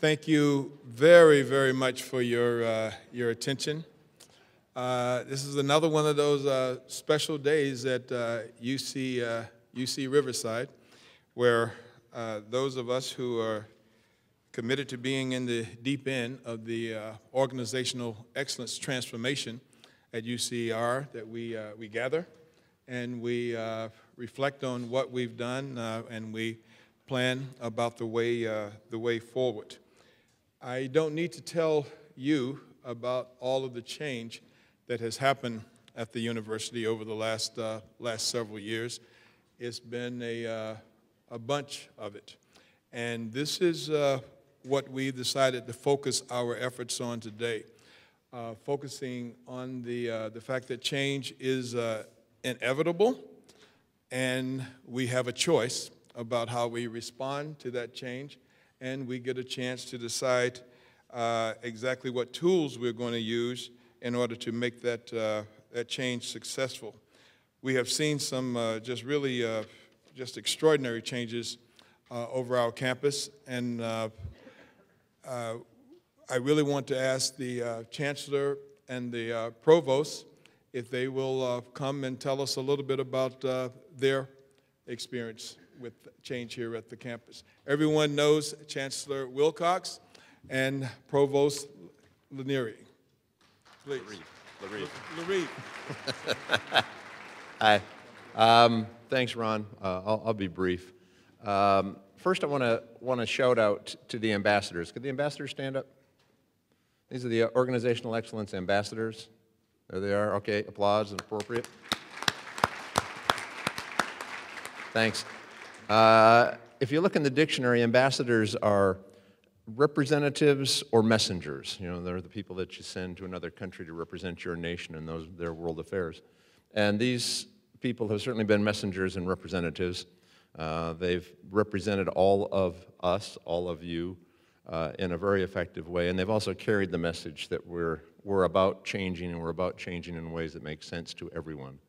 Thank you very, very much for your attention. This is another one of those special days at UC Riverside, where those of us who are committed to being in the deep end of the organizational excellence transformation at UCR, that we gather and we reflect on what we've done and we plan about the way forward. I don't need to tell you about all of the change that has happened at the university over the last several years. It's been a bunch of it. And this is what we decided to focus our efforts on today, focusing on the fact that change is inevitable, and we have a choice about how we respond to that change, and we get a chance to decide exactly what tools we're going to use in order to make that change successful. We have seen some just extraordinary changes over our campus, and I really want to ask the Chancellor and the Provost if they will come and tell us a little bit about their experience with change here at the campus. Everyone knows Chancellor Wilcox and Provost Lanieri. Please. Larive. Hi. Thanks, Ron. I'll be brief. First, I want to shout out to the ambassadors. Could the ambassadors stand up? These are the Organizational Excellence Ambassadors. There they are. Okay, applause is appropriate. Thanks. If you look in the dictionary, ambassadors are representatives or messengers. You know, they're the people that you send to another country to represent your nation in their world affairs. And these people have certainly been messengers and representatives. They've represented all of us, all of you, in a very effective way. And they've also carried the message that we're about changing, and we're about changing in ways that make sense to everyone.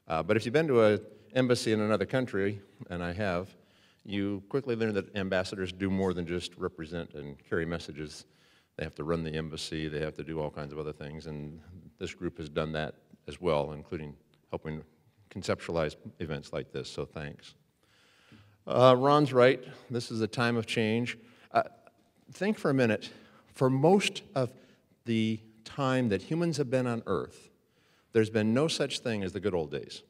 But if you've been to an embassy in another country, and I have, you quickly learn that ambassadors do more than just represent and carry messages. They have to run the embassy, they have to do all kinds of other things, and this group has done that as well, including helping conceptualize events like this, so thanks. Ron's right, this is a time of change. Think for a minute, for most of the time that humans have been on Earth, there's been no such thing as the good old days.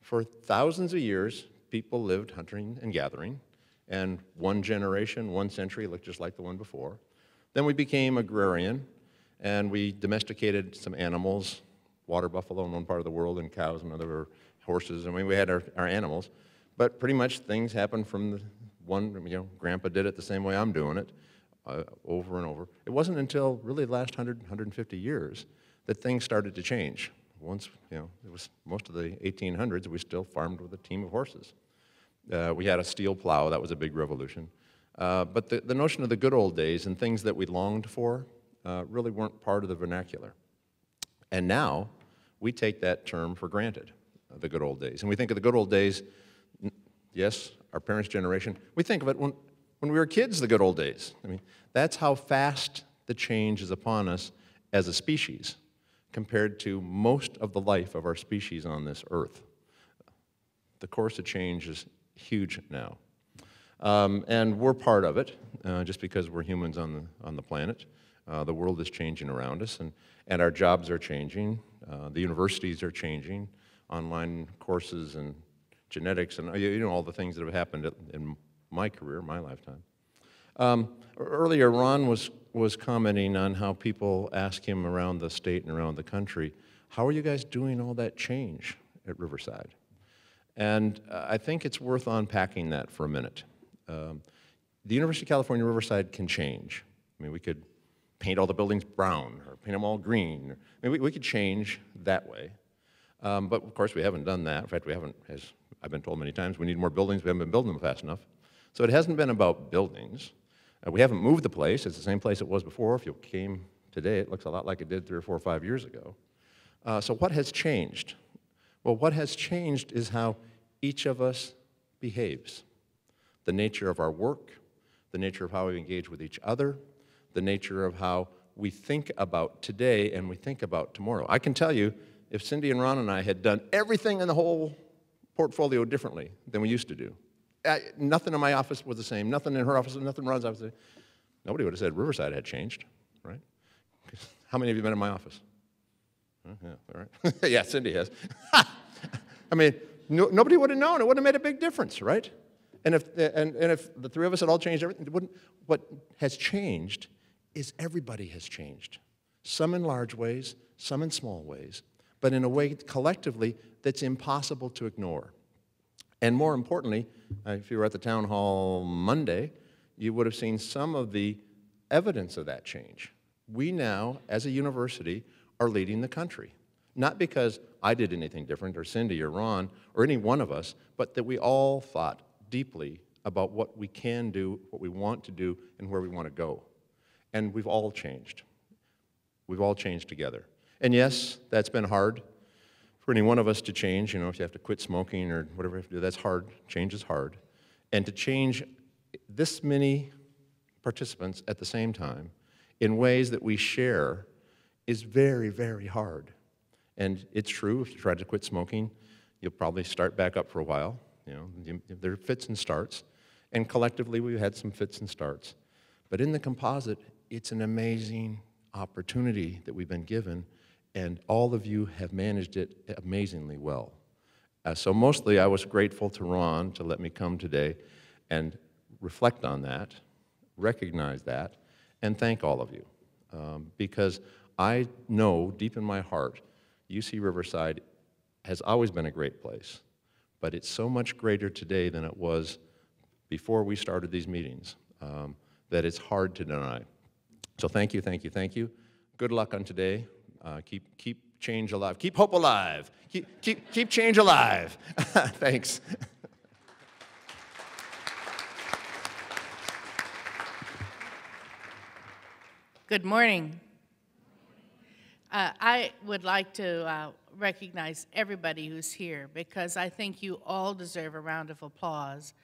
For thousands of years, people lived hunting and gathering, and one generation, one century looked just like the one before. Then we became agrarian, and we domesticated some animals, water buffalo in one part of the world, and cows in another, horses. I mean, we had our animals. But pretty much things happened from the one, Grandpa did it the same way I'm doing it, over and over. It wasn't until really the last 100, 150 years that things started to change. Once, it was most of the 1800s, we still farmed with a team of horses. We had a steel plow, that was a big revolution. But the notion of the good old days and things that we longed for really weren't part of the vernacular. And now, we take that term for granted, the good old days. And we think of the good old days, yes, our parents' generation, we think of it when we were kids, the good old days. I mean, that's how fast the change is upon us as a species compared to most of the life of our species on this earth. The course of change is huge now. And we're part of it, just because we're humans on the planet. The world is changing around us, and our jobs are changing. The universities are changing, online courses and genetics, and all the things that have happened in my career, my lifetime. Earlier, Ron was commenting on how people ask him around the state and around the country, how are you guys doing all that change at Riverside? And I think it's worth unpacking that for a minute. The University of California, Riverside can change. I mean, we could paint all the buildings brown or paint them all green. I mean, we could change that way. But of course, we haven't done that. In fact, we haven't, as I've been told many times, we need more buildings. We haven't been building them fast enough. So it hasn't been about buildings. We haven't moved the place. It's the same place it was before. If you came today, it looks a lot like it did 3 or 4 or 5 years ago. So what has changed? Well, what has changed is how each of us behaves. The nature of our work, the nature of how we engage with each other, the nature of how we think about today and we think about tomorrow. I can tell you, if Cindy and Ron and I had done everything in the whole portfolio differently than we used to do, nothing in my office was the same, nothing in her office, nothing in Ron's office, nobody would have said Riverside had changed, right? How many of you have been in my office? Yeah, all right. Yeah, Cindy has. I mean, nobody would have known. It wouldn't have made a big difference, right? And if the three of us had all changed everything, what has changed is everybody has changed. Some in large ways, some in small ways, but in a way collectively that's impossible to ignore. And more importantly, if you were at the town hall Monday, you would have seen some of the evidence of that change. We now, as a university, are leading the country. Not because I did anything different, or Cindy, or Ron, or any one of us, but that we all thought deeply about what we can do, what we want to do, and where we want to go. And we've all changed. We've all changed together. And yes, that's been hard for any one of us to change. You know, if you have to quit smoking or whatever you have to do, that's hard. Change is hard. And to change this many participants at the same time in ways that we share is very, very hard. And it's true, if you try to quit smoking, you'll probably start back up for a while. You know, there are fits and starts. And collectively, we've had some fits and starts. But in the composite, it's an amazing opportunity that we've been given, and all of you have managed it amazingly well. So mostly, I was grateful to Ron to let me come today and reflect on that, recognize that, and thank all of you. Because I know deep in my heart, UC Riverside has always been a great place, but it's so much greater today than it was before we started these meetings, that it's hard to deny. So thank you, thank you, thank you. Good luck on today. Keep change alive. Keep hope alive. Keep change alive. Thanks. Good morning. I would like to recognize everybody who's here, because I think you all deserve a round of applause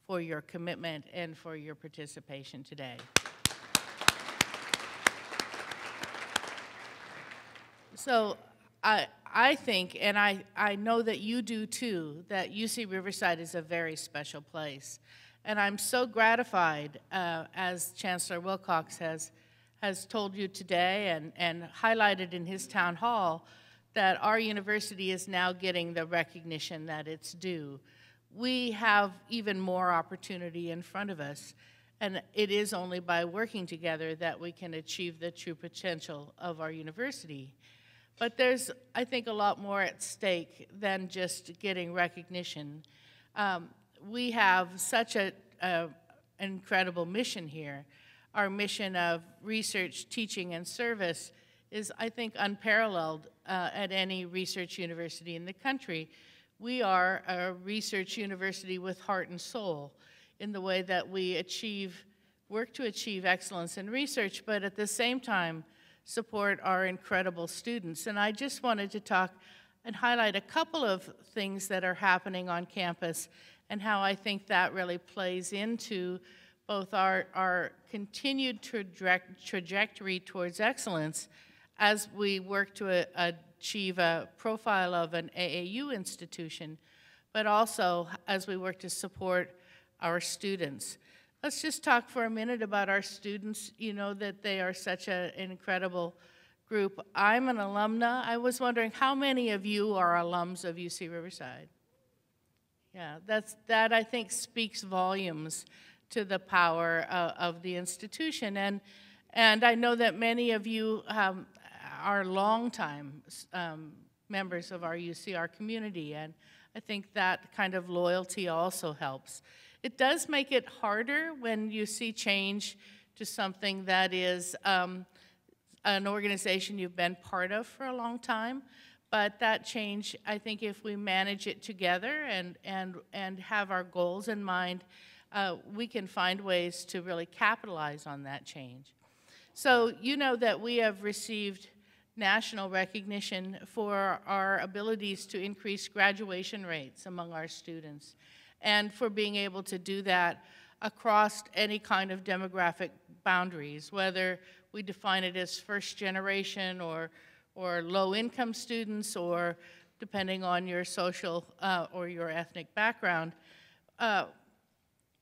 for your commitment and for your participation today. So I think, and I know that you do too, that UC Riverside is a very special place. And I'm so gratified, as Chancellor Wilcox has told you today and highlighted in his town hall, that our university is now getting the recognition that it's due. We have even more opportunity in front of us, and it is only by working together that we can achieve the true potential of our university. But there's, I think, a lot more at stake than just getting recognition. We have such an incredible mission here. Our mission of research, teaching, and service is, I think, unparalleled at any research university in the country. We are a research university with heart and soul in the way that we work to achieve excellence in research, but at the same time, support our incredible students. And I just wanted to talk and highlight a couple of things that are happening on campus and how I think that really plays into both our continued trajectory towards excellence as we work to achieve a profile of an AAU institution, but also as we work to support our students. Let's just talk for a minute about our students. You know that they are such an incredible group. I'm an alumna. I was wondering how many of you are alums of UC Riverside? Yeah, that I think speaks volumes to the power of the institution. And I know that many of you are longtime members of our UCR community, and I think that kind of loyalty also helps. It does make it harder when you see change to something that is an organization you've been part of for a long time, but that change, I think if we manage it together and have our goals in mind, we can find ways to really capitalize on that change. So you know that we have received national recognition for our abilities to increase graduation rates among our students. And for being able to do that across any kind of demographic boundaries, whether we define it as first generation or low-income students, or depending on your social or your ethnic background.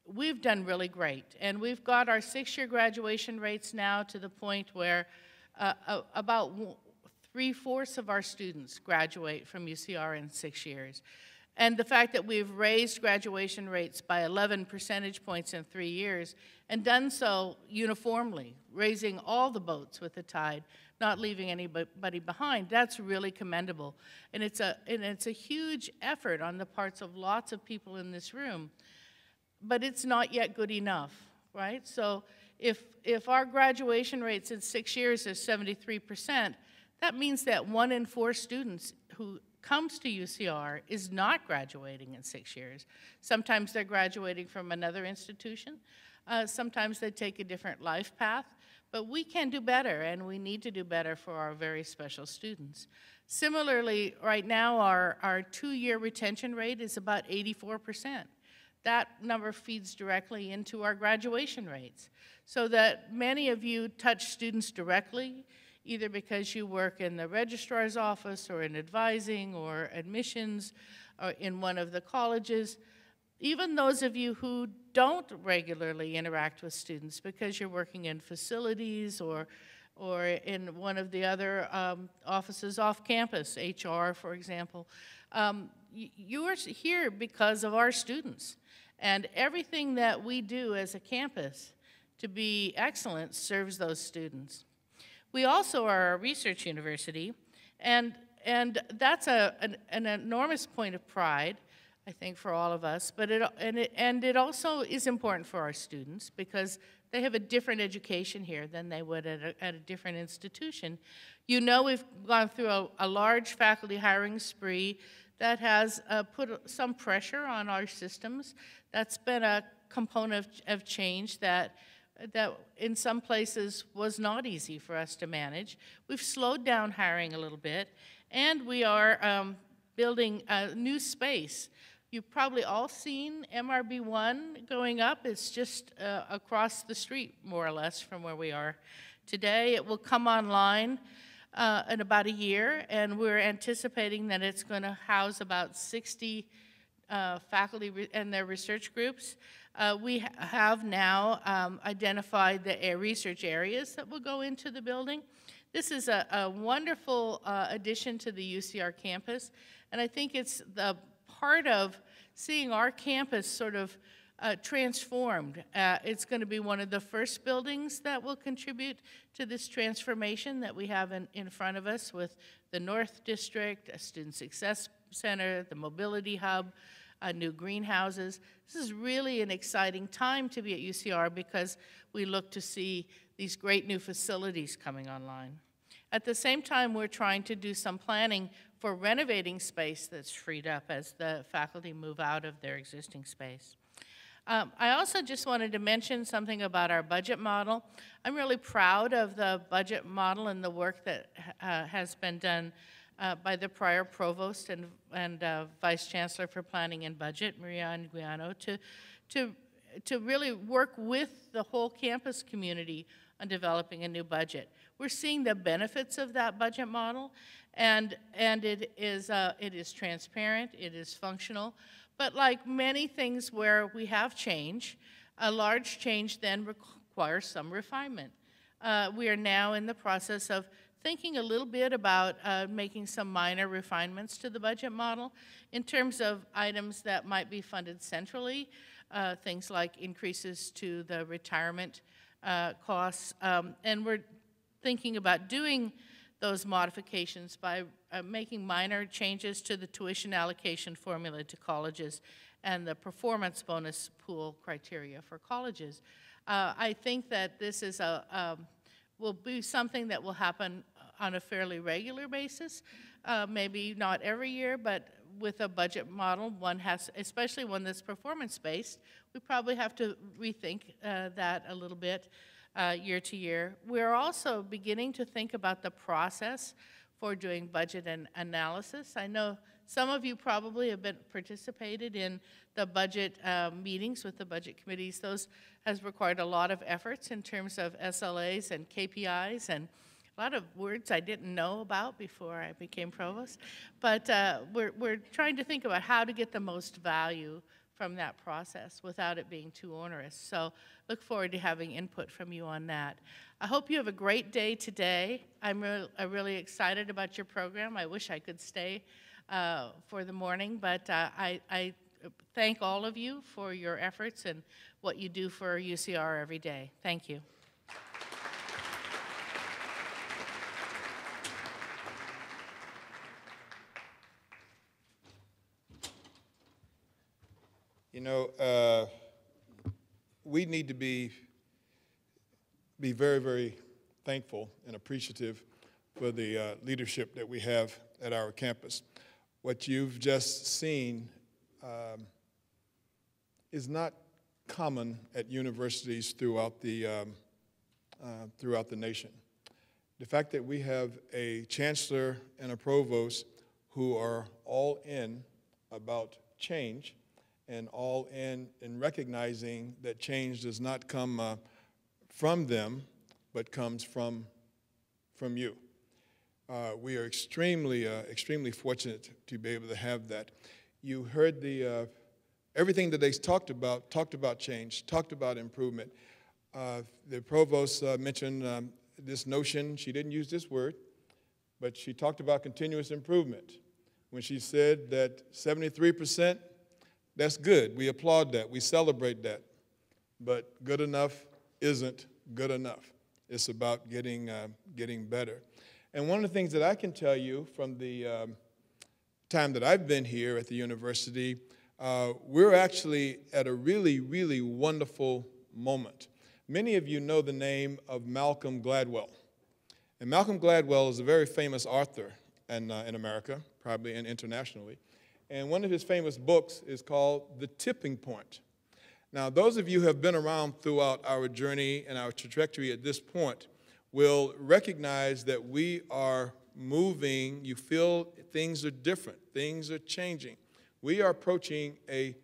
We've done really great, and we've got our 6-year graduation rates now to the point where about 3/4 of our students graduate from UCR in 6 years. And the fact that we've raised graduation rates by 11 percentage points in 3 years, and done so uniformly, raising all the boats with the tide, not leaving anybody behind, that's really commendable. And it's a huge effort on the parts of lots of people in this room. But it's not yet good enough, right? So if our graduation rates in 6 years is 73%, that means that 1 in 4 students who comes to UCR is not graduating in 6 years. Sometimes they're graduating from another institution. Sometimes they take a different life path. But we can do better, and we need to do better for our very special students. Similarly, right now, our 2-year retention rate is about 84%. That number feeds directly into our graduation rates, so that many of you touch students directly, either because you work in the registrar's office or in advising or admissions or in one of the colleges. Even those of you who don't regularly interact with students because you're working in facilities or in one of the other offices off campus, HR, for example, you are here because of our students. And everything that we do as a campus to be excellent serves those students. We also are a research university, and that's an enormous point of pride, I think, for all of us. But it also is important for our students because they have a different education here than they would at a different institution. You know, we've gone through a large faculty hiring spree that has put some pressure on our systems. That's been a component of change that in some places was not easy for us to manage. We've slowed down hiring a little bit, and we are building a new space. You've probably all seen MRB1 going up. It's just across the street, more or less, from where we are today. It will come online in about a year, and we're anticipating that it's going to house about 60 faculty and their research groups. We have now identified the research areas that will go into the building. This is a wonderful addition to the UCR campus, and I think it's the part of seeing our campus sort of transformed. It's going to be one of the first buildings that will contribute to this transformation that we have in front of us with the North District, a Student Success Center, the Mobility Hub, new greenhouses. This is really an exciting time to be at UCR because we look to see these great new facilities coming online. At the same time, we're trying to do some planning for renovating space that's freed up as the faculty move out of their existing space. I also just wanted to mention something about our budget model. I'm really proud of the budget model and the work that has been done by the prior provost and vice chancellor for planning and budget, Maria Anguiano, to really work with the whole campus community on developing a new budget. We're seeing the benefits of that budget model, and it is transparent, it is functional, but like many things where we have change, a large change then requires some refinement. We are now in the process of thinking a little bit about making some minor refinements to the budget model in terms of items that might be funded centrally, things like increases to the retirement costs, and we're thinking about doing those modifications by making minor changes to the tuition allocation formula to colleges and the performance bonus pool criteria for colleges. I think that this is will be something that will happen on a fairly regular basis, maybe not every year, but with a budget model, one has, especially one that's performance-based, we probably have to rethink that a little bit year to year. We're also beginning to think about the process for doing budget and analysis. I know Some of you probably have participated in the budget meetings with the budget committees. Those has required a lot of efforts in terms of SLAs and KPIs and a lot of words I didn't know about before I became provost. But we're trying to think about how to get the most value from that process without it being too onerous. So look forward to having input from you on that. I hope you have a great day today. I'm really excited about your program. I wish I could stay for the morning, but I thank all of you for your efforts and what you do for UCR every day. Thank you. You know, we need to be very, very thankful and appreciative for the leadership that we have at our campus. What you've just seen is not common at universities throughout the nation. The fact that we have a chancellor and a provost who are all in about change and all in recognizing that change does not come from them, but comes from you. We are extremely fortunate to be able to have that. You heard everything that they talked about change, talked about improvement. The provost mentioned this notion, she didn't use this word, but she talked about continuous improvement. When she said that 73%, that's good. We applaud that. We celebrate that. But good enough isn't good enough. It's about getting better. And one of the things that I can tell you from the time that I've been here at the university, we're actually at a really, really wonderful moment. Many of you know the name of Malcolm Gladwell. And Malcolm Gladwell is a very famous author in America, probably and internationally. And one of his famous books is called The Tipping Point. Now, those of you who have been around throughout our journey and our trajectory at this point will recognize that we are moving. You feel things are different. Things are changing. We are approaching a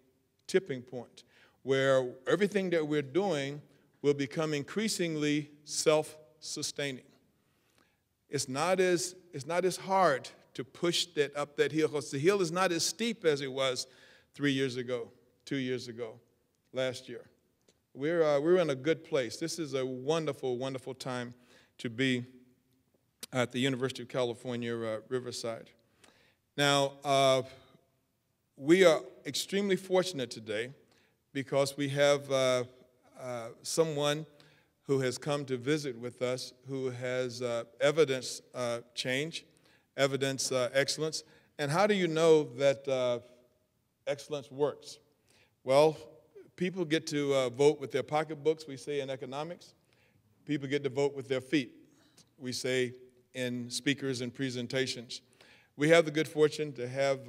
tipping point where everything that we're doing will become increasingly self-sustaining. It's not as hard to push that up that hill, because the hill is not as steep as it was 3 years ago, 2 years ago, last year. We're in a good place. This is a wonderful, wonderful time to be at the University of California, Riverside. Now, we are extremely fortunate today because we have someone who has come to visit with us who has evidenced change, evidence excellence. And how do you know that excellence works? Well, people get to vote with their pocketbooks, we say in economics. People get to vote with their feet, we say in speakers and presentations. We have the good fortune to have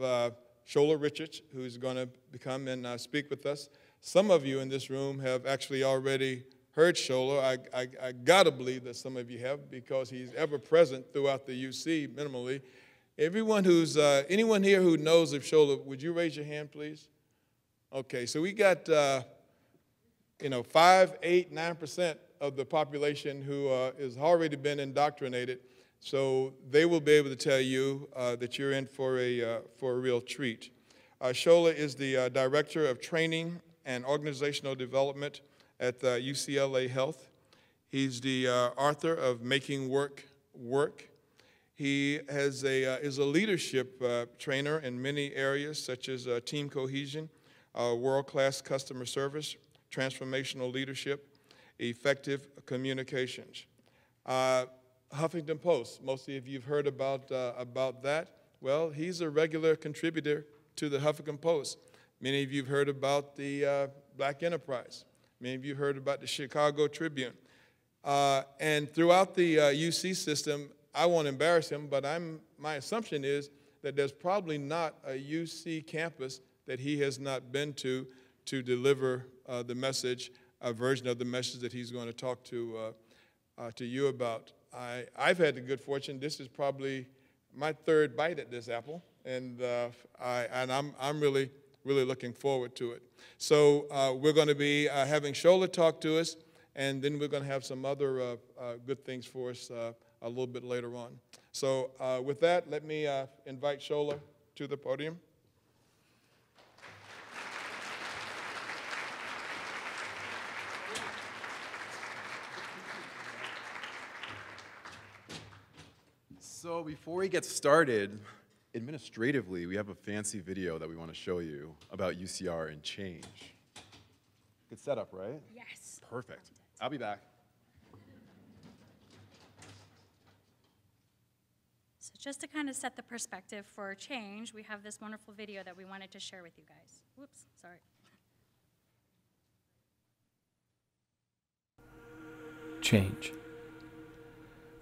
Shola Richards, who's going to come and speak with us. Some of you in this room have actually already heard Shola. I gotta believe that some of you have, because he's ever present throughout the UC minimally. Everyone anyone here who knows of Shola, would you raise your hand, please? Okay, so we got 5, 8, 9% of the population who has already been indoctrinated. So they will be able to tell you that you're in for a real treat. Shola is the Director of Training and Organizational Development at UCLA Health. He's the author of Making Work Work. He is a leadership trainer in many areas, such as team cohesion, world-class customer service, transformational leadership, effective communications. Huffington Post, most of you have heard about that. Well, he's a regular contributor to the Huffington Post. Many of you have heard about the Black Enterprise. Many of you heard about the Chicago Tribune. And throughout the UC system, I won't embarrass him, but my assumption is that there's probably not a UC campus that he has not been to deliver the message, a version of the message that he's going to talk to you about. I've had the good fortune, this is probably my third bite at this apple, and I'm really looking forward to it. So we're going to be having Shola talk to us, and then we're going to have some other good things for us a little bit later on. So with that, let me invite Shola to the podium. So before we get started, administratively, we have a fancy video that we want to show you about UCR and change. Good setup, right? Yes. Perfect. I'll be back. So just to kind of set the perspective for change, we have this wonderful video that we wanted to share with you guys. Whoops, sorry. Change.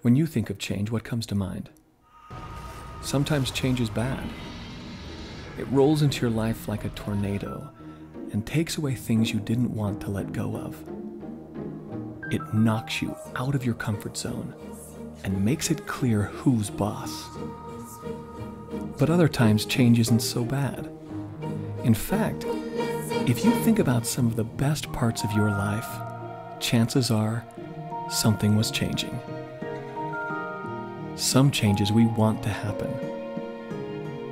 When you think of change, what comes to mind? Sometimes change is bad. It rolls into your life like a tornado and takes away things you didn't want to let go of. It knocks you out of your comfort zone and makes it clear who's boss. But other times, change isn't so bad. In fact, if you think about some of the best parts of your life, chances are something was changing. Some changes we want to happen.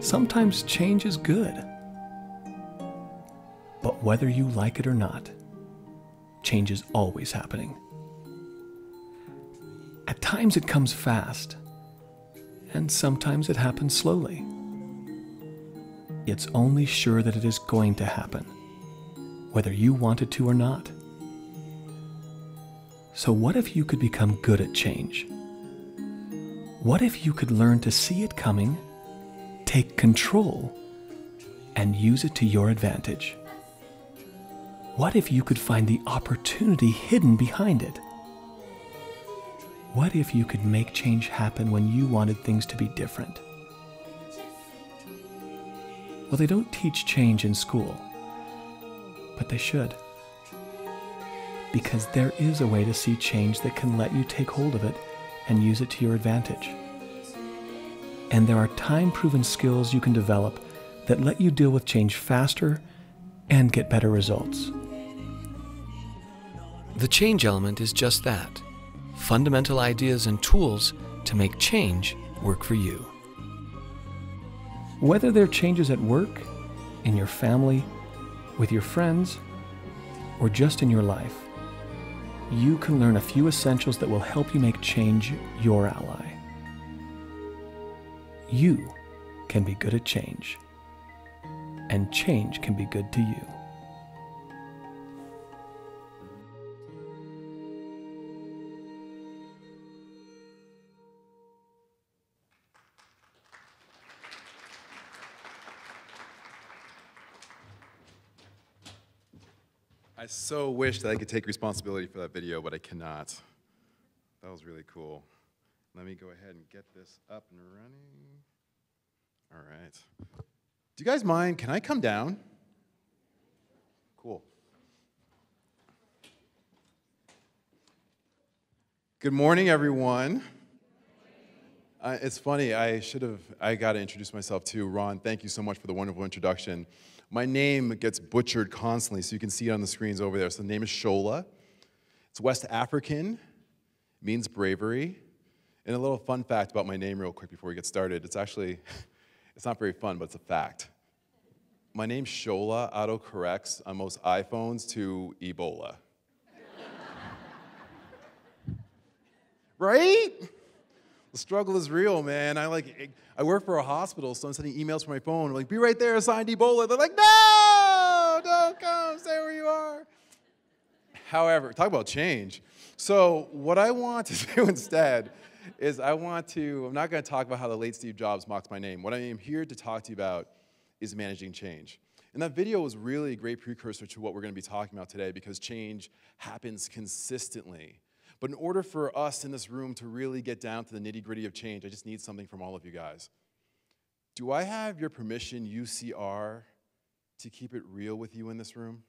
Sometimes change is good. But whether you like it or not, change is always happening. At times it comes fast, and sometimes it happens slowly. It's only sure that it is going to happen, whether you want it to or not. So what if you could become good at change? What if you could learn to see it coming, take control, and use it to your advantage? What if you could find the opportunity hidden behind it? What if you could make change happen when you wanted things to be different? Well, they don't teach change in school, but they should. Because there is a way to see change that can let you take hold of it and use it to your advantage. And there are time-proven skills you can develop that let you deal with change faster and get better results. The change element is just that, fundamental ideas and tools to make change work for you. Whether they're changes at work, in your family, with your friends, or just in your life, you can learn a few essentials that will help you make change your ally. You can be good at change, and change can be good to you. I so wish that I could take responsibility for that video, but I cannot. That was really cool. Let me go ahead and get this up and running. All right. Do you guys mind? Can I come down? Cool. Good morning, everyone. It's funny, I got to introduce myself too. Ron, thank you so much for the wonderful introduction. My name gets butchered constantly, so you can see it on the screens over there. So the name is Shola. It's West African, means bravery. And a little fun fact about my name real quick before we get started. It's not very fun, but it's a fact. My name's Shola autocorrects on most iPhones to Ebola. Right? The struggle is real, man. I work for a hospital, so I'm sending emails from my phone. Like, be right there, assigned Ebola. They're like, no, don't come, stay where you are. However, talk about change. So what I want to do instead is I'm not going to talk about how the late Steve Jobs mocked my name. What I am here to talk to you about is managing change. And that video was really a great precursor to what we're going to be talking about today, because change happens consistently. But in order for us in this room to really get down to the nitty-gritty of change, I just need something from all of you guys. Do I have your permission, UCR, to keep it real with you in this room?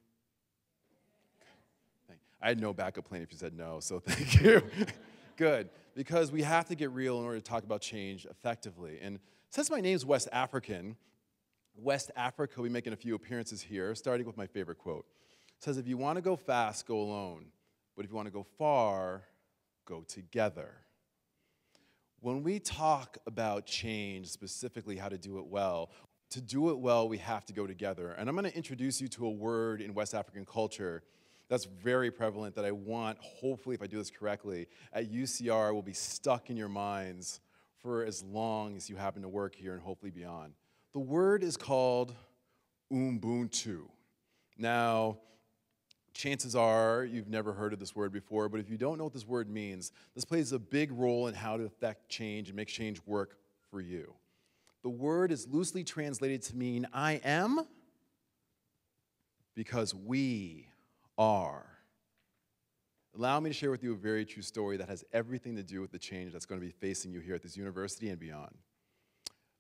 I had no backup plan if you said no, so thank you. Good, because we have to get real in order to talk about change effectively. And Since my name's West African, West Africa will be making a few appearances here, starting with my favorite quote. It says, if you want to go fast, go alone. But if you want to go far, go together. When we talk about change, specifically how to do it well, we have to go together. And I'm going to introduce you to a word in West African culture that's very prevalent that I want, hopefully, if I do this correctly, at UCR will be stuck in your minds for as long as you happen to work here and hopefully beyond. The word is called Ubuntu. Now, chances are you've never heard of this word before, but if you don't know what this word means, this plays a big role in how to affect change and make change work for you. The word is loosely translated to mean I am because we are. Allow me to share with you a very true story that has everything to do with the change that's going to be facing you here at this university and beyond.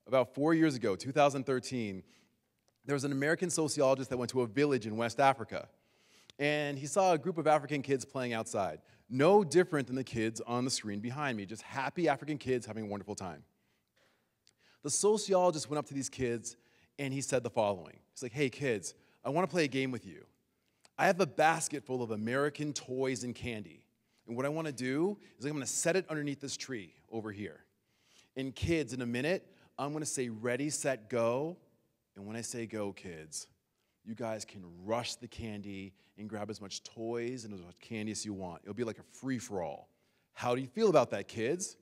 About 4 years ago, 2013, there was an American sociologist that went to a village in West Africa. And he saw a group of African kids playing outside. No different than the kids on the screen behind me, just happy African kids having a wonderful time. The sociologist went up to these kids and he said the following. He's like, hey kids, I want to play a game with you. I have a basket full of American toys and candy. And what I want to do is I'm going to set it underneath this tree over here. And kids, in a minute, I'm going to say ready, set, go. And when I say go, kids, you guys can rush the candy and grab as much toys and as much candy as you want. It'll be like a free-for-all. How do you feel about that, kids?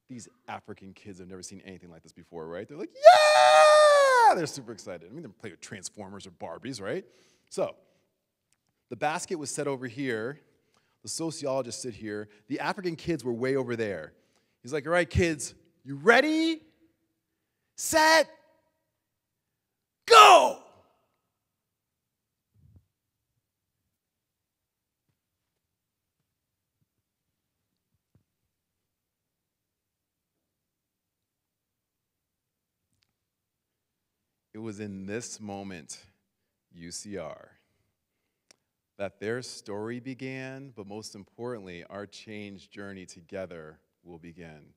These African kids have never seen anything like this before, right? They're like, yeah! They're super excited. I mean, they're playing with Transformers or Barbies, right? So, the basket was set over here. The sociologist sit here. The African kids were way over there. He's like, all right, kids, you ready? Set, go! It was in this moment, UCR, that their story began, but most importantly, our change journey together will begin.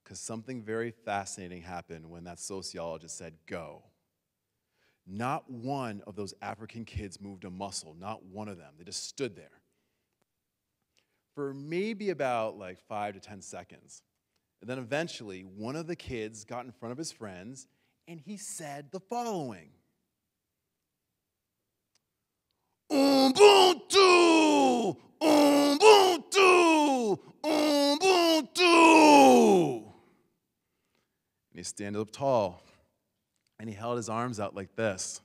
Because something very fascinating happened when that sociologist said, go. Not one of those African kids moved a muscle, not one of them. They just stood there for maybe about like 5 to 10 seconds. And then eventually, one of the kids got in front of his friends and he said the following. Ubuntu! Ubuntu! Ubuntu! And he stood up tall, and he held his arms out like this.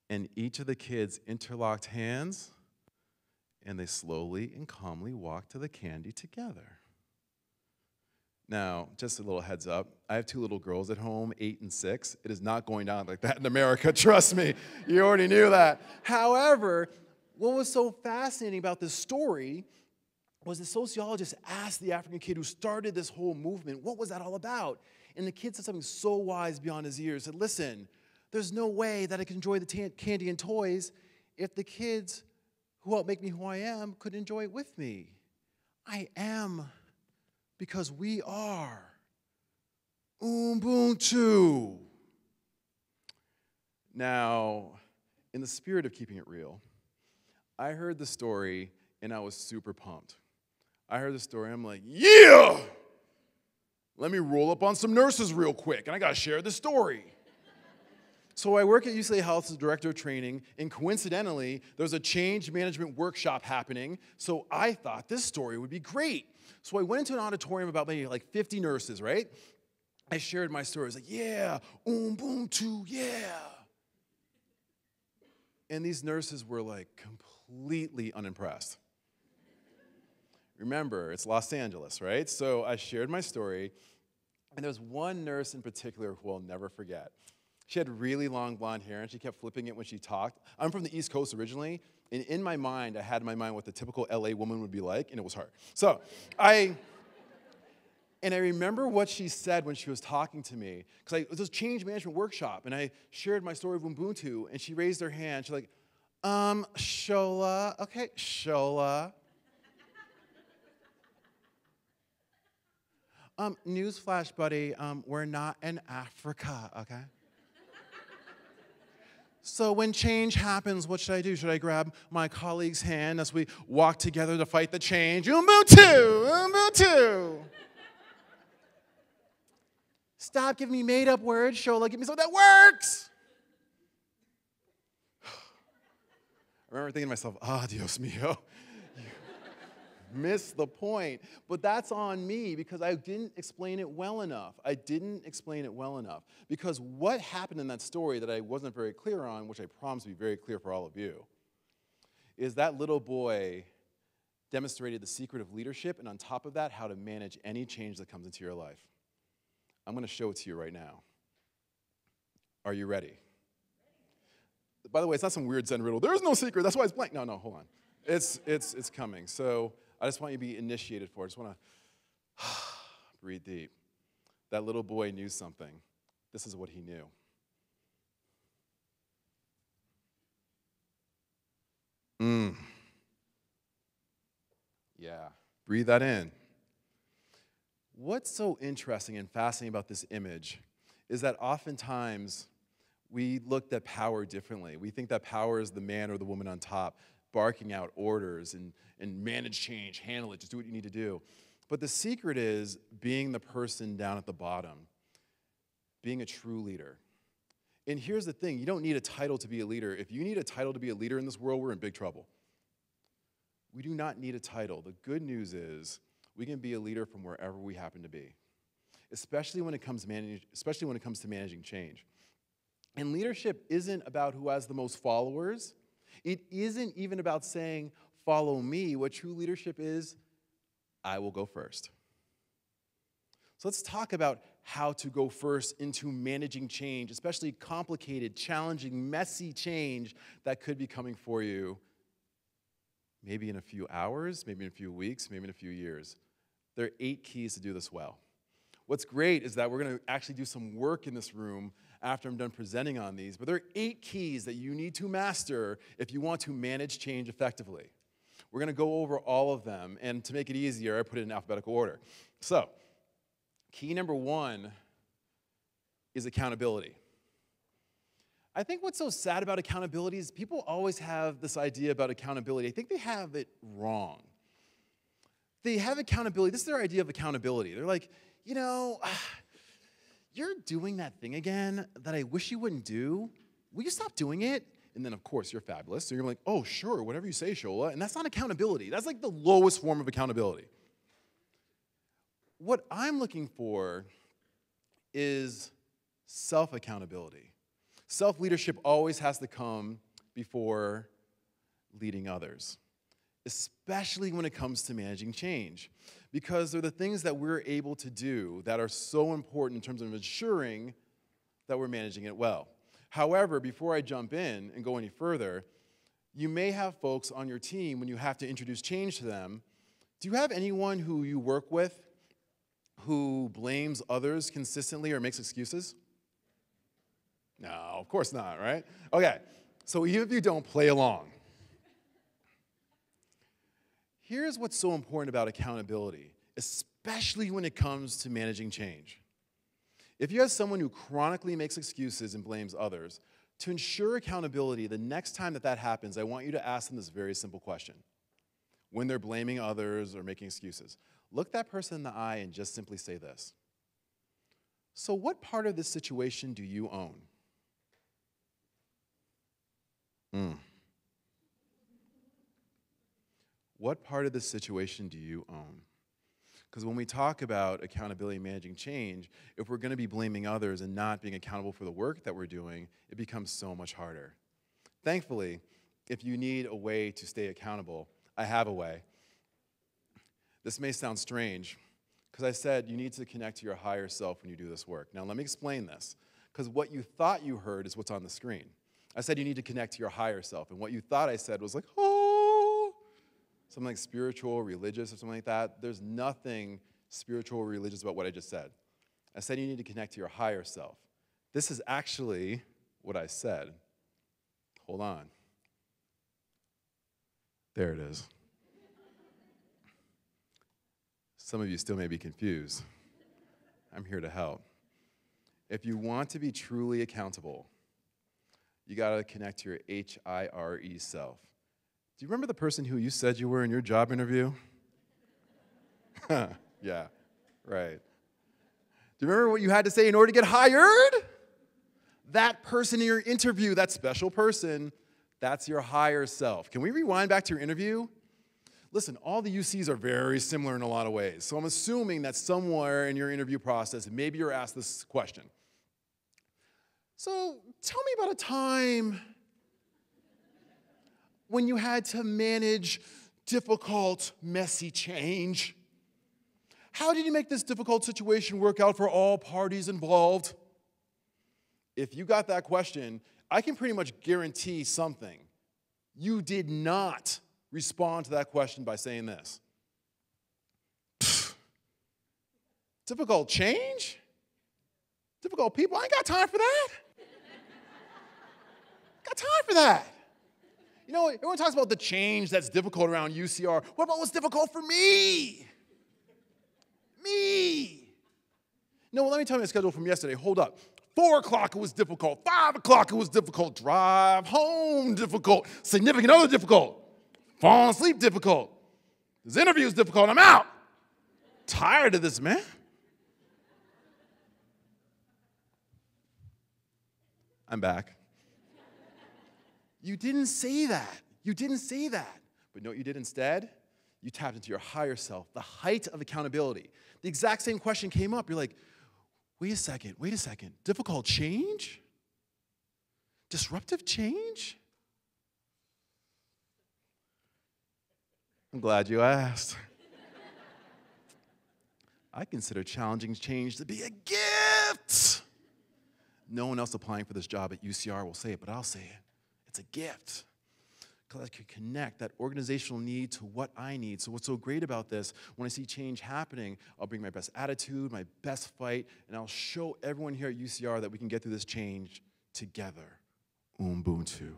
And each of the kids interlocked hands, and they slowly and calmly walked to the candy together. Now, just a little heads up, I have 2 little girls at home, 8 and 6. It is not going down like that in America, trust me. You already knew that. However, what was so fascinating about this story was the sociologist asked the African kid who started this whole movement, what was that all about? And the kid said something so wise beyond his years. He said, listen, there's no way that I can enjoy the candy and toys if the kids who help make me who I am could enjoy it with me. I am because we are Ubuntu. Now, in the spirit of keeping it real, I heard the story and I was super pumped. I heard the story, I'm like, yeah! Let me roll up on some nurses real quick, and I gotta share the story. So I work at UCLA Health as a director of training, and coincidentally, there's a change management workshop happening, so I thought this story would be great. So I went into an auditorium about maybe like 50 nurses, right? I shared my story. I was like, yeah, Ubuntu, yeah. And these nurses were like completely unimpressed. Remember, it's Los Angeles, right? So I shared my story, and there was one nurse in particular who I'll never forget. She had really long blonde hair, and she kept flipping it when she talked. I'm from the East Coast originally, and in my mind, I had in my mind what the typical LA woman would be like, and it was her. So I remember what she said when she was talking to me, because it was a change management workshop, and I shared my story of Ubuntu, and she raised her hand. She's like, Shola, okay, Shola. Newsflash, buddy, we're not in Africa, okay? So when change happens, what should I do? Should I grab my colleague's hand as we walk together to fight the change? Ubuntu! Ubuntu! Stop giving me made-up words, Shola. Give me something that works! I remember thinking to myself, Dios mío. Missed the point. But that's on me because I didn't explain it well enough. Because what happened in that story that I wasn't very clear on, which I promise to be very clear for all of you, is that little boy demonstrated the secret of leadership, and on top of that, how to manage any change that comes into your life. I'm going to show it to you right now. Are you ready? By the way, it's not some weird Zen riddle. There's no secret. That's why it's blank. No, hold on. It's coming. So I just want you to be initiated for it. I just want to breathe deep. That little boy knew something. This is what he knew. Yeah, breathe that in. What's so interesting and fascinating about this image is that oftentimes we looked at power differently. We think that power is the man or the woman on top, barking out orders and manage change, handle it, just do what you need to do. But the secret is being the person down at the bottom, being a true leader. And here's the thing, you don't need a title to be a leader. If you need a title to be a leader in this world, we're in big trouble. We do not need a title. The good news is we can be a leader from wherever we happen to be, especially when it comes to managing change. And leadership isn't about who has the most followers. It isn't even about saying, follow me. What true leadership is, I will go first. So let's talk about how to go first into managing change, especially complicated, challenging, messy change that could be coming for you maybe in a few hours, maybe in a few weeks, maybe in a few years. There are 8 keys to do this well. What's great is that we're going to actually do some work in this room after I'm done presenting on these, but there are 8 keys that you need to master if you want to manage change effectively. We're going to go over all of them, and to make it easier, I put it in alphabetical order. So, key number 1 is accountability. I think what's so sad about accountability is people always have this idea about accountability. I think they have it wrong. They have accountability. This is their idea of accountability. They're like, you know, you're doing that thing again that I wish you wouldn't do. Will you stop doing it? And then, of course, you're fabulous. So you're like, oh, sure, whatever you say, Shola. And that's not accountability. That's like the lowest form of accountability. What I'm looking for is self-accountability. Self-leadership always has to come before leading others, especially when it comes to managing change, because they're the things that we're able to do that are so important in terms of ensuring that we're managing it well. However, before I jump in and go any further, you may have folks on your team when you have to introduce change to them. Do you have anyone who you work with who blames others consistently or makes excuses? No, of course not, right? Okay, so even if you don't, play along. Here's what's so important about accountability, especially when it comes to managing change. If you have someone who chronically makes excuses and blames others, to ensure accountability, the next time that happens, I want you to ask them this very simple question. When they're blaming others or making excuses, look that person in the eye and just simply say this. So what part of this situation do you own? What part of this situation do you own? Because when we talk about accountability and managing change, if we're going to be blaming others and not being accountable for the work that we're doing, it becomes so much harder. Thankfully, if you need a way to stay accountable, I have a way. This may sound strange, because I said you need to connect to your higher self when you do this work. Now, let me explain this, because what you thought you heard is what's on the screen. I said you need to connect to your higher self, and what you thought I said was like, oh, something like spiritual, religious, or something like that. There's nothing spiritual or religious about what I just said. I said you need to connect to your higher self. This is actually what I said. Hold on. There it is. Some of you still may be confused. I'm here to help. If you want to be truly accountable, you got to connect to your HIRE self. Do you remember the person who you said you were in your job interview? Yeah, right. Do you remember what you had to say in order to get hired? That person in your interview, that special person, that's your higher self. Can we rewind back to your interview? Listen, all the UCs are very similar in a lot of ways. So I'm assuming that somewhere in your interview process, maybe you're asked this question. So tell me about a time when you had to manage difficult, messy change. How did you make this difficult situation work out for all parties involved? If you got that question, I can pretty much guarantee something. You did not respond to that question by saying this. Difficult change? Difficult people? I ain't got time for that. Got time for that. You know, everyone talks about the change that's difficult around UCR. What about what's difficult for me? Me. No, well, let me tell you my schedule from yesterday. Hold up. 4 o'clock it was difficult. 5 o'clock it was difficult. Drive home difficult. Significant other difficult. Falling asleep difficult. This interview is difficult. I'm out. Tired of this, man. I'm back. You didn't say that. You didn't say that. But you know what you did instead? You tapped into your higher self, the height of accountability. The exact same question came up. You're like, wait a second. Difficult change? Disruptive change? I'm glad you asked. I consider challenging change to be a gift. No one else applying for this job at UCR will say it, but I'll say it. It's a gift. Because I can connect that organizational need to what I need. So what's so great about this, when I see change happening, I'll bring my best attitude, my best fight, and I'll show everyone here at UCR that we can get through this change together. Ubuntu.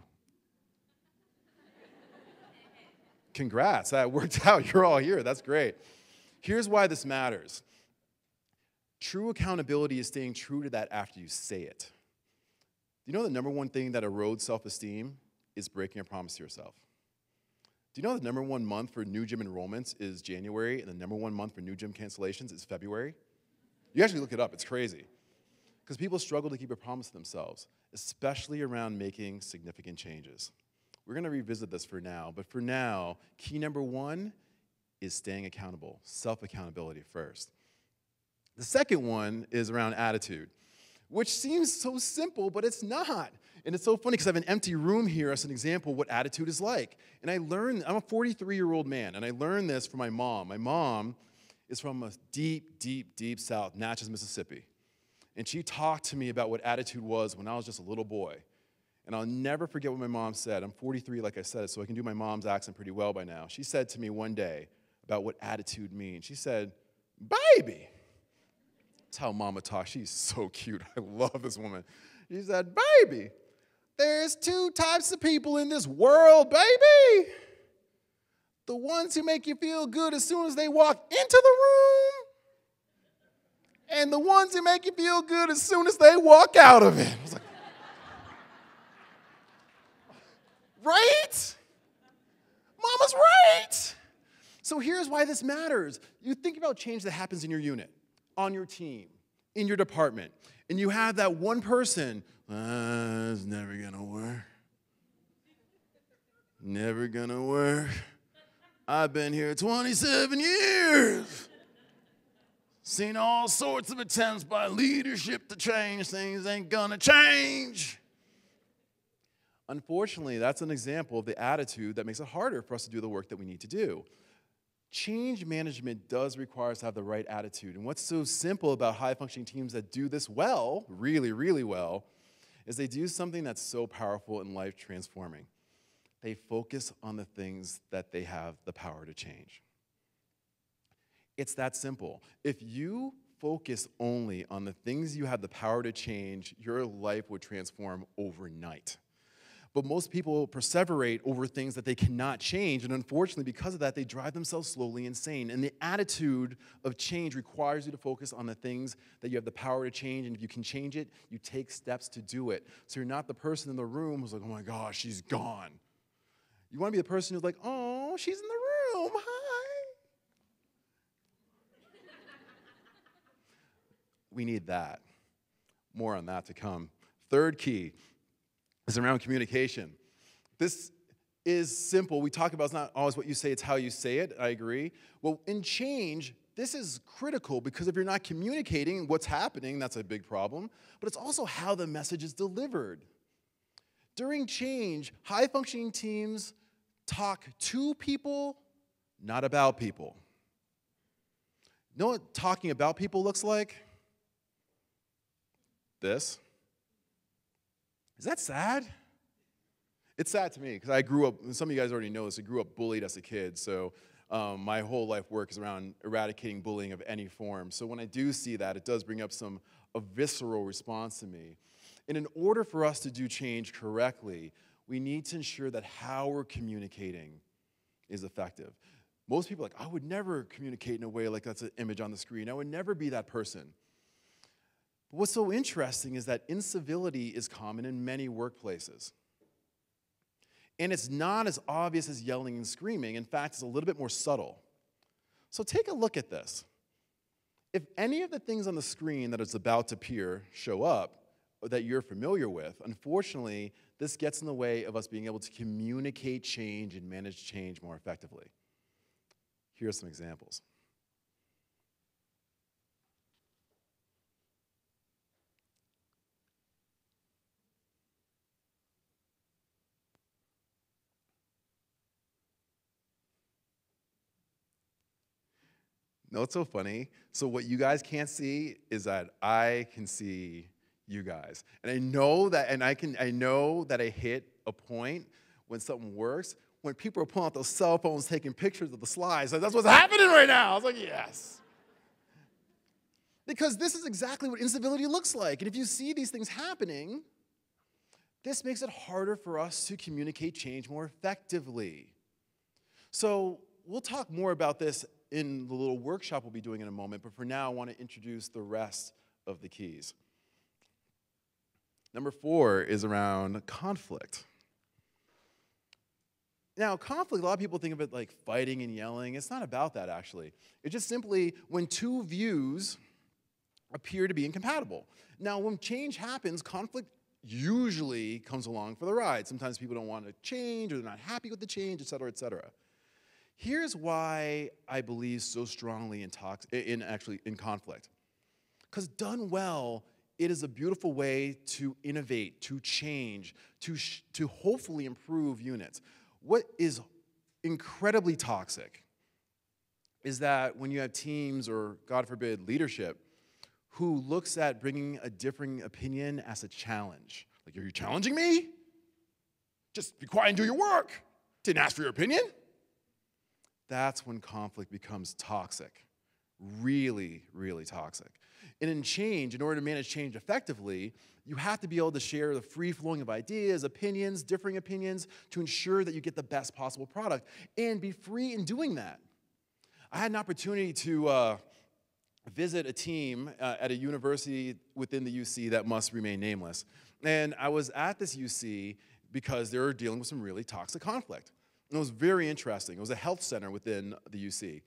Congrats, that worked out. You're all here. That's great. Here's why this matters. True accountability is staying true to that after you say it. Do you know the number one thing that erodes self-esteem is breaking a promise to yourself? Do you know the number one month for new gym enrollments is January, and the number one month for new gym cancellations is February? You actually look it up. It's crazy. Because people struggle to keep a promise to themselves, especially around making significant changes. We're going to revisit this for now, but for now, key number one is staying accountable, self-accountability first. The second one is around attitude, which seems so simple, but it's not. And it's so funny because I have an empty room here as an example of what attitude is like. And I'm a 43-year-old man, and I learned this from my mom. My mom is from a deep, deep, deep south, Natchez, Mississippi. And she talked to me about what attitude was when I was just a little boy. And I'll never forget what my mom said. I'm 43, like I said, so I can do my mom's accent pretty well by now. She said to me one day about what attitude means. She said, "Baby." That's how mama talks. She's so cute. I love this woman. She said, "Baby, there's 2 types of people in this world, baby. The ones who make you feel good as soon as they walk into the room, and the ones who make you feel good as soon as they walk out of it." I was like, right? Mama's right. So here's why this matters. You think about change that happens in your unit, on your team, in your department, and you have that one person, it's never gonna work. Never gonna work. I've been here 27 years. Seen all sorts of attempts by leadership to change things, ain't gonna change. Unfortunately, that's an example of the attitude that makes it harder for us to do the work that we need to do. Change management does require us to have the right attitude. And what's so simple about high-functioning teams that do this well, really, really well, is they do something that's so powerful and life-transforming. They focus on the things that they have the power to change. It's that simple. If you focus only on the things you have the power to change, your life would transform overnight. But most people perseverate over things that they cannot change, and unfortunately, because of that, they drive themselves slowly insane. And the attitude of change requires you to focus on the things that you have the power to change, and if you can change it, you take steps to do it. So you're not the person in the room who's like, oh my gosh, she's gone. You want to be the person who's like, oh, she's in the room, hi. We need that. More on that to come. Third key is around communication. This is simple. We talk about it's not always what you say, it's how you say it. I agree. Well, in change, this is critical because if you're not communicating what's happening, that's a big problem. But it's also how the message is delivered. During change, high-functioning teams talk to people, not about people. You know what talking about people looks like? This. Is that sad? It's sad to me because I grew up, and some of you guys already know this, I grew up bullied as a kid, so my whole life work is around eradicating bullying of any form. So when I do see that, it does bring up a visceral response to me. And in order for us to do change correctly, we need to ensure that how we're communicating is effective. Most people are like, I would never communicate in a way like that's an image on the screen. I would never be that person. But what's so interesting is that incivility is common in many workplaces. And it's not as obvious as yelling and screaming. In fact, it's a little bit more subtle. So take a look at this. If any of the things on the screen that is about to appear show up, or that you're familiar with, unfortunately, this gets in the way of us being able to communicate change and manage change more effectively. Here are some examples. No, it's so funny. So what you guys can't see is that I can see you guys. And I know that, I know that I hit a point when something works, when people are pulling out those cell phones taking pictures of the slides. Like, that's what's happening right now. I was like, yes. Because this is exactly what incivility looks like. And if you see these things happening, this makes it harder for us to communicate change more effectively. So we'll talk more about this in the little workshop we'll be doing in a moment, but for now, I want to introduce the rest of the keys. Number 4 is around conflict. Now, conflict, a lot of people think of it like fighting and yelling. It's not about that, actually. It's just simply when two views appear to be incompatible. Now, when change happens, conflict usually comes along for the ride. Sometimes people don't want to change, or they're not happy with the change, et cetera, et cetera. Here's why I believe so strongly in conflict. Because done well, it is a beautiful way to innovate, to change, to hopefully improve units. What is incredibly toxic is that when you have teams or, God forbid, leadership who looks at bringing a differing opinion as a challenge. Like, are you challenging me? Just be quiet and do your work. Didn't ask for your opinion. That's when conflict becomes toxic, really, really toxic. And in change, in order to manage change effectively, you have to be able to share the free flowing of ideas, opinions, differing opinions, to ensure that you get the best possible product, and be free in doing that. I had an opportunity to visit a team at a university within the UC that must remain nameless. And I was at this UC because they were dealing with some really toxic conflict. And it was very interesting. It was a health center within the UC.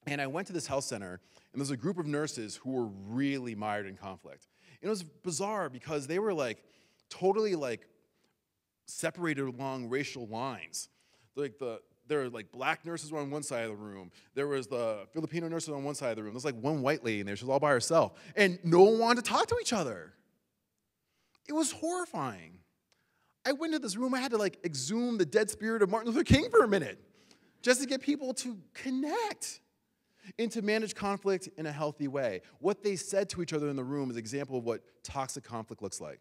And I went to this health center, and there was a group of nurses who were really mired in conflict. And it was bizarre because they were like totally like separated along racial lines. There were like black nurses on one side of the room. There was the Filipino nurses on one side of the room. There was like one white lady in there. She was all by herself. And no one wanted to talk to each other. It was horrifying. I went into this room, I had to like exhume the dead spirit of Martin Luther King for a minute just to get people to connect and to manage conflict in a healthy way. What they said to each other in the room is an example of what toxic conflict looks like.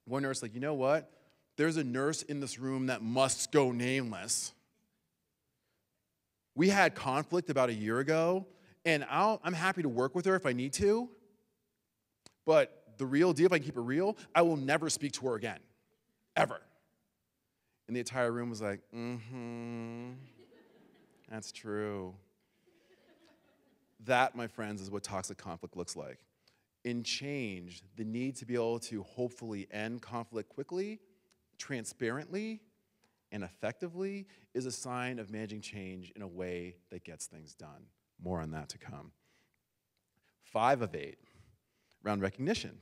One nurse like, you know what? There's a nurse in this room that must go nameless. We had conflict about a year ago, and I'm happy to work with her if I need to, but the real deal, if I can keep it real, I will never speak to her again. Ever. And the entire room was like, mm-hmm, that's true. That, my friends, is what toxic conflict looks like. In change, the need to be able to hopefully end conflict quickly, transparently, and effectively is a sign of managing change in a way that gets things done. More on that to come. 5 of 8, around recognition.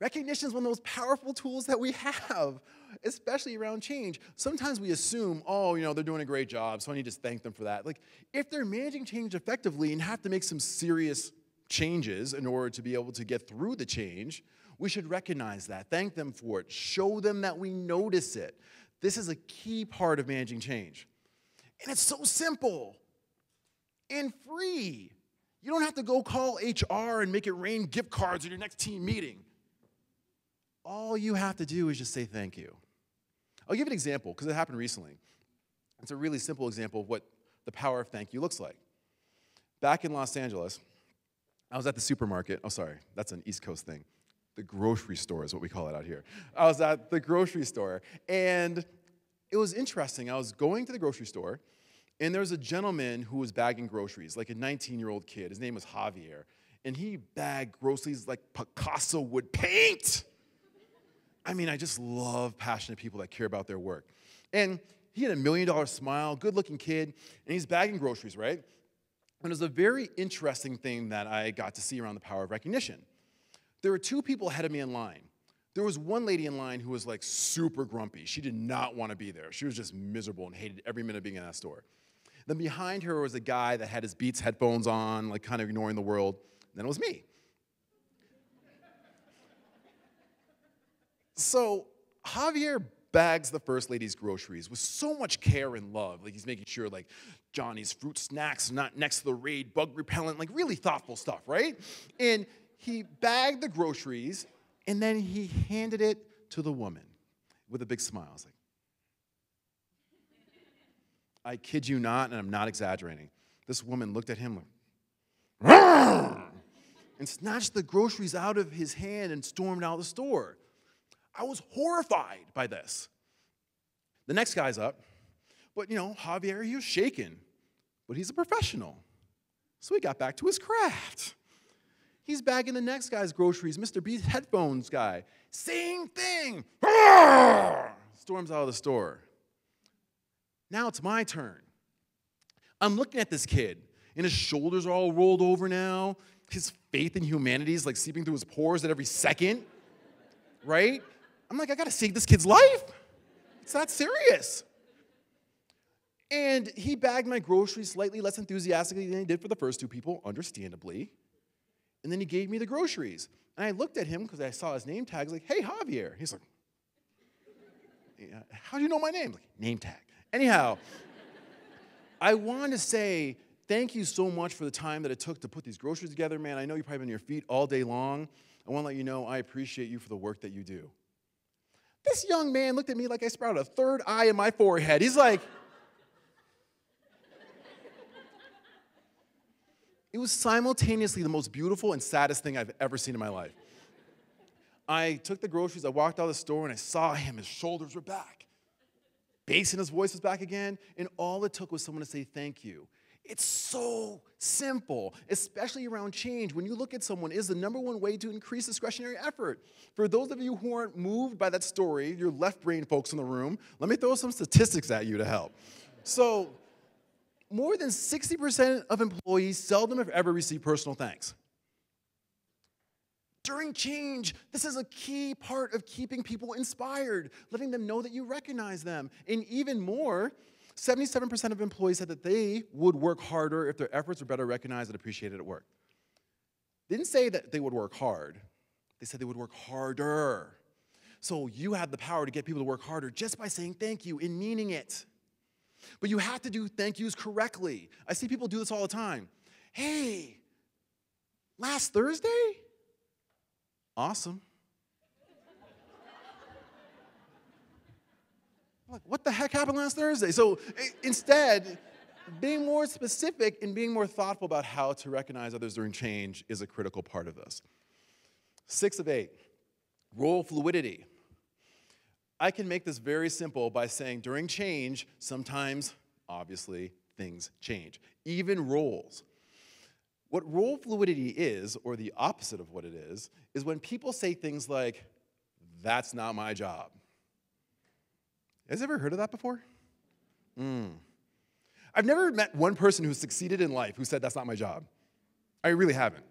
Recognition is one of the most powerful tools that we have, especially around change. Sometimes we assume, oh, they're doing a great job, so I need to thank them for that. Like, if they're managing change effectively and have to make some serious changes in order to be able to get through the change, we should recognize that, thank them for it, show them that we notice it. This is a key part of managing change. And it's so simple and free. You don't have to go call HR and make it rain gift cards at your next team meeting. All you have to do is just say thank you. I'll give you an example, because it happened recently. It's a really simple example of what the power of thank you looks like. Back in Los Angeles, I was at the supermarket. Oh, sorry, that's an East Coast thing. The grocery store is what we call it out here. I was at the grocery store, and it was interesting. I was going to the grocery store, and there was a gentleman who was bagging groceries, like a 19-year-old kid. His name was Javier, and he bagged groceries like Picasso would paint. I mean, I just love passionate people that care about their work. And he had $1 million smile, good-looking kid, and he's bagging groceries, right? And it was a very interesting thing that I got to see around the power of recognition. There were 2 people ahead of me in line. There was one lady in line who was like super grumpy. She did not want to be there. She was just miserable and hated every minute of being in that store. Then behind her was a guy that had his Beats headphones on, like kind of ignoring the world. And then it was me. So Javier bags the first lady's groceries with so much care and love. Like, he's making sure, like, Johnny's fruit snacks are not next to the Raid bug repellent, like really thoughtful stuff, right? And he bagged the groceries, and then he handed it to the woman with a big smile. I was like, I kid you not, and I'm not exaggerating. This woman looked at him like, "Rrr!" and snatched the groceries out of his hand and stormed out of the store. I was horrified by this. The next guy's up, but Javier, he was shaken, but he's a professional. So he got back to his craft. He's bagging the next guy's groceries, Mr. Beats headphones guy. Same thing. Storms out of the store. Now it's my turn. I'm looking at this kid, and his shoulders are all rolled over now. His faith in humanity is like seeping through his pores at every second, right? I'm like, I gotta save this kid's life. It's that serious. And he bagged my groceries slightly less enthusiastically than he did for the first 2 people, understandably. And then he gave me the groceries. And I looked at him because I saw his name tag. I was like, hey, Javier. He's like, yeah, how do you know my name? Like, name tag. Anyhow, I wanted to say thank you so much for the time that it took to put these groceries together, man. I know you've probably been on your feet all day long. I want to let you know I appreciate you for the work that you do. This young man looked at me like I sprouted a 3rd eye in my forehead. He's like, it was simultaneously the most beautiful and saddest thing I've ever seen in my life. I took the groceries, I walked out of the store, and I saw him. His shoulders were back. Bass in his voice was back again, and all it took was someone to say thank you. It's so simple, especially around change. When you look at someone, it is the #1 way to increase discretionary effort. For those of you who aren't moved by that story, your left brain folks in the room, let me throw some statistics at you to help. So, more than 60% of employees seldom if ever receive personal thanks. During change, this is a key part of keeping people inspired, letting them know that you recognize them. And even more, 77% of employees said that they would work harder if their efforts were better recognized and appreciated at work. They didn't say that they would work hard. They said they would work harder. So you have the power to get people to work harder just by saying thank you and meaning it. But you have to do thank yous correctly. I see people do this all the time. Hey, last Thursday? Awesome. Like, what the heck happened last Thursday? So instead, being more specific and being more thoughtful about how to recognize others during change is a critical part of this. 6 of 8, role fluidity. I can make this very simple by saying during change, sometimes, obviously, things change, even roles. What role fluidity is, or the opposite of what it is when people say things like, "That's not my job." You guys ever heard of that before? I've never met one person who succeeded in life who said, "That's not my job." I really haven't.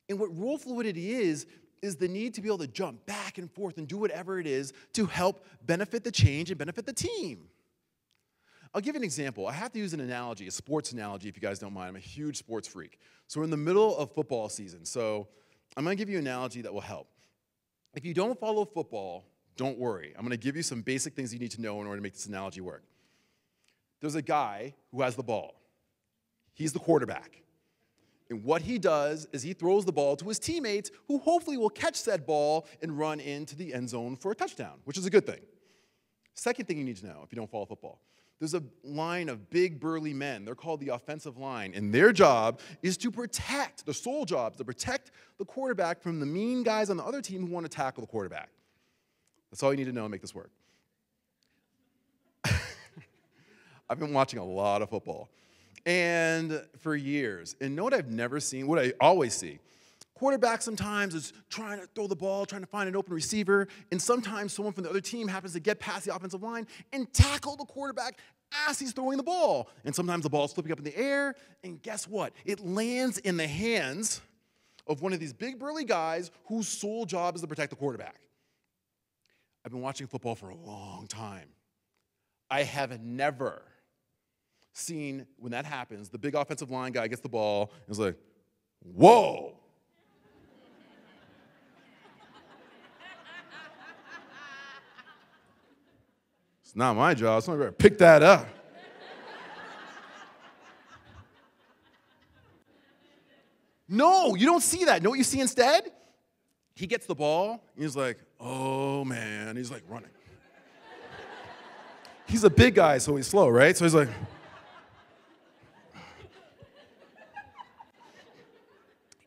And what role fluidity is the need to be able to jump back and forth and do whatever it is to help benefit the change and benefit the team. I'll give you an example. I have to use an analogy, a sports analogy, if you guys don't mind. I'm a huge sports freak. So we're in the middle of football season. So I'm going to give you an analogy that will help. If you don't follow football, don't worry. I'm going to give you some basic things you need to know in order to make this analogy work. There's a guy who has the ball. He's the quarterback. And what he does is he throws the ball to his teammates, who hopefully will catch said ball and run into the end zone for a touchdown, which is a good thing. Second thing you need to know if you don't follow football. There's a line of big, burly men. They're called the offensive line. And their job is to protect, the sole job is to protect the quarterback from the mean guys on the other team who want to tackle the quarterback. That's all you need to know to make this work. I've been watching a lot of football. And for years, and know what I've never seen, what I always see, quarterback sometimes is trying to throw the ball, trying to find an open receiver, and sometimes someone from the other team happens to get past the offensive line and tackle the quarterback as he's throwing the ball. And sometimes the ball's flipping up in the air, and guess what? It lands in the hands of one of these big burly guys whose sole job is to protect the quarterback. I've been watching football for a long time. I have never seen, when that happens, the big offensive line guy gets the ball and is like, "Whoa." It's not my job. Somebody better pick that up. No, you don't see that. You know what you see instead? He gets the ball, and he's like, "Oh, man." He's like running. He's a big guy, so he's slow, right? So he's like,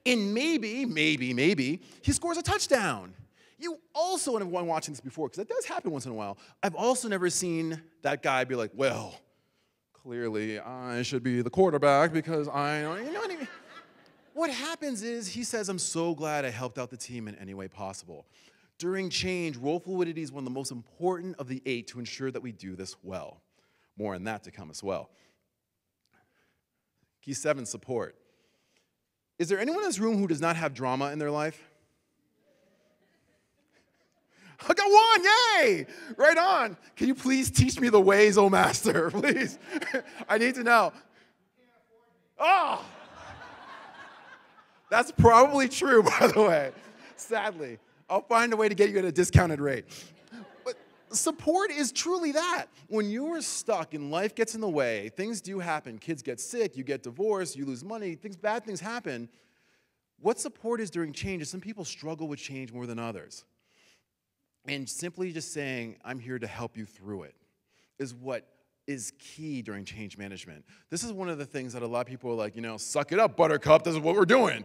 and maybe, he scores a touchdown. You also, and I've been watching this before, because it does happen once in a while, I've also never seen that guy be like, "Well, clearly I should be the quarterback because I," you know what I mean? What happens is he says, "I'm so glad I helped out the team in any way possible." During change, role fluidity is one of the most important of the 8 to ensure that we do this well. More on that to come as well. Key 7, support. Is there anyone in this room who does not have drama in their life? I got one, yay! Right on. Can you please teach me the ways, O Master, please? I need to know. Oh! That's probably true, by the way, sadly. I'll find a way to get you at a discounted rate. But support is truly that. When you are stuck and life gets in the way, things do happen. Kids get sick, you get divorced, you lose money, bad things happen. What support is during change is some people struggle with change more than others. And simply just saying, "I'm here to help you through it," is what is key during change management. This is one of the things that a lot of people are like, "Suck it up, buttercup, this is what we're doing."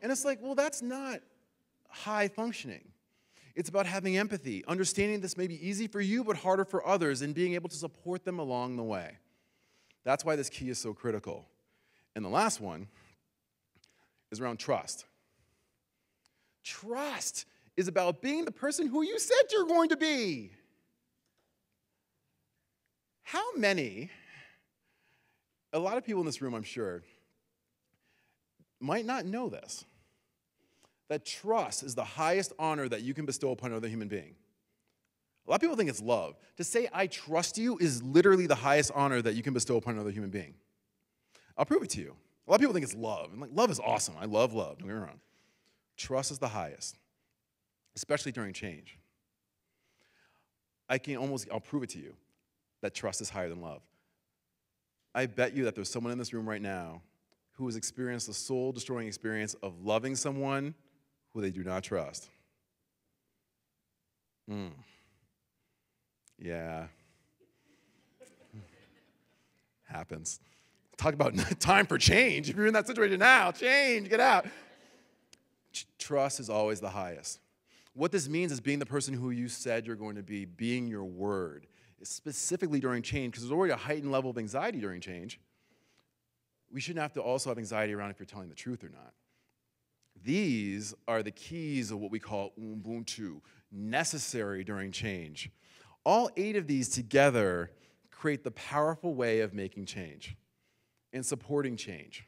And it's like, well, that's not high functioning. It's about having empathy, understanding this may be easy for you but harder for others, and being able to support them along the way. That's why this key is so critical. And the last one is around trust. Trust is about being the person who you said you're going to be. How many, a lot of people in this room, I'm sure, might not know this, that trust is the highest honor that you can bestow upon another human being. A lot of people think it's love. To say, "I trust you," is literally the highest honor that you can bestow upon another human being. I'll prove it to you. A lot of people think it's love. And love is awesome. I love love. Don't get me wrong. Trust is the highest, especially during change. I'll prove it to you that trust is higher than love. I bet you that there's someone in this room right now who has experienced the soul-destroying experience of loving someone who they do not trust. Yeah. Happens. Talk about time for change. If you're in that situation now, change, get out. Trust is always the highest. What this means is being the person who you said you're going to be, being your word, specifically during change, because there's already a heightened level of anxiety during change. We shouldn't have to also have anxiety around if you're telling the truth or not. These are the keys of what we call Ubuntu, necessary during change. All 8 of these together create the powerful way of making change and supporting change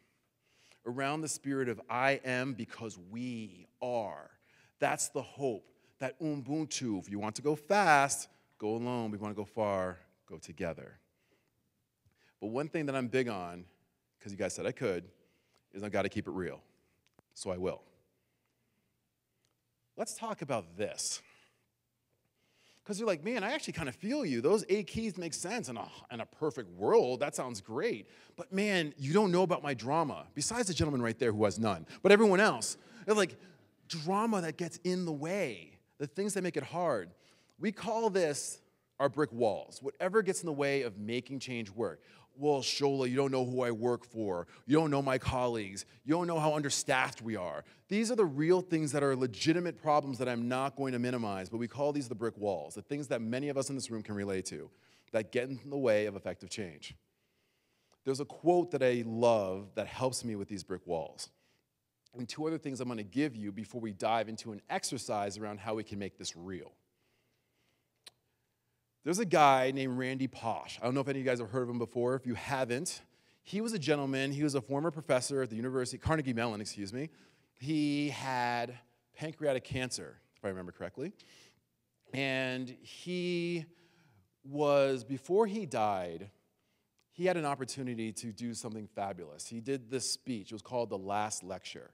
around the spirit of I am because we are. That's the hope, that Ubuntu. If you want to go fast, go alone. If you want to go far, go together. But one thing that I'm big on, because you guys said I could, is I've got to keep it real. So I will. Let's talk about this. Because you're like, man, I actually kind of feel you. Those 8 keys make sense in a perfect world. That sounds great. But man, you don't know about my drama. Besides the gentleman right there who has none. But everyone else, they're like, drama that gets in the way. The things that make it hard. We call this our brick walls. Whatever gets in the way of making change work. Well, Shola, you don't know who I work for. You don't know my colleagues. You don't know how understaffed we are. These are the real things that are legitimate problems that I'm not going to minimize, but we call these the brick walls, the things that many of us in this room can relate to, that get in the way of effective change. There's a quote that I love that helps me with these brick walls. And 2 other things I'm going to give you before we dive into an exercise around how we can make this real. There's a guy named Randy Pausch. I don't know if any of you guys have heard of him before. If you haven't, he was a gentleman. He was a former professor at the University, Carnegie Mellon, excuse me. He had pancreatic cancer, if I remember correctly. And he was, before he died, he had an opportunity to do something fabulous. He did this speech. It was called The Last Lecture.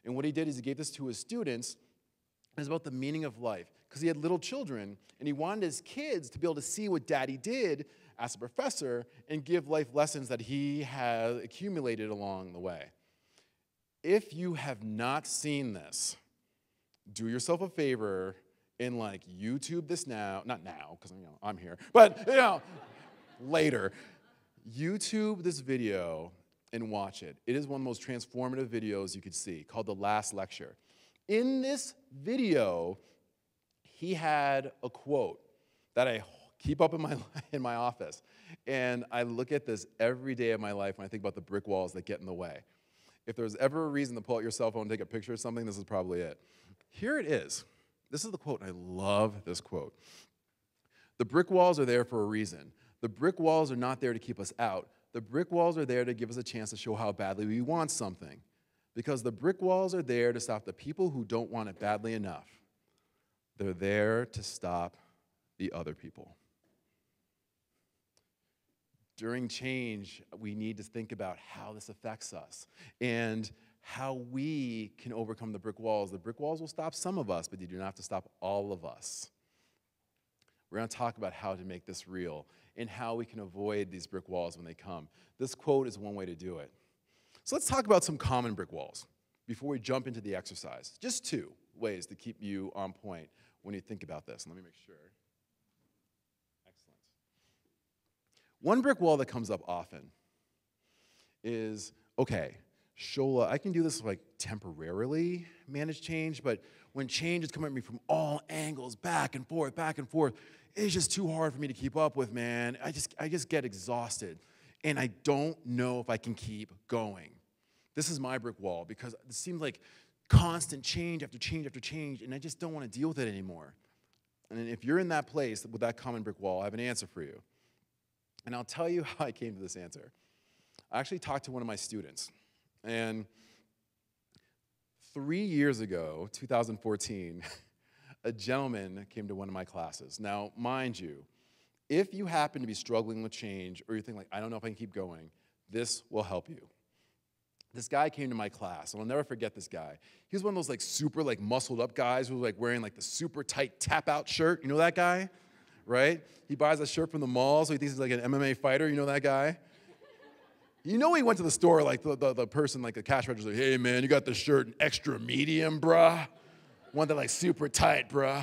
And what he did is he gave this to his students. It was about the meaning of life, because he had little children, and he wanted his kids to be able to see what Daddy did as a professor and give life lessons that he had accumulated along the way. If you have not seen this, do yourself a favor and YouTube this now, not now, because I'm here, but later. YouTube this video and watch it. It is one of the most transformative videos you could see, called The Last Lecture. In this video, he had a quote that I keep up in my office. And I look at this every day of my life when I think about the brick walls that get in the way. If there's ever a reason to pull out your cell phone and take a picture of something, this is probably it. Here it is. This is the quote, and I love this quote. The brick walls are there for a reason. The brick walls are not there to keep us out. The brick walls are there to give us a chance to show how badly we want something. Because the brick walls are there to stop the people who don't want it badly enough. They're there to stop the other people. During change, we need to think about how this affects us and how we can overcome the brick walls. The brick walls will stop some of us, but they do not have to stop all of us. We're going to talk about how to make this real and how we can avoid these brick walls when they come. This quote is one way to do it. So let's talk about some common brick walls before we jump into the exercise. Just 2 ways to keep you on point when you think about this. Let me make sure. Excellent. One brick wall that comes up often is, okay, Shola, I can do this temporarily manage change, but when change is coming at me from all angles, back and forth, it's just too hard for me to keep up with, man. I just get exhausted, and I don't know if I can keep going. This is my brick wall, because it seems like constant change after change after change, and I just don't want to deal with it anymore. And if you're in that place with that common brick wall, I have an answer for you. And I'll tell you how I came to this answer. I actually talked to one of my students, and 3 years ago, 2014, a gentleman came to one of my classes. Now, mind you, if you happen to be struggling with change, or you think I don't know if I can keep going, this will help you. This guy came to my class, and I'll never forget this guy. He was one of those super muscled up guys who was wearing the super tight tap out shirt. You know that guy, right? He buys a shirt from the mall, so he thinks he's an MMA fighter. You know that guy? You know he went to the store, the person, the cash register, hey man, you got the shirt in extra medium, bruh? Want that super tight, bruh?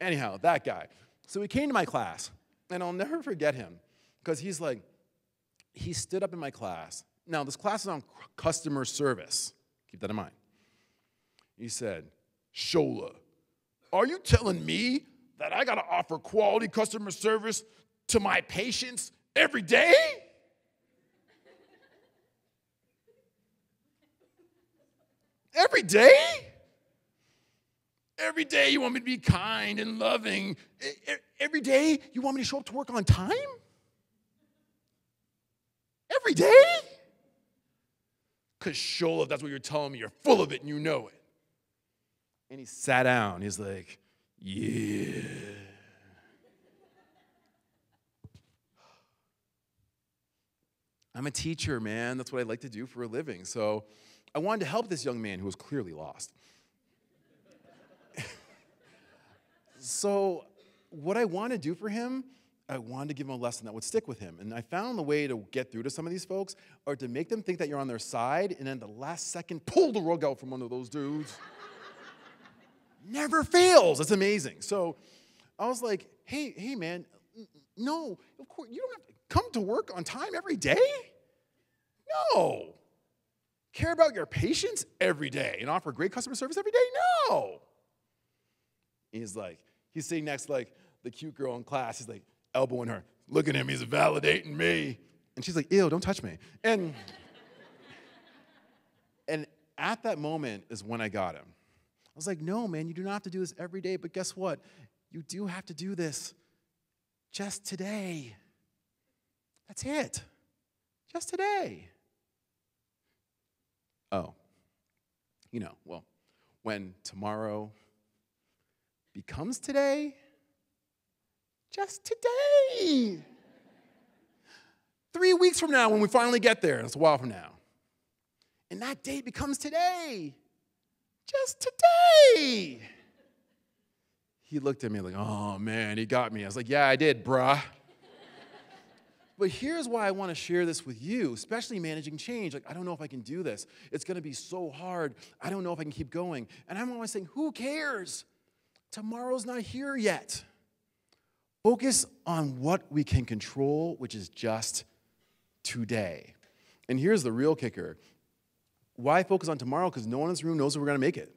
Anyhow, that guy. So he came to my class, and I'll never forget him, because he stood up in my class. Now, this class is on customer service. Keep that in mind. He said, Shola, Are you telling me that I gotta offer quality customer service to my patients every day? Every day? Every day you want me to be kind and loving. Every day you want me to show up to work on time? Every day? Because Shola, if that's what you're telling me, you're full of it and you know it. And he sat down. He's like, yeah. I'm a teacher, man. That's what I like to do for a living. So I wanted to help this young man who was clearly lost. So what I wanted to do for him, I wanted to give him a lesson that would stick with him. And I found the way to get through to some of these folks are to make them think that you're on their side and then the last second pull the rug out from under those dudes. Never fails. It's amazing. So I was like, hey, man, no, of course, you don't have to come to work on time every day. No. Care about your patients every day and offer great customer service every day? No. He's sitting next to like the cute girl in class. He's like elbowing her. Look at him, he's validating me. And she's like, ew, don't touch me. And at that moment is when I got him. I was like, no, man, you do not have to do this every day, but guess what? You do have to do this just today. That's it. Just today. Oh, well, when tomorrow becomes today, just today. 3 weeks from now when we finally get there, that's a while from now. And that date becomes today. Just today. He looked at me like, oh man, he got me. I was like, yeah, I did, bruh. But here's why I want to share this with you, especially managing change. Like, I don't know if I can do this. It's going to be so hard. I don't know if I can keep going. And I'm always saying, who cares? Tomorrow's not here yet. Focus on what we can control, which is just today. And here's the real kicker. Why focus on tomorrow? Because no one in this room knows if we're going to make it.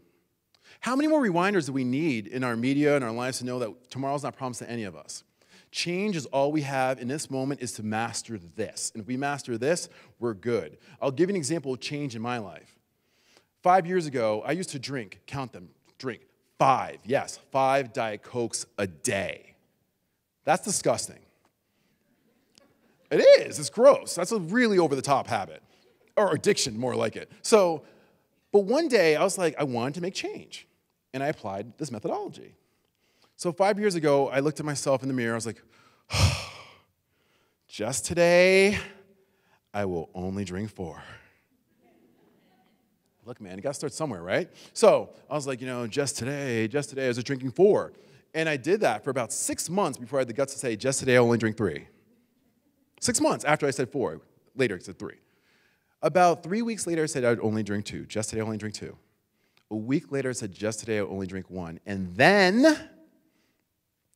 How many more reminders do we need in our media and our lives to know that tomorrow's not promised to any of us? Change is all we have in this moment is to master this. And if we master this, we're good. I'll give you an example of change in my life. 5 years ago, I used to drink 5 Diet Cokes a day. That's disgusting. It is, it's gross. That's a really over-the-top habit, or addiction, more like it. But one day, I was like, I wanted to make change, and I applied this methodology. So 5 years ago, I looked at myself in the mirror, I was like, just today, I will only drink 4. Look, man, you gotta start somewhere, right? So I was like, just today, I was drinking 4. And I did that for about 6 months before I had the guts to say, just today, I'll only drink 3. 6 months after I said 4. Later, I said 3. About 3 weeks later, I said I'd only drink 2. Just today, I'll only drink 2. A week later, I said, just today, I'll only drink 1. And then,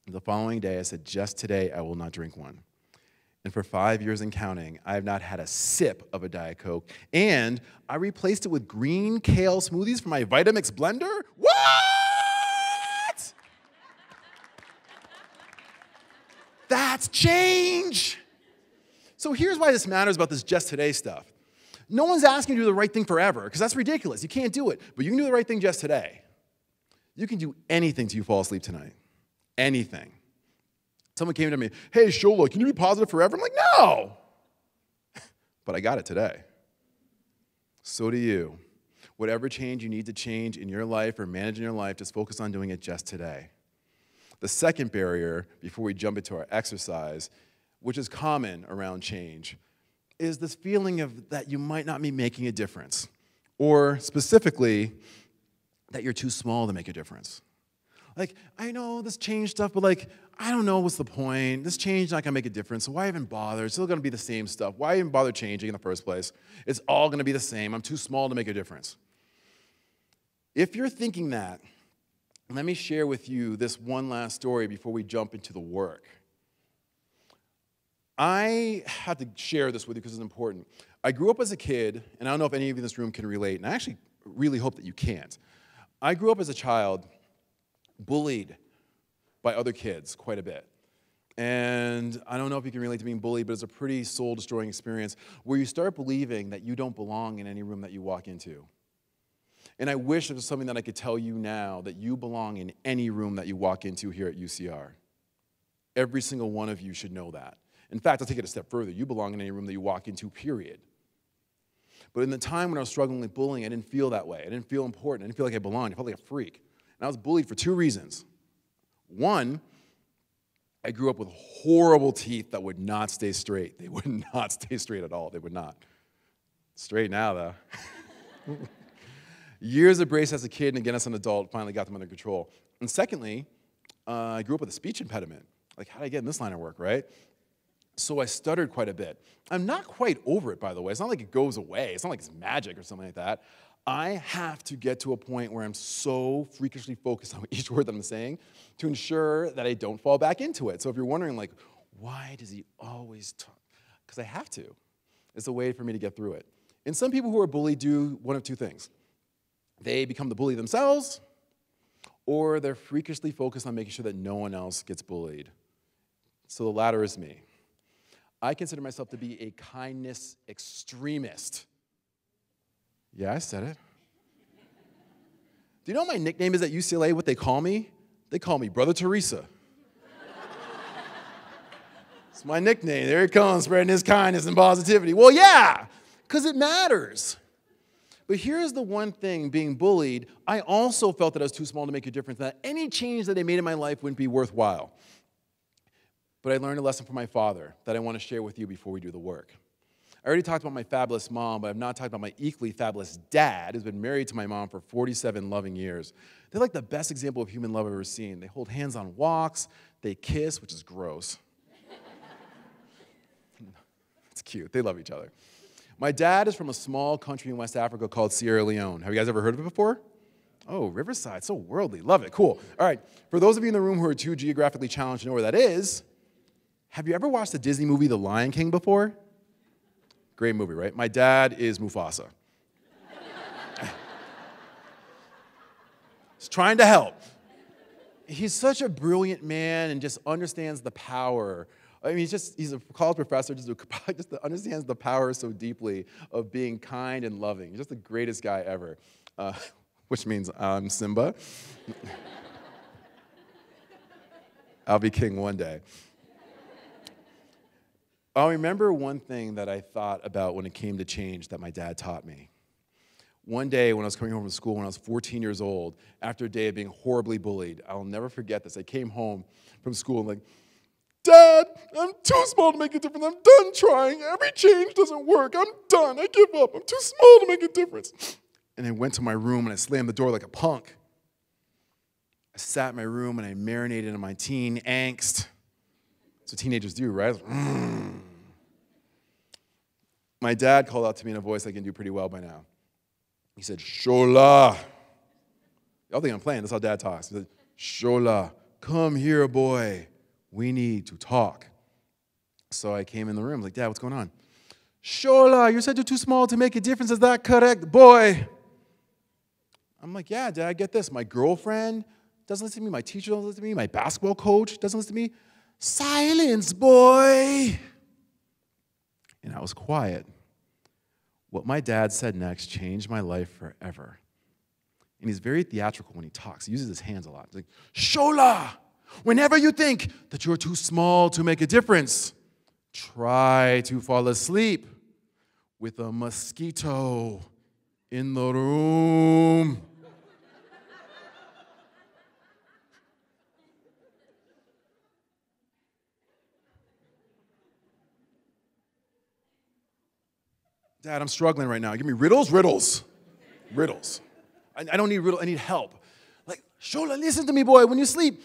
the following day, I said, just today, I will not drink 1. And for 5 years and counting, I have not had a sip of a Diet Coke. And I replaced it with green kale smoothies from my Vitamix blender. What? That's change. So here's why this matters about this just today stuff. No one's asking you to do the right thing forever, because that's ridiculous. You can't do it. But you can do the right thing just today. You can do anything till you fall asleep tonight. Anything. Someone came to me, hey, Shola, can you be positive forever? I'm like, no. But I got it today. So do you. Whatever change you need to change in your life or manage in your life, just focus on doing it just today. The second barrier, before we jump into our exercise, which is common around change, is this feeling of that you might not be making a difference. Or specifically, that you're too small to make a difference. Like, I know this change stuff, but like, I don't know what's the point. This change is not gonna make a difference, so why even bother? It's still gonna be the same stuff. Why even bother changing in the first place? It's all gonna be the same. I'm too small to make a difference. If you're thinking that, let me share with you this one last story before we jump into the work. I have to share this with you because it's important. I grew up as a kid, and I don't know if any of you in this room can relate, and I actually really hope that you can't. I grew up as a child bullied by other kids quite a bit. And I don't know if you can relate to being bullied, but it's a pretty soul-destroying experience where you start believing that you don't belong in any room that you walk into. And I wish there was something that I could tell you now, that you belong in any room that you walk into here at UCR. Every single one of you should know that. In fact, I'll take it a step further. You belong in any room that you walk into, period. But in the time when I was struggling with bullying, I didn't feel that way. I didn't feel important. I didn't feel like I belonged. I felt like a freak. And I was bullied for 2 reasons. One, I grew up with horrible teeth that would not stay straight. They would not stay straight at all. They would not. Straight now, though. Years of brace as a kid and again as an adult finally got them under control. And secondly, I grew up with a speech impediment. Like, how did I get in this line of work, right? So I stuttered quite a bit. I'm not quite over it, by the way. It's not like it goes away. It's not like it's magic or something like that. I have to get to a point where I'm so freakishly focused on each word that I'm saying to ensure that I don't fall back into it. So if you're wondering, like, why does he always talk? Because I have to. It's a way for me to get through it. And some people who are bullied do one of 2 things. They become the bully themselves, or they're freakishly focused on making sure that no one else gets bullied. So the latter is me. I consider myself to be a kindness extremist. Yeah, I said it. Do you know what my nickname is at UCLA, what they call me? They call me Brother Teresa. It's my nickname. There it comes, spreading his kindness and positivity. Well, yeah, because it matters. But here's the one thing, being bullied, I also felt that I was too small to make a difference, that any change that I made in my life wouldn't be worthwhile. But I learned a lesson from my father that I want to share with you before we do the work. I already talked about my fabulous mom, but I've not talked about my equally fabulous dad, who's been married to my mom for 47 loving years. They're like the best example of human love I've ever seen. They hold hands on walks, they kiss, which is gross. It's cute, they love each other. My dad is from a small country in West Africa called Sierra Leone. Have you guys ever heard of it before? Oh, Riverside, so worldly, love it, cool. All right, for those of you in the room who are too geographically challenged to know where that is, have you ever watched the Disney movie The Lion King before? Great movie, right? My dad is Mufasa. He's trying to help. He's such a brilliant man and just understands the power. I mean, he's a college professor, just understands the power so deeply of being kind and loving. He's just the greatest guy ever, which means I'm Simba. I'll be king one day. I remember one thing that I thought about when it came to change that my dad taught me. One day when I was coming home from school when I was 14 years old, after a day of being horribly bullied, I'll never forget this. I came home from school and like, Dad, I'm too small to make a difference. I'm done trying. Every change doesn't work. I'm done. I give up. I'm too small to make a difference. And I went to my room and I slammed the door like a punk. I sat in my room and I marinated in my teen angst. That's what teenagers do, right? My dad called out to me in a voice I can do pretty well by now. He said, Shola. Y'all think I'm playing. That's how Dad talks. He said, Shola, come here, boy. We need to talk. So I came in the room, like, Dad, what's going on? Shola, you said you're too small to make a difference. Is that correct, boy? I'm like, yeah, Dad, I get this. My girlfriend doesn't listen to me. My teacher doesn't listen to me. My basketball coach doesn't listen to me. Silence, boy. And I was quiet. What my dad said next changed my life forever. And he's very theatrical when he talks. He uses his hands a lot. He's like, Shola, whenever you think that you're too small to make a difference, try to fall asleep with a mosquito in the room. Dad, I'm struggling right now. Give me riddles? Riddles. Riddles. I don't need riddles. I need help. Like, Shola, listen to me, boy. When you sleep,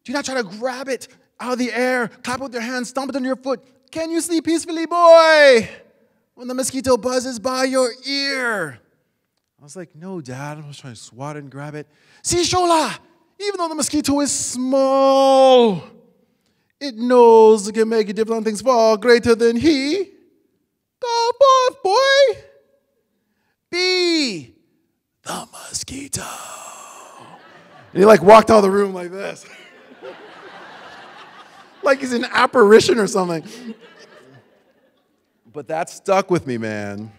do not try to grab it out of the air, clap with your hands, stomp it under your foot. Can you sleep peacefully, boy? When the mosquito buzzes by your ear. I was like, no, Dad. I was trying to swat it and grab it. See, Shola, even though the mosquito is small, it knows it can make a difference on things far greater than he. Go forth, boy. Be the mosquito. And he like walked out of the room like this. Like he's an apparition or something. But that stuck with me, man.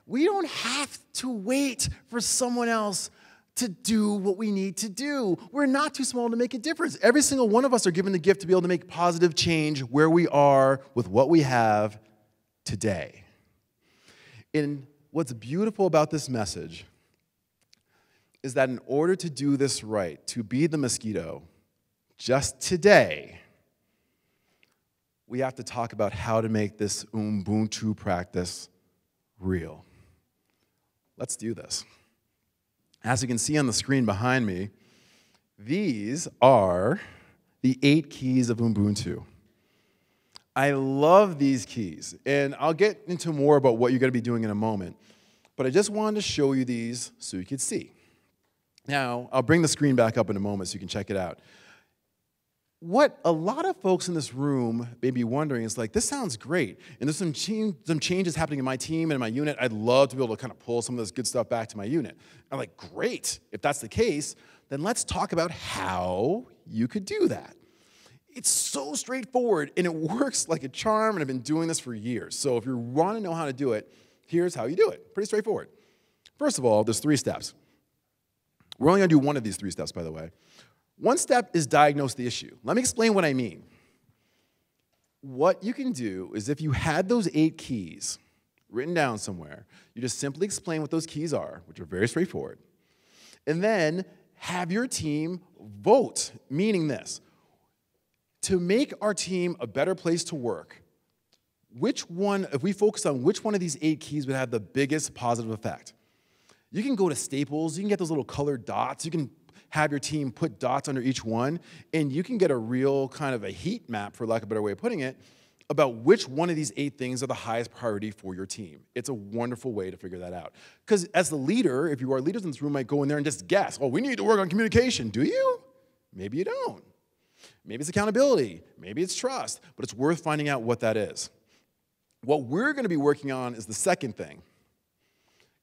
We don't have to wait for someone else to do what we need to do. We're not too small to make a difference. Every single one of us are given the gift to be able to make positive change where we are with what we have today. And what's beautiful about this message is that in order to do this right, to be the mosquito, just today, we have to talk about how to make this Ubuntu practice real. Let's do this. As you can see on the screen behind me, these are the 8 keys of Ubuntu. I love these keys, and I'll get into more about what you're going to be doing in a moment, but I just wanted to show you these so you could see. Now, I'll bring the screen back up in a moment so you can check it out. What a lot of folks in this room may be wondering is like, this sounds great, and there's some changes happening in my team and in my unit. I'd love to be able to kind of pull some of this good stuff back to my unit. I'm like, great. If that's the case, then let's talk about how you could do that. It's so straightforward, and it works like a charm, and I've been doing this for years. So if you want to know how to do it, here's how you do it. Pretty straightforward. First of all, there's 3 steps. We're only going to do one of these 3 steps, by the way. One step is diagnose the issue. Let me explain what I mean. What you can do is if you had those 8 keys written down somewhere, you just simply explain what those keys are, which are very straightforward, and then have your team vote, meaning this. To make our team a better place to work, if we focus on which one of these 8 keys would have the biggest positive effect? You can go to Staples, you can get those little colored dots, you can have your team put dots under each one, and you can get a real kind of a heat map, for lack of a better way of putting it, about which one of these 8 things are the highest priority for your team. It's a wonderful way to figure that out. Because as the leader, if you are leaders in this room, might go in there and just guess, oh, we need to work on communication. Do you? Maybe you don't. Maybe it's accountability. Maybe it's trust. But it's worth finding out what that is. What we're going to be working on is the second thing,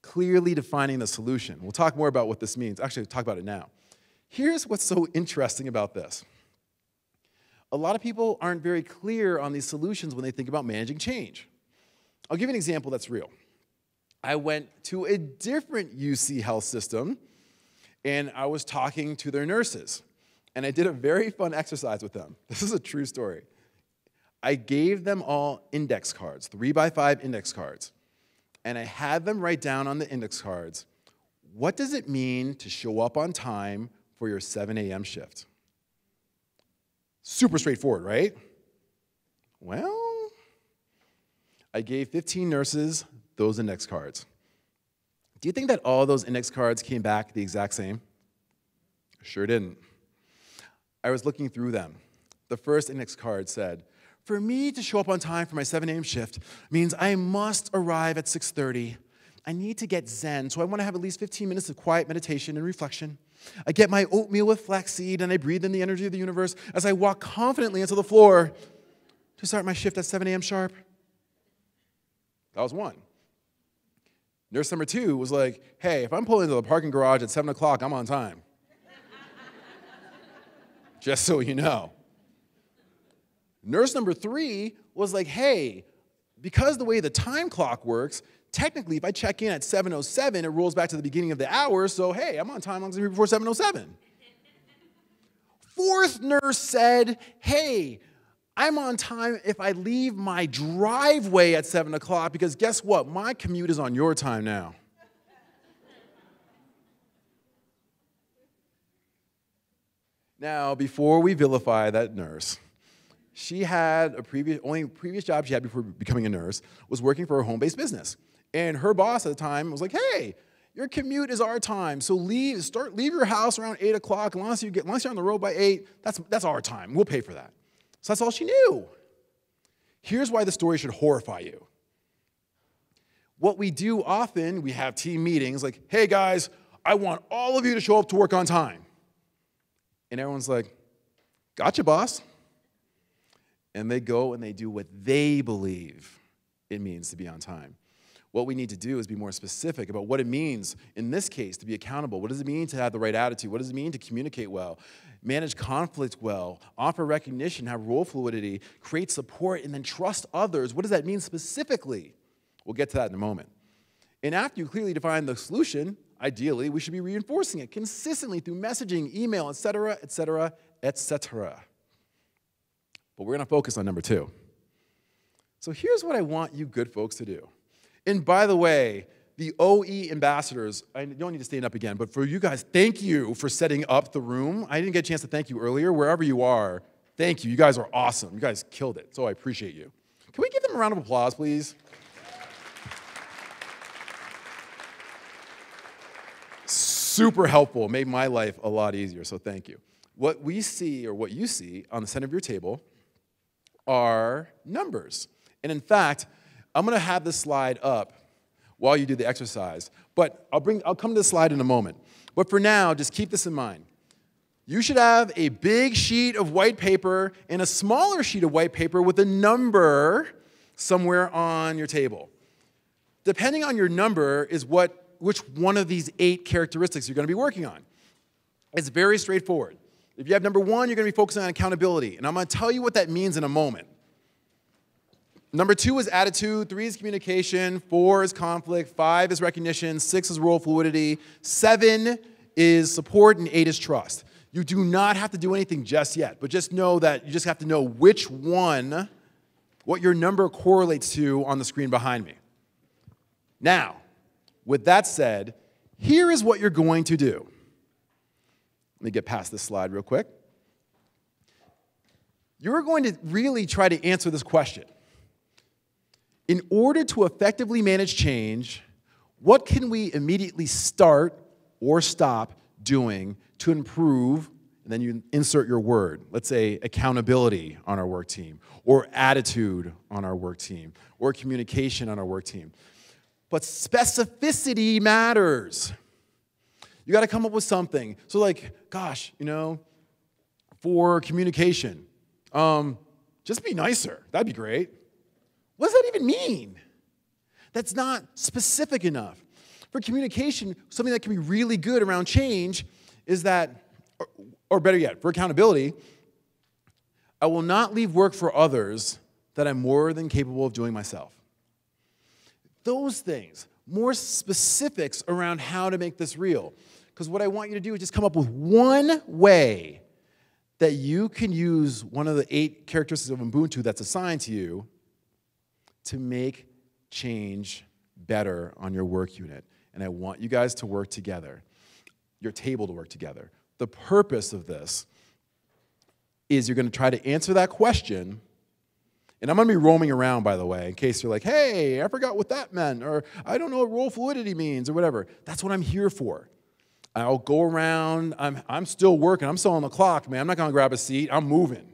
clearly defining the solution. We'll talk more about what this means. Actually, we'll talk about it now. Here's what's so interesting about this. A lot of people aren't very clear on these solutions when they think about managing change. I'll give you an example that's real. I went to a different UC health system, and I was talking to their nurses, and I did a very fun exercise with them. This is a true story. I gave them all index cards, 3x5 index cards, and I had them write down on the index cards, what does it mean to show up on time for your 7 a.m. shift? Super straightforward, right? Well, I gave 15 nurses those index cards. Do you think that all those index cards came back the exact same? Sure didn't. I was looking through them. The first index card said, for me to show up on time for my 7 a.m. shift means I must arrive at 6:30. I need to get zen, so I want to have at least 15 minutes of quiet meditation and reflection. I get my oatmeal with flaxseed, and I breathe in the energy of the universe as I walk confidently into the floor to start my shift at 7 a.m. sharp. That was one. Nurse number 2 was like, hey, if I'm pulling into the parking garage at 7 o'clock, I'm on time. Just so you know. Nurse number 3 was like, hey, because the way the time clock works, technically, if I check in at 7:07, it rolls back to the beginning of the hour, so hey, I'm on time as long as I'm here before 7:07. Fourth nurse said, hey, I'm on time if I leave my driveway at 7 o'clock, because guess what? My commute is on your time now. Now, before we vilify that nurse, she had only previous job she had before becoming a nurse was working for a home-based business. And her boss at the time was like, hey, your commute is our time, so leave your house around 8 o'clock. Unless you're on the road by 8, that's our time. We'll pay for that. So that's all she knew. Here's why the story should horrify you. What we do often, we have team meetings like, hey guys, I want all of you to show up to work on time. And everyone's like, gotcha, boss. And they go and they do what they believe it means to be on time. What we need to do is be more specific about what it means, in this case, to be accountable. What does it mean to have the right attitude? What does it mean to communicate well, manage conflict well, offer recognition, have role fluidity, create support, and then trust others? What does that mean specifically? We'll get to that in a moment. And after you clearly define the solution, ideally, we should be reinforcing it consistently through messaging, email, et cetera, et cetera, et cetera. But we're going to focus on number 2. So here's what I want you good folks to do. And by the way, the OE ambassadors, I don't need to stand up again, but for you guys, thank you for setting up the room. I didn't get a chance to thank you earlier. Wherever you are, thank you. You guys are awesome. You guys killed it, so I appreciate you. Can we give them a round of applause, please? Super helpful, made my life a lot easier, so thank you. What we see, or what you see, on the center of your table are numbers. And in fact, I'm going to have this slide up while you do the exercise, but I'll come to the slide in a moment. But for now, just keep this in mind. You should have a big sheet of white paper and a smaller sheet of white paper with a number somewhere on your table. Depending on your number is which one of these 8 characteristics you're going to be working on. It's very straightforward. If you have number 1, you're going to be focusing on accountability, and I'm going to tell you what that means in a moment. Number 2 is attitude, 3 is communication, 4 is conflict, 5 is recognition, 6 is role fluidity, 7 is support, and 8 is trust. You do not have to do anything just yet, but just know that you just have to know which one, what your number correlates to on the screen behind me. Now, with that said, here is what you're going to do. Let me get past this slide real quick. You're going to really try to answer this question. In order to effectively manage change, what can we immediately start or stop doing to improve, and then you insert your word. Let's say accountability on our work team, or attitude on our work team, or communication on our work team. But specificity matters. You got to come up with something. So like, gosh, for communication, just be nicer. That'd be great. What does that even mean? That's not specific enough. For communication, something that can be really good around change is that, or better yet, for accountability, I will not leave work for others that I'm more than capable of doing myself. Those things, more specifics around how to make this real. Because what I want you to do is just come up with one way that you can use one of the 8 characteristics of Ubuntu that's assigned to you to make change better on your work unit. And I want you guys to work together, your table to work together. The purpose of this is you're going to try to answer that question. And I'm going to be roaming around, by the way, in case you're like, hey, I forgot what that meant, or I don't know what role fluidity means, or whatever. That's what I'm here for. I'll go around. I'm still working. I'm still on the clock, man. I'm not going to grab a seat. I'm moving.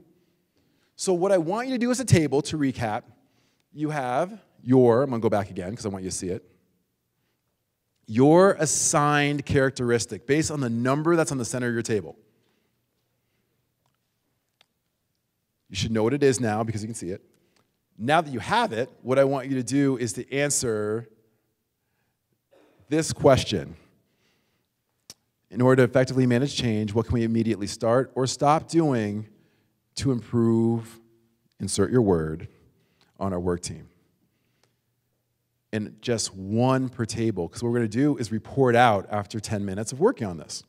So what I want you to do as a table, to recap, you have I'm going to go back again because I want you to see it, your assigned characteristic based on the number that's on the center of your table. You should know what it is now because you can see it. Now that you have it, what I want you to do is to answer this question. In order to effectively manage change, what can we immediately start or stop doing to improve, insert your word, on our work team? And just one per table, because what we're going to do is report out after 10 minutes of working on this.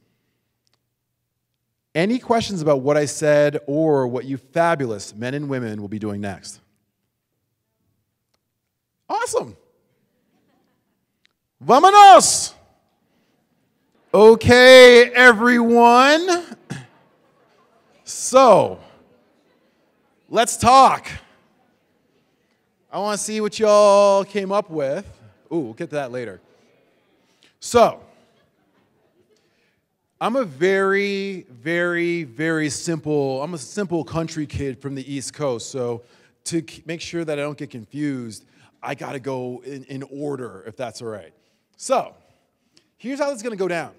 Any questions about what I said or what you fabulous men and women will be doing next? Awesome. Vámonos! Okay, everyone. So, let's talk. I want to see what y'all came up with. Ooh, we'll get to that later. So, I'm a very, very, very simple country kid from the East Coast. So, to make sure that I don't get confused, I got to go in order, if that's all right. So, here's how this is going to go down.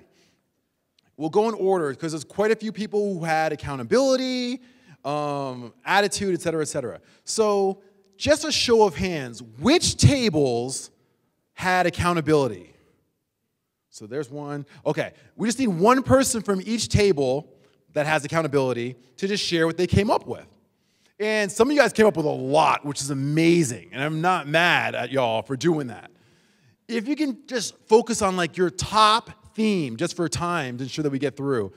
We'll go in order because there's quite a few people who had accountability, attitude, et cetera, et cetera. So, just a show of hands, which tables had accountability? So there's one. Okay, we just need one person from each table that has accountability to just share what they came up with. And some of you guys came up with a lot, which is amazing. And I'm not mad at y'all for doing that. If you can just focus on like your top theme, just for time to ensure that we get through,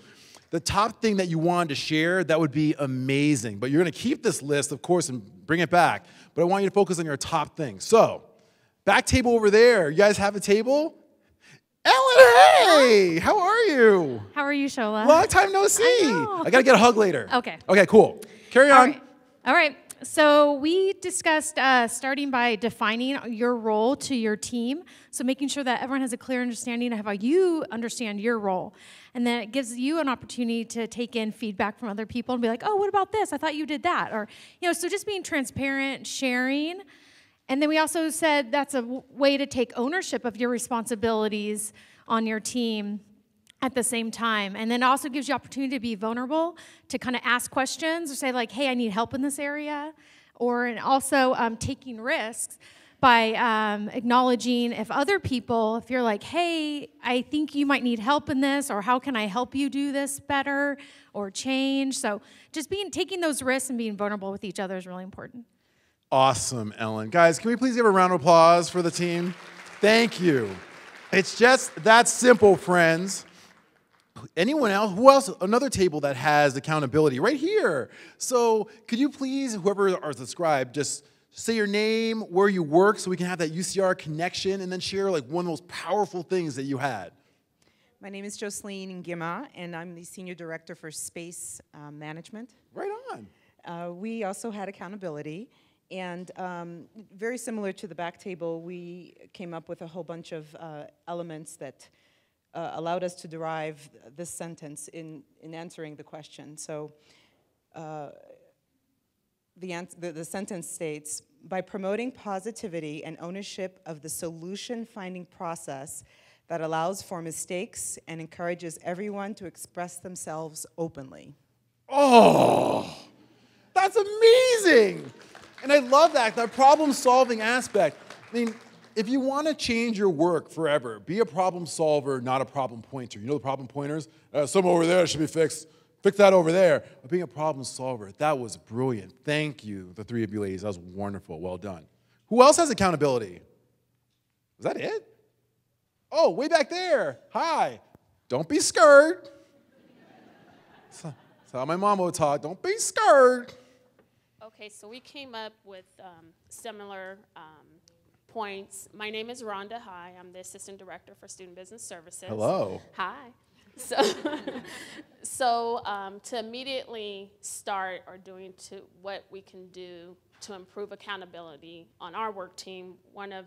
the top thing that you wanted to share, that would be amazing. But you're going to keep this list, of course, and bring it back. But I want you to focus on your top thing. So, back table over there. You guys have a table? Ellen, hey! How are you? How are you, Shola? Long time no see. I got to get a hug later. Okay. Okay, cool. Carry on. All right. So we discussed starting by defining your role to your team. So making sure that everyone has a clear understanding of how you understand your role. And then it gives you an opportunity to take in feedback from other people and be like, oh, what about this? I thought you did that. Or, so just being transparent, sharing. And then we also said that's a way to take ownership of your responsibilities on your team at the same time. And then it also gives you opportunity to be vulnerable, to kind of ask questions or say like, hey, I need help in this area. And also taking risks by acknowledging if other people, if you're like, hey, I think you might need help in this, or how can I help you do this better or change? So just taking those risks and being vulnerable with each other is really important. Awesome, Ellen. Guys, can we please give a round of applause for the team? Thank you. It's just that simple, friends. Anyone else? Who else? Another table that has accountability right here. So could you please, whoever are subscribed, just say your name, where you work, so we can have that UCR connection, and then share like one of those powerful things that you had. My name is Jocelyn Ngima, and I'm the Senior Director for Space Management. Right on. We also had accountability. And very similar to the back table, we came up with a whole bunch of elements that allowed us to derive this sentence in answering the question. So the sentence states, by promoting positivity and ownership of the solution-finding process that allows for mistakes and encourages everyone to express themselves openly. Oh, that's amazing! And I love that problem-solving aspect. I mean, if you want to change your work forever, be a problem solver, not a problem pointer. You know the problem pointers? Some over there should be fixed. Fix that over there. But being a problem solver, that was brilliant. Thank you, the three of you ladies. That was wonderful. Well done. Who else has accountability? Is that it? Oh, way back there. Hi. Don't be scared. That's how my mom would talk. Don't be scared. Okay, so we came up with similar points. My name is Rhonda. Hi, I'm the Assistant Director for Student Business Services. Hello. Hi. So to immediately start or doing to what we can do to improve accountability on our work team, one of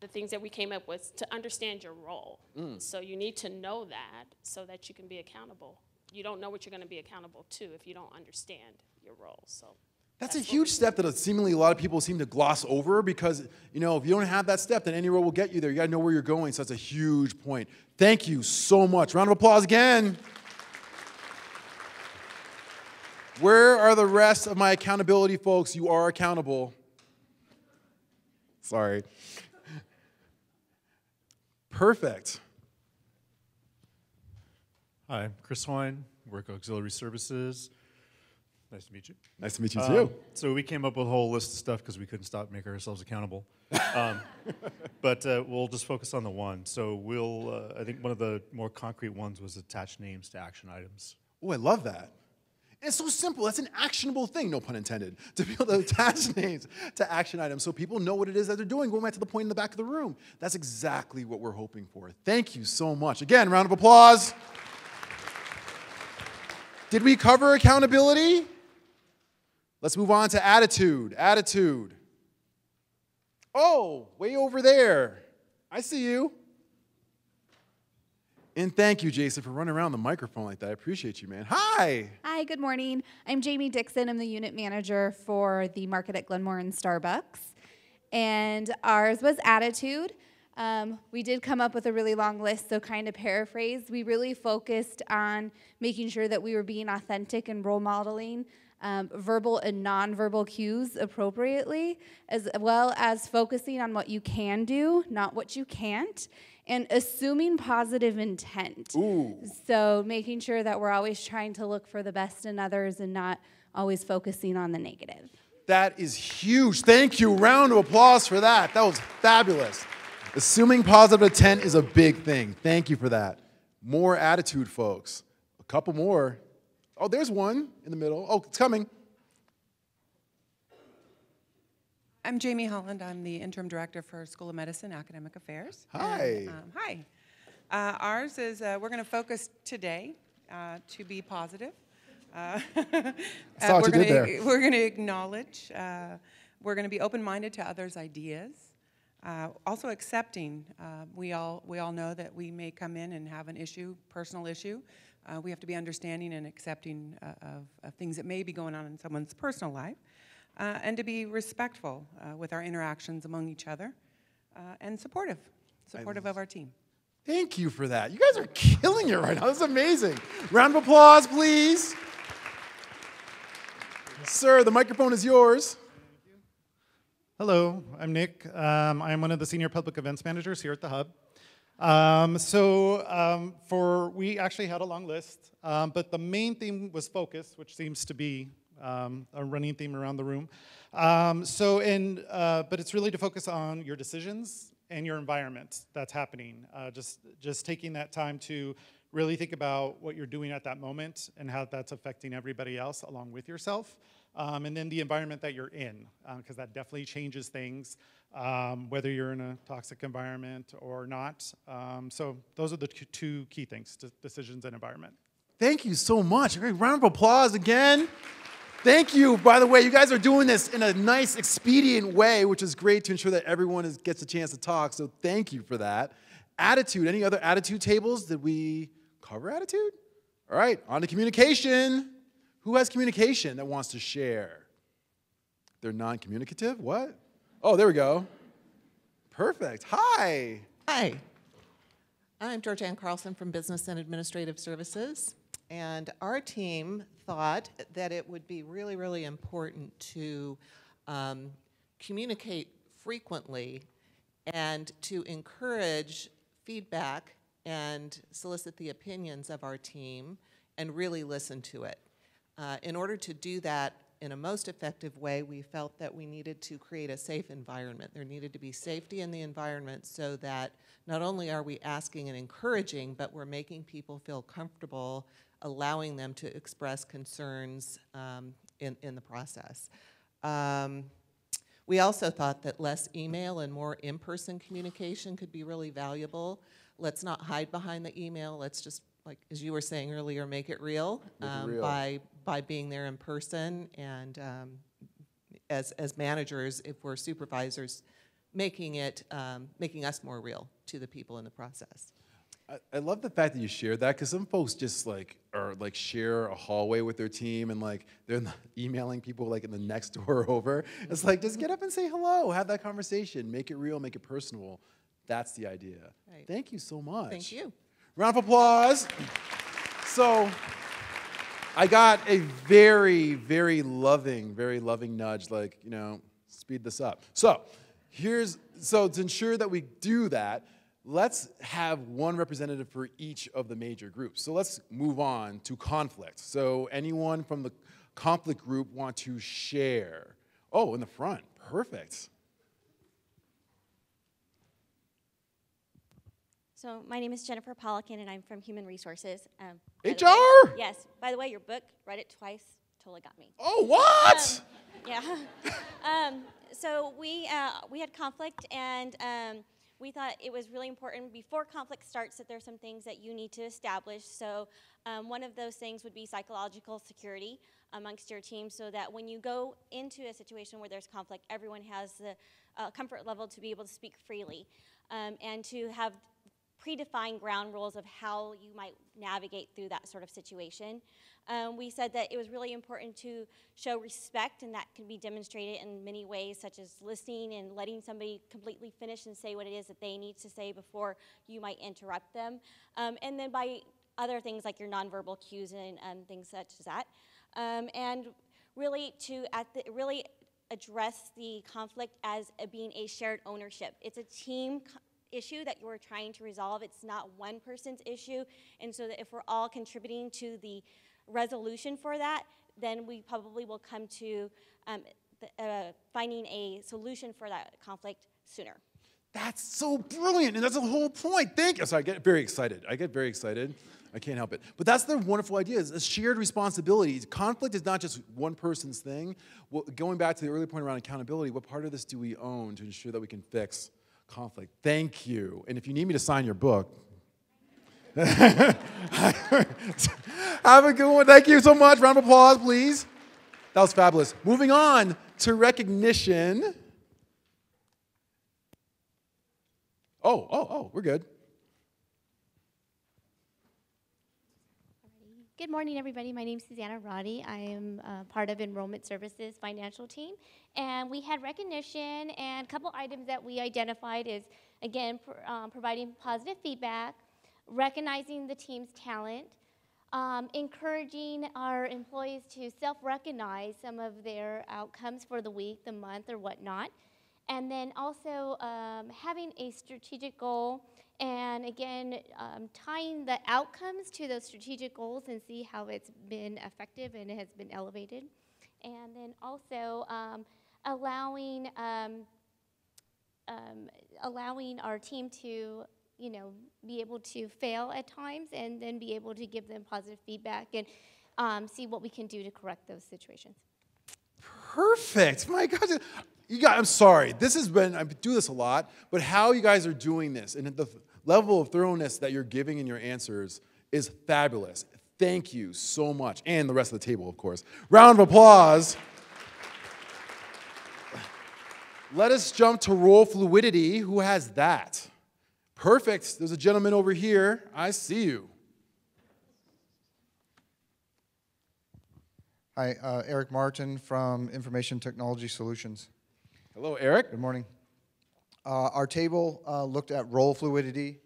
the things that we came up with to understand your role. So you need to know that so that you can be accountable. You don't know what you're going to be accountable to if you don't understand your role. So that's a huge step that seemingly a lot of people seem to gloss over because, if you don't have that step, then any role will get you there. You got to know where you're going, so that's a huge point. Thank you so much. Round of applause again. Where are the rest of my accountability folks? You are accountable. Sorry. Perfect. Hi, I'm Chris Hoyne, work Auxiliary Services. Nice to meet you. Nice to meet you too. So we came up with a whole list of stuff because we couldn't stop making ourselves accountable. But we'll just focus on the one. So I think one of the more concrete ones was attach names to action items. Oh, I love that. It's so simple. That's an actionable thing, no pun intended, to be able to attach names to action items so people know what it is that they're doing, going back to the point in the back of the room. That's exactly what we're hoping for. Thank you so much. Again, round of applause. Did we cover accountability? Let's move on to attitude. Attitude. Oh, way over there. I see you. And thank you, Jason, for running around the microphone like that. I appreciate you, man. Hi. Hi, good morning. I'm Jamie Dixon. I'm the unit manager for the market at Glenmore and Starbucks. And ours was attitude. We did come up with a really long list, so kind of paraphrase. We really focused on making sure that we were being authentic and role modeling verbal and nonverbal cues appropriately, as well as focusing on what you can do, not what you can't, and assuming positive intent. Ooh. So making sure that we're always trying to look for the best in others and not always focusing on the negative. That is huge. Thank you. Round of applause for that. That was fabulous. Assuming positive intent is a big thing. Thank you for that. More attitude, folks. A couple more. Oh, there's one in the middle. Oh, it's coming. I'm Jamie Holland. I'm the Interim Director for School of Medicine Academic Affairs. Hi. And, hi. Ours is, we're going to focus today to be positive. Saw what you did there. We're going to acknowledge, we're going to be open-minded to others' ideas. Also accepting, we all know that we may come in and have an issue, personal issue. We have to be understanding and accepting of things that may be going on in someone's personal life. And to be respectful with our interactions among each other, and supportive of our team. Thank you for that. You guys are killing it right now. This is amazing. Round of applause, please. Sir, the microphone is yours. Hello, I'm Nick. I'm one of the senior public events managers here at the Hub. We actually had a long list, but the main theme was focus, which seems to be a running theme around the room. But it's really to focus on your decisions and your environment that's happening. Just taking that time to really think about what you're doing at that moment and how that's affecting everybody else along with yourself. And then the environment that you're in, because that definitely changes things, whether you're in a toxic environment or not. So those are the two key things, decisions and environment. Thank you so much. A great round of applause again. Thank you. By the way, you guys are doing this in a nice, expedient way, which is great to ensure that everyone gets a chance to talk, so thank you for that. Attitude, any other attitude tables? Did we cover attitude? All right, on to communication. Who has communication that wants to share? They're non-communicative? What? Oh, there we go. Perfect. Hi. Hi. I'm Georgianne Carlson from Business and Administrative Services. And our team thought that it would be really, really important to communicate frequently and to encourage feedback and solicit the opinions of our team and really listen to it. In order to do that in a most effective way, we felt that we needed to create a safe environment. There needed to be safety in the environment so that not only are we asking and encouraging, but we're making people feel comfortable, allowing them to express concerns in the process. We also thought that less email and more in-person communication could be really valuable. Let's not hide behind the email. Let's just, like as you were saying earlier, make it real, by being there in person, and as managers, if we're supervisors, making us more real to the people in the process. I love the fact that you shared that, because some folks just share a hallway with their team and they're emailing people in the next door over. It's just get up and say hello, have that conversation, make it real, make it personal. That's the idea. Right. Thank you so much. Thank you. Round of applause. So I got a very, very loving nudge, speed this up. So to ensure that we do that, let's have one representative for each of the major groups. So let's move on to conflict. So anyone from the conflict group want to share? Oh, in the front. Perfect. So my name is Jennifer Polican, and I'm from Human Resources. HR? Yes. By the way, your book, read it twice, totally got me. Oh, what? Yeah. So we had conflict, and we thought it was really important before conflict starts that there's some things that you need to establish. So one of those things would be psychological security amongst your team, so that when you go into a situation where there's conflict, everyone has the comfort level to be able to speak freely, and to have predefined ground rules of how you might navigate through that sort of situation. We said that it was really important to show respect, and that can be demonstrated in many ways, such as listening and letting somebody completely finish and say what it is that they need to say before you might interrupt them. And then by other things like your nonverbal cues and things such as that. And really to really address the conflict as being a shared ownership. It's a team issue that you're trying to resolve. It's not one person's issue. And so that if we're all contributing to the resolution for that, then we probably will come to finding a solution for that conflict sooner. That's so brilliant, and that's the whole point. Thank you. So I get very excited. I can't help it. But that's the wonderful idea, is a shared responsibility. Conflict is not just one person's thing. Well, going back to the earlier point around accountability, what part of this do we own to ensure that we can fix conflict? Thank you. And if you need me to sign your book, have a good one. Thank you so much. Round of applause, please. That was fabulous. Moving on to recognition. We're good. Good morning, everybody. My name is Susanna Roddy. I am part of Enrollment Services financial team. And we had recognition, and a couple items that we identified is, again, providing positive feedback, recognizing the team's talent, encouraging our employees to self-recognize some of their outcomes for the week, the month, or whatnot. And then also having a strategic goal, and again, tying the outcomes to those strategic goals and see how it's been effective and it has been elevated. And then also allowing our team to, be able to fail at times and then be able to give them positive feedback and see what we can do to correct those situations. Perfect. My God. I'm sorry. I do this a lot, but how you guys are doing this and the level of thoroughness that you're giving in your answers is fabulous. Thank you so much. And the rest of the table, of course. Round of applause. Let us jump to role fluidity. Who has that? Perfect. There's a gentleman over here. I see you. Hi, Eric Martin from Information Technology Solutions. Hello, Eric. Good morning. Our table looked at role fluidity,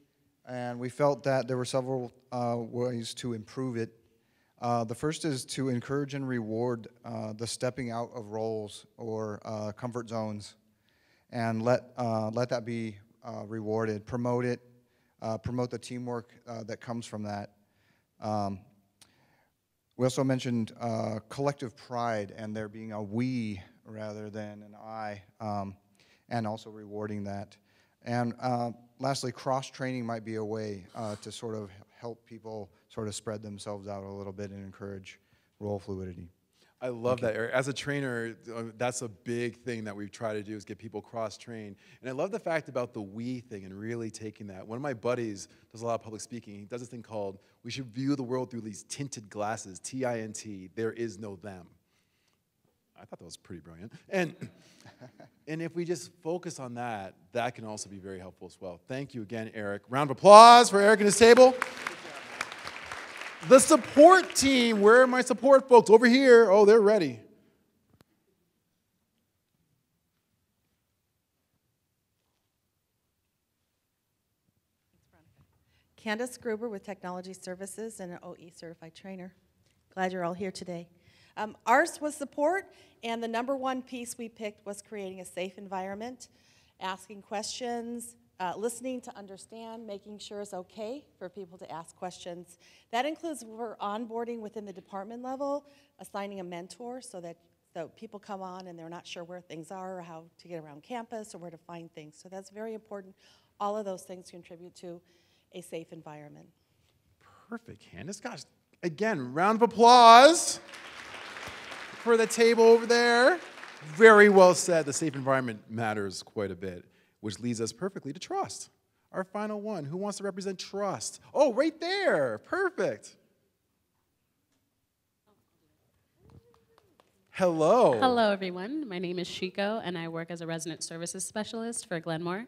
and we felt that there were several ways to improve it. The first is to encourage and reward the stepping out of roles or comfort zones, and let that be rewarded. Promote it. Promote the teamwork that comes from that. We also mentioned collective pride and there being a we rather than an I, and also rewarding that. And lastly, cross-training might be a way to sort of help people sort of spread themselves out a little bit and encourage role fluidity. I love that, Eric. As a trainer, that's a big thing that we try to do is get people cross-trained. And I love the fact about the we thing and really taking that. One of my buddies does a lot of public speaking. He does this thing called, we should view the world through these tinted glasses, T-I-N-T, there is no them. I thought that was pretty brilliant. And if we just focus on that, that can also be very helpful as well. Thank you again, Eric. Round of applause for Eric and his table. The support team, where are my support folks? Over here. Oh, they're ready. Candace Gruber with Technology Services and an OE certified trainer. Glad you're all here today. Ours was support, and the number one piece we picked was creating a safe environment, asking questions, listening to understand, making sure it's okay for people to ask questions. That includes for onboarding within the department level, assigning a mentor so that people come on and they're not sure where things are or how to get around campus or where to find things. So that's very important. All of those things contribute to a safe environment. Perfect, Candace. Gosh, again, round of applause for the table over there. Very well said. The safe environment matters quite a bit, which leads us perfectly to trust. Our final one. Who wants to represent trust? Oh, right there. Perfect. Hello. Hello, everyone. My name is Shiko, and I work as a resident services specialist for Glenmore,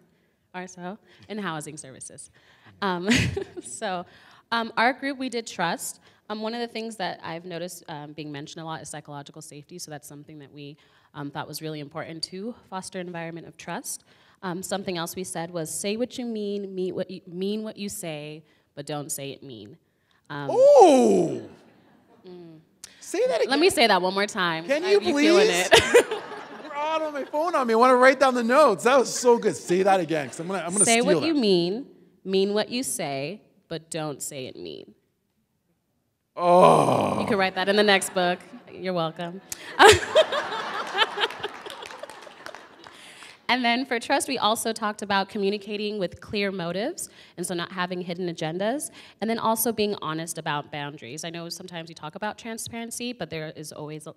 RSO, in housing services. Our group, we did trust. One of the things that I've noticed being mentioned a lot is psychological safety, so that's something that we thought was really important to foster an environment of trust. Something else we said was say what you mean what you say, but don't say it mean. Ooh! Say that again. Let me say that one more time. Can you I'm feeling please? it. Brought on my phone on me. I want to write down the notes. That was so good. Say that again, because I'm gonna Say steal what that. you mean what you say, but don't say it mean. Oh. You can write that in the next book. You're welcome. And then for trust, we also talked about communicating with clear motives, and so not having hidden agendas, and then also being honest about boundaries. I know sometimes we talk about transparency, but there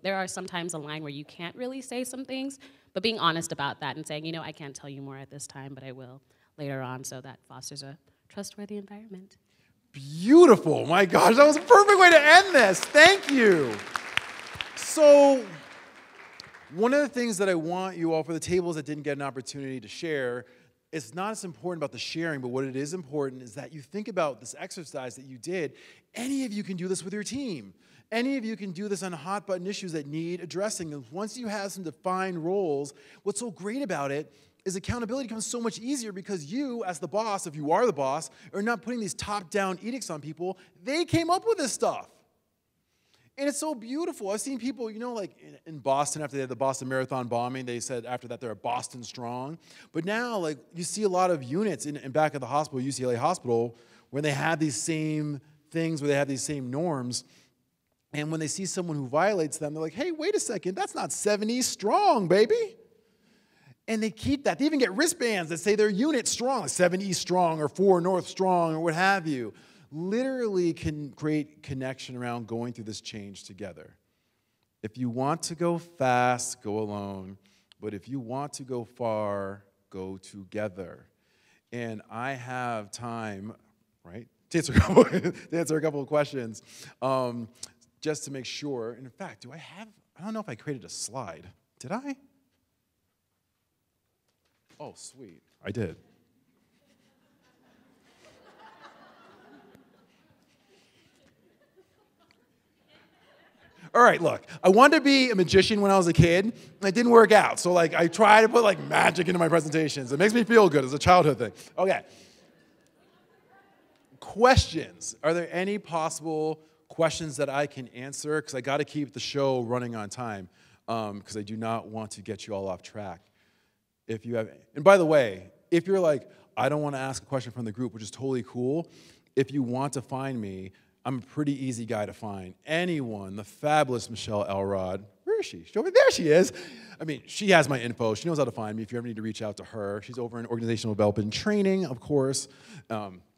are sometimes a line where you can't really say some things, but being honest about that and saying, you know, I can't tell you more at this time, but I will later on, so that fosters a trustworthy environment. Beautiful. My gosh, that was a perfect way to end this. Thank you. So, one of the things that I want you all, for the tables that didn't get an opportunity to share, it's not as important about the sharing, but what it is important is that you think about this exercise that you did. Any of you can do this with your team. Any of you can do this on hot button issues that need addressing. And once you have some defined roles, what's so great about it is accountability becomes so much easier because you, as the boss, if you are the boss, are not putting these top-down edicts on people. They came up with this stuff. And it's so beautiful. I've seen people, you know, like in Boston, after they had the Boston Marathon bombing, they said after that they're Boston strong. But now, like, you see a lot of units in back at the hospital, UCLA Hospital, when they have these same things, where they have these same norms. And when they see someone who violates them, they're like, hey, wait a second, that's not 70 strong, baby. And they keep that. They even get wristbands that say their unit strong, 7 strong or 4 North strong or what have you. Literally can create connection around going through this change together. If you want to go fast, go alone. But if you want to go far, go together. And I have time, right, to answer a couple of questions, just to make sure. And in fact, I don't know if I created a slide. Did I? Oh, sweet. I did. All right, look, I wanted to be a magician when I was a kid, and it didn't work out. So, like, I try to put, like, magic into my presentations. It makes me feel good. It's a childhood thing. Okay. Questions. Are there any possible questions that I can answer? Because I got to keep the show running on time, because I do not want to get you all off track. If you have, and by the way, if you're like, I don't want to ask a question from the group, which is totally cool, if you want to find me, I'm a pretty easy guy to find. Anyone, the fabulous Michelle Elrod, where is she? There she is. I mean, she has my info. She knows how to find me if you ever need to reach out to her. She's over in organizational development and training, of course.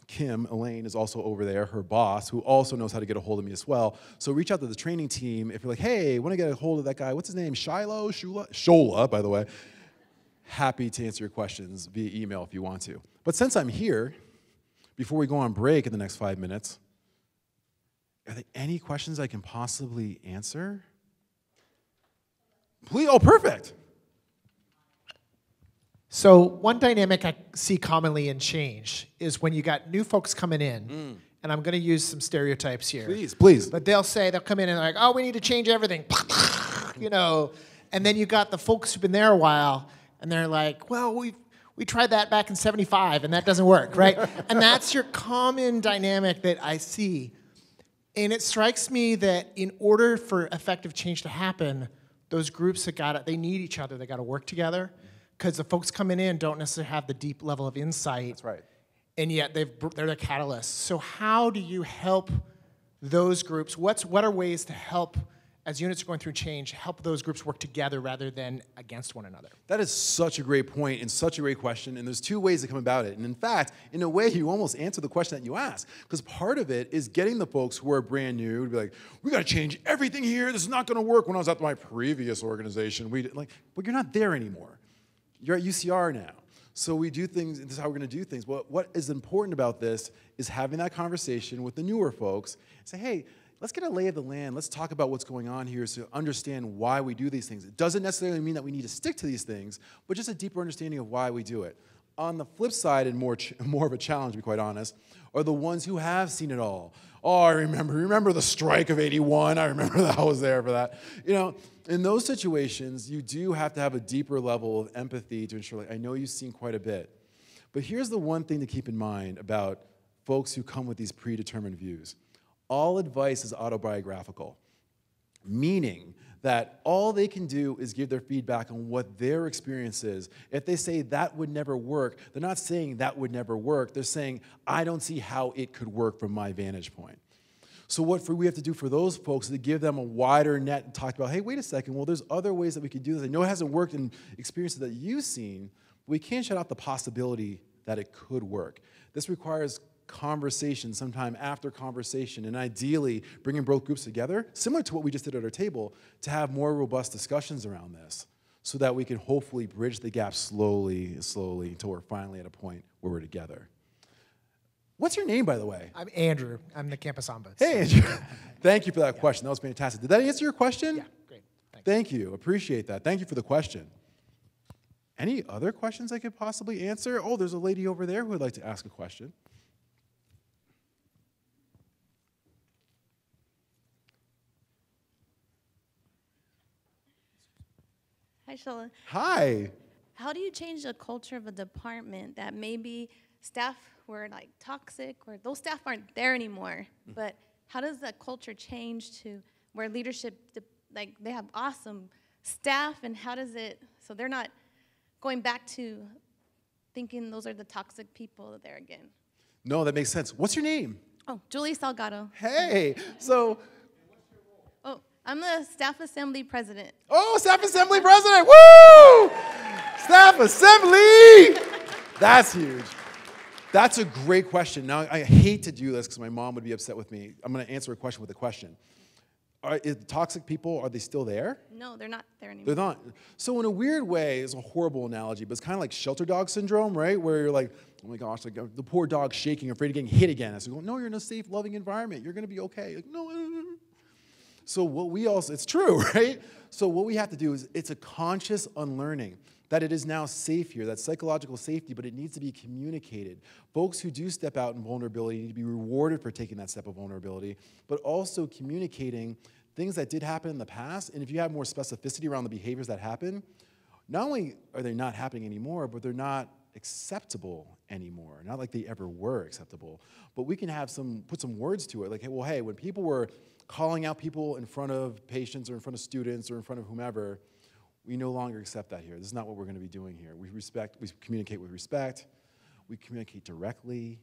Kim, Elaine, is also over there, her boss, who also knows how to get a hold of me as well. So reach out to the training team if you're like, hey, I want to get a hold of that guy. What's his name? Shiloh? Shola, by the way. Happy to answer your questions via email if you want to. But since I'm here, before we go on break in the next 5 minutes, are there any questions I can possibly answer? Please, oh, perfect. So one dynamic I see commonly in change is when you got new folks coming in, and I'm going to use some stereotypes here. Please, please. But they'll come in and they're like, oh, we need to change everything, you know. And then you got the folks who've been there a while, and they're like, well, we tried that back in '75, and that doesn't work, right? And that's your common dynamic that I see. And it strikes me that in order for effective change to happen, those groups they need each other. They got to work together, because the folks coming in don't necessarily have the deep level of insight. That's right. And yet they're the catalysts. So how do you help those groups? What are ways to help, as units are going through change, help those groups work together rather than against one another? That is such a great point and such a great question, and there's 2 ways to come about it. And in fact, in a way, you almost answer the question that you asked, because part of it is getting the folks who are brand new to be like, we got to change everything here. This is not going to work. When I was at my previous organization, but you're not there anymore. You're at UCR now. So we do things, this is how we're going to do things. But what is important about this is having that conversation with the newer folks and say, hey, let's get a lay of the land. Let's talk about what's going on here so understand why we do these things. It doesn't necessarily mean that we need to stick to these things, but just a deeper understanding of why we do it. On the flip side, and more of a challenge, to be quite honest, are the ones who have seen it all. Oh, I remember the strike of '81. I remember that I was there for that. You know, in those situations, you do have to have a deeper level of empathy to ensure, like, I know you've seen quite a bit. But here's the one thing to keep in mind about folks who come with these predetermined views. All advice is autobiographical. meaning that all they can do is give their feedback on what their experience is. If they say that would never work, they're not saying that would never work. They're saying, I don't see how it could work from my vantage point. So what we have to do for those folks is to give them a wider net and talk about, hey, wait a second, well, there's other ways that we can do this. I know it hasn't worked in experiences that you've seen, but we can't shut out the possibility that it could work. This requires conversation sometime after conversation, and ideally bringing both groups together, similar to what we just did at our table, to have more robust discussions around this so that we can hopefully bridge the gap slowly until we're finally at a point where we're together. What's your name, by the way? I'm Andrew. I'm the campus ombudsman. Hey, Andrew. Thank you for that question. That was fantastic. Did that answer your question? Yeah, great. Thank you. Appreciate that. Thank you for the question. Any other questions I could possibly answer? Oh, there's a lady over there who would like to ask a question. Hi, Shola. Hi. How do you change the culture of a department that maybe staff were like toxic or those staff aren't there anymore? But how does that culture change to where leadership, like they have awesome staff, and how does it, so they're not going back to thinking those are the toxic people there again? No, that makes sense. What's your name? Oh, Julie Salgado. Hey, so. Oh, I'm the staff assembly president. Oh, staff assembly president, woo! Staff assembly! That's huge. That's a great question. Now, I hate to do this because my mom would be upset with me. I'm going to answer a question with a question. Is toxic people, are they still there? No, they're not there anymore. They're not. So in a weird way, it's a horrible analogy, but it's kind of like shelter dog syndrome, right? Where you're like, oh my gosh, like the poor dog's shaking, afraid of getting hit again. I said, no, you're in a safe, loving environment. You're going to be okay. Like, no. So what we also, it's true, right? So what we have to do is, it's a conscious unlearning that it is now safe here, that's psychological safety, but it needs to be communicated. Folks who do step out in vulnerability need to be rewarded for taking that step of vulnerability, but also communicating things that did happen in the past, and if you have more specificity around the behaviors that happen, not only are they not happening anymore, but they're not acceptable anymore. Not like they ever were acceptable, but we can have put some words to it, like, well, hey, when people were calling out people in front of patients or in front of students or in front of whomever, we no longer accept that here. This is not what we're going to be doing here. We communicate with respect, we communicate directly,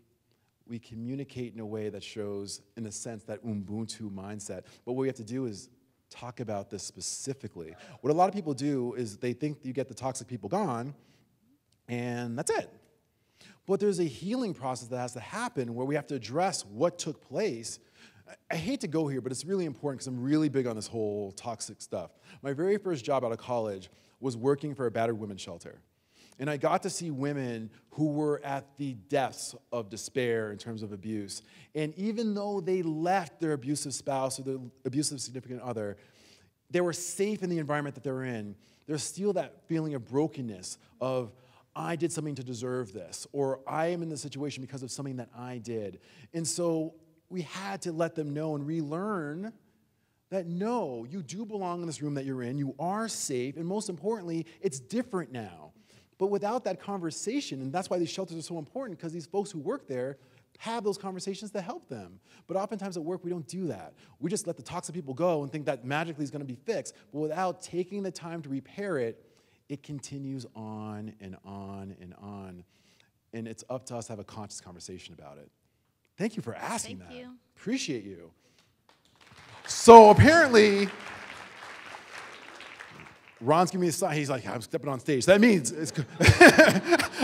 we communicate in a way that shows, in a sense, that Ubuntu mindset. But what we have to do is talk about this specifically. What a lot of people do is they think you get the toxic people gone, and that's it. But there's a healing process that has to happen where we have to address what took place. I hate to go here, but it's really important because I'm really big on this whole toxic stuff. My very first job out of college was working for a battered women's shelter. And I got to see women who were at the depths of despair in terms of abuse. And even though they left their abusive spouse or their abusive significant other, they were safe in the environment that they were in. There's still that feeling of brokenness of, I did something to deserve this, or I am in this situation because of something that I did. And so we had to let them know and relearn that no, you do belong in this room that you're in, you are safe, and most importantly, it's different now. But without that conversation, and that's why these shelters are so important, because these folks who work there have those conversations to help them. But oftentimes at work, we don't do that. We just let the toxic people go and think that magically is going to be fixed. But without taking the time to repair it, it continues on and on and on. And it's up to us to have a conscious conversation about it. Thank you for asking that. Thank you. Appreciate you. So apparently, Ron's giving me a sign. He's like, I'm stepping on stage. That means,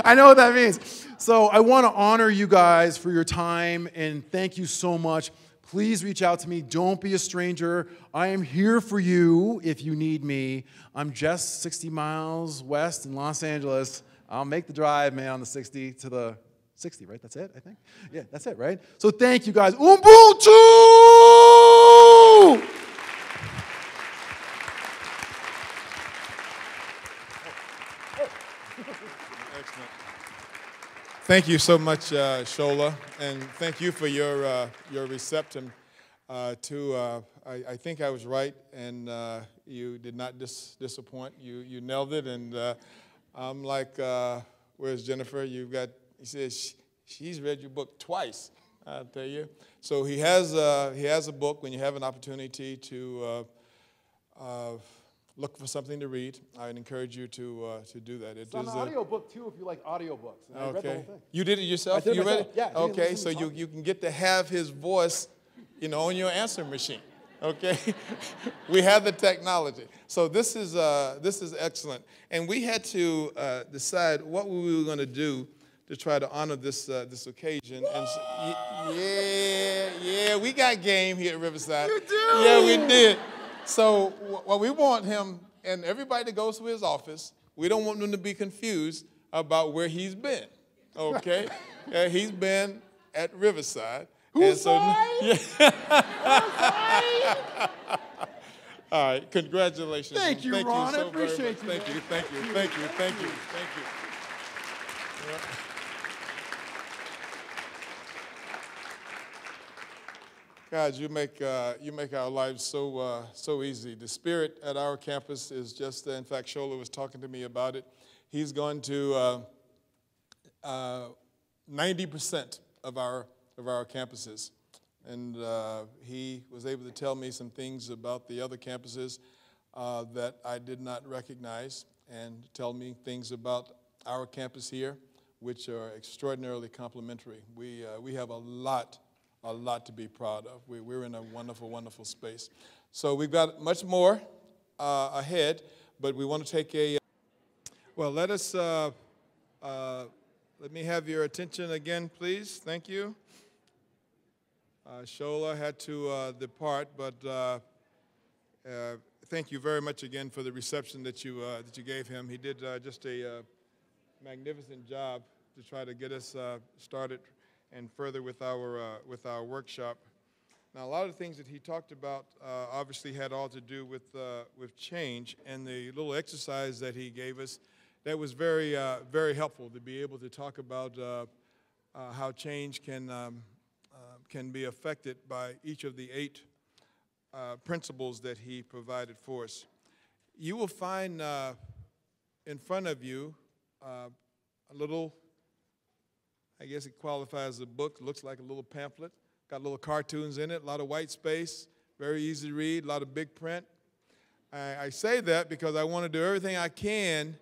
I know what that means. So I want to honor you guys for your time, and thank you so much. Please reach out to me. Don't be a stranger. I am here for you if you need me. I'm just 60 miles west in Los Angeles. I'll make the drive, man, on the 60 to the 60, right? That's it, I think? Yeah, that's it, right? So thank you, guys. Ubuntu! Excellent. Thank you so much, Shola, and thank you for your reception to, I think I was right, and you did not disappoint. You nailed it, and I'm like, where's Jennifer? He says, she's read your book twice, I'll tell you. So he has a book when you have an opportunity to look for something to read. I'd encourage you to do that. It's on an audiobook, too, if you like audiobooks. And I read the whole thing. You did it yourself? I did it You read myself. it? Yeah. Okay, so you can get to have his voice, on your answering machine. Okay? We have the technology. So this is excellent. And we had to decide what we were going to do to try to honor this occasion. And yeah, we got game here at Riverside. You do? Yeah, we did. So we want him and everybody that goes to his office, we don't want them to be confused about where he's been. Okay? He's been at Riverside. Who's side? All right, congratulations. Thank you, Ron. So I appreciate very you. much. Thank you. Yeah. God, you make our lives so easy. The spirit at our campus is just. In fact, Shola was talking to me about it. He's gone to 90% of our campuses, and he was able to tell me some things about the other campuses that I did not recognize, and tell me things about our campus here, which are extraordinarily complimentary. We have a lot to be proud of. We're in a wonderful, wonderful space. So we've got much more ahead, but we want to take a. Well, let me have your attention again, please. Thank you. Shola had to depart, but thank you very much again for the reception that you gave him. He did just a magnificent job to try to get us started and further with our workshop. Now, a lot of the things that he talked about obviously had all to do with change, and the little exercise that he gave us, that was very helpful to be able to talk about how change can be affected by each of the 8 principles that he provided for us. You will find in front of you a little, I guess it qualifies as a book, looks like a little pamphlet, got little cartoons in it, a lot of white space, very easy to read, a lot of big print. I say that because I want to do everything I can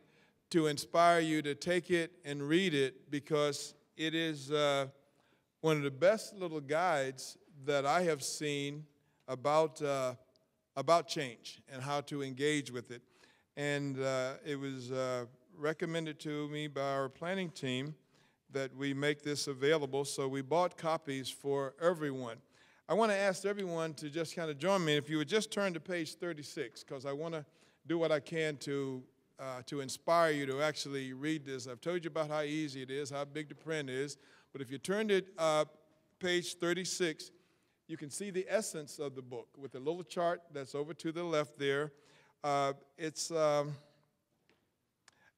to inspire you to take it and read it, because it is one of the best little guides that I have seen about change and how to engage with it. And it was recommended to me by our planning team that we make this available, so we bought copies for everyone. I want to ask everyone to just kind of join me. If you would just turn to page 36, because I want to do what I can to inspire you to actually read this. I've told you about how easy it is, how big the print is, but if you turn to page 36, you can see the essence of the book with a little chart that's over to the left there. It's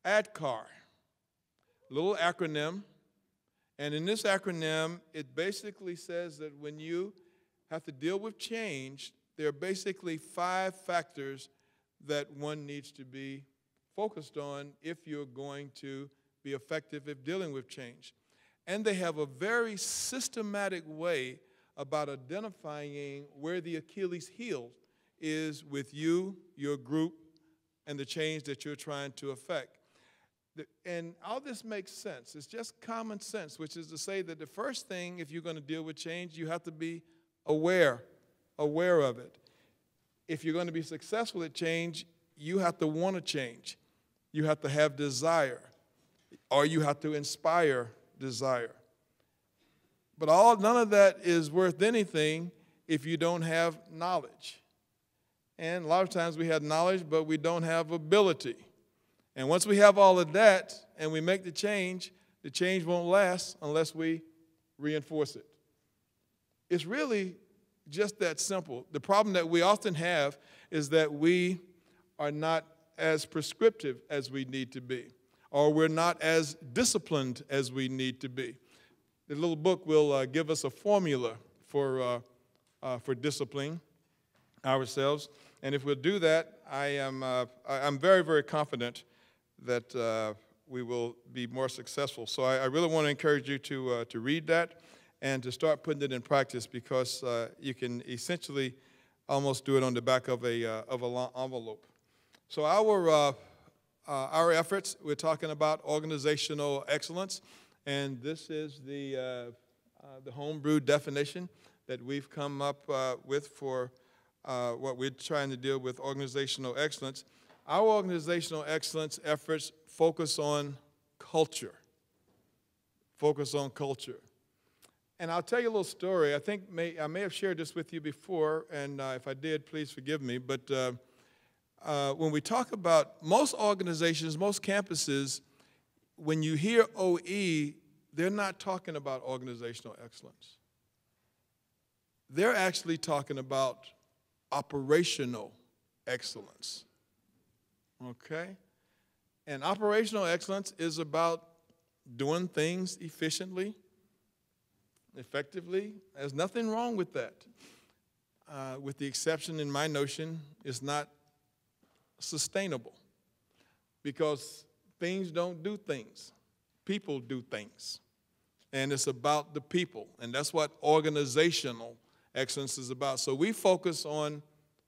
ADCAR, a little acronym. And in this acronym, it basically says that when you have to deal with change, there are basically 5 factors that one needs to be focused on if you're going to be effective at dealing with change. And they have a very systematic way about identifying where the Achilles heel is with you, your group, and the change that you're trying to affect. And all this makes sense. It's just common sense, which is to say that the first thing, if you're going to deal with change, you have to be aware of it. If you're going to be successful at change, you have to want to change. You have to have desire, or you have to inspire desire. But none of that is worth anything if you don't have knowledge. And a lot of times we have knowledge, but we don't have ability. And once we have all of that and we make the change won't last unless we reinforce it. It's really just that simple. The problem that we often have is that we are not as prescriptive as we need to be, or we're not as disciplined as we need to be. The little book will give us a formula for disciplining ourselves, and if we'll do that, I'm very, very confident that we will be more successful. So I really want to encourage you to read that and to start putting it in practice, because you can essentially almost do it on the back of a envelope. So our efforts, we're talking about organizational excellence, and this is the homebrew definition that we've come up with for what we're trying to deal with organizational excellence. Our organizational excellence efforts focus on culture. Focus on culture. And I'll tell you a little story. I think I may have shared this with you before, and if I did, please forgive me. But when we talk about most organizations, most campuses, when you hear OE, they're not talking about organizational excellence. They're actually talking about operational excellence. Okay? And operational excellence is about doing things efficiently, effectively. There's nothing wrong with that. With the exception, in my notion, it's not sustainable, because things don't do things. People do things. And it's about the people. And that's what organizational excellence is about. So we focus on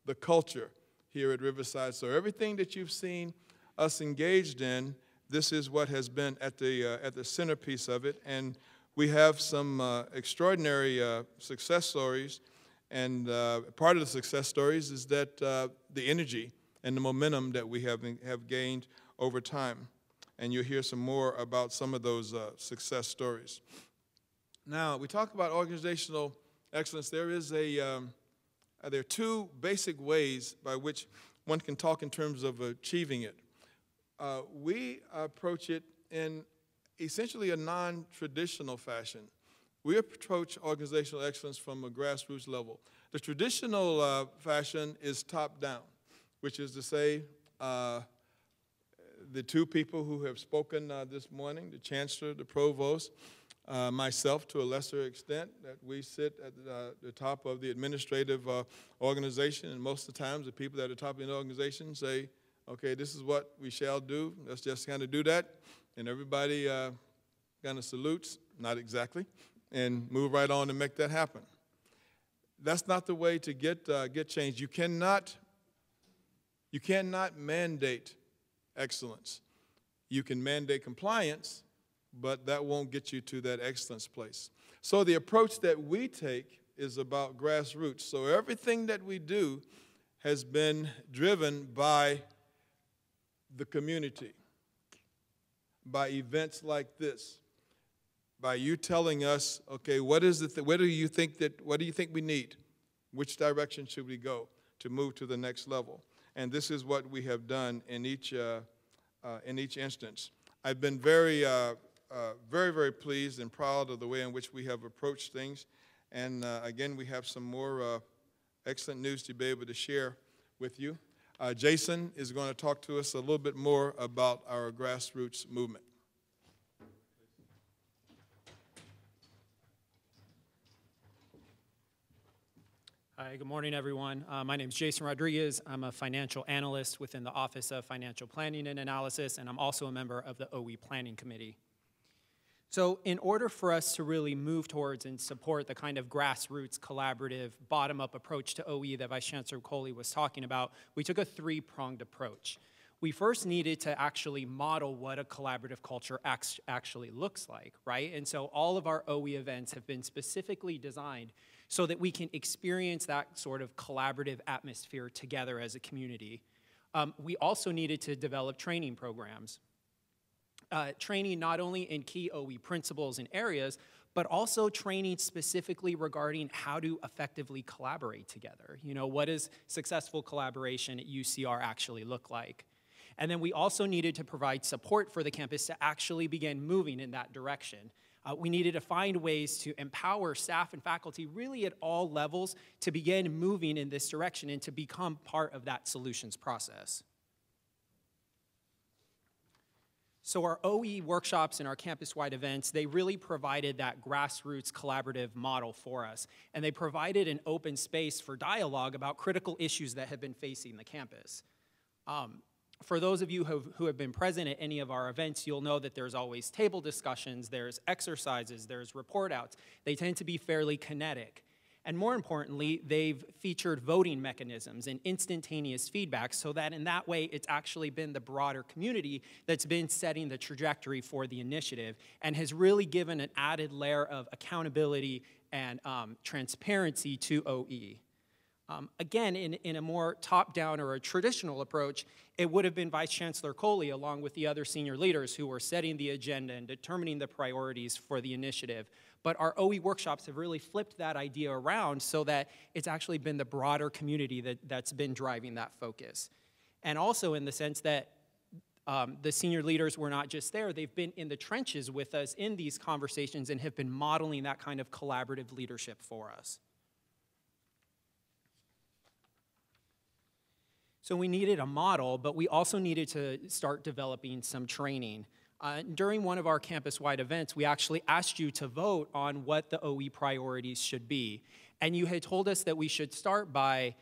the culture here at Riverside. So everything that you've seen us engaged in, this is what has been at the centerpiece of it. And we have some extraordinary success stories. And part of the success stories is that the energy and the momentum that we have gained over time. And you'll hear some more about some of those success stories. Now, we talk about organizational excellence. There are two basic ways by which one can talk in terms of achieving it. We approach it in essentially a non-traditional fashion. We approach organizational excellence from a grassroots level. The traditional fashion is top-down, which is to say the two people who have spoken this morning, the chancellor, the provost, myself to a lesser extent, that we sit at the top of the administrative organization, and most of the times the people at the top of the organization say, okay, this is what we shall do, let's just kind of do that, and everybody kind of salutes, not exactly, and move right on and make that happen. That's not the way to get change. You cannot mandate excellence. You can mandate compliance, but that won't get you to that excellence place. So the approach that we take is about grassroots. So everything that we do has been driven by the community, by events like this, by you telling us, okay, what do you think we need? Which direction should we go to move to the next level? And this is what we have done in each instance. I've been very, very pleased and proud of the way in which we have approached things. And again, we have some more excellent news to be able to share with you. Jason is going to talk to us a little bit more about our grassroots movement. Hi, good morning, everyone. My name is Jason Rodriguez. I'm a financial analyst within the Office of Financial Planning and Analysis, and I'm also a member of the OE Planning Committee. So in order for us to really move towards and support the kind of grassroots, collaborative, bottom-up approach to OE that Vice Chancellor Coley was talking about, we took a three-pronged approach. We first needed to actually model what a collaborative culture actually looks like, right? And so all of our OE events have been specifically designed so that we can experience that sort of collaborative atmosphere together as a community. We also needed to develop training programs. Training not only in key OE principles and areas, but also training specifically regarding how to effectively collaborate together. You know, what does successful collaboration at UCR actually look like? And then we also needed to provide support for the campus to actually begin moving in that direction. We needed to find ways to empower staff and faculty really at all levels to begin moving in this direction and to become part of that solutions process. So our OE workshops and our campus-wide events, they really provided that grassroots collaborative model for us. And they provided an open space for dialogue about critical issues that have been facing the campus. For those of you who have been present at any of our events, you'll know that there's always table discussions, there's exercises, there's report outs. They tend to be fairly kinetic. And more importantly, they've featured voting mechanisms and instantaneous feedback so that in that way, it's actually been the broader community that's been setting the trajectory for the initiative and has really given an added layer of accountability and transparency to OE. Again, in a more top-down or a traditional approach, it would have been Vice Chancellor Coley along with the other senior leaders who were setting the agenda and determining the priorities for the initiative. But our OE workshops have really flipped that idea around so that it's actually been the broader community that's been driving that focus. And also in the sense that the senior leaders were not just there, they've been in the trenches with us in these conversations and have been modeling that kind of collaborative leadership for us. So we needed a model, but we also needed to start developing some training. During one of our campus-wide events, we actually asked you to vote on what the OE priorities should be. And you had told us that we should start by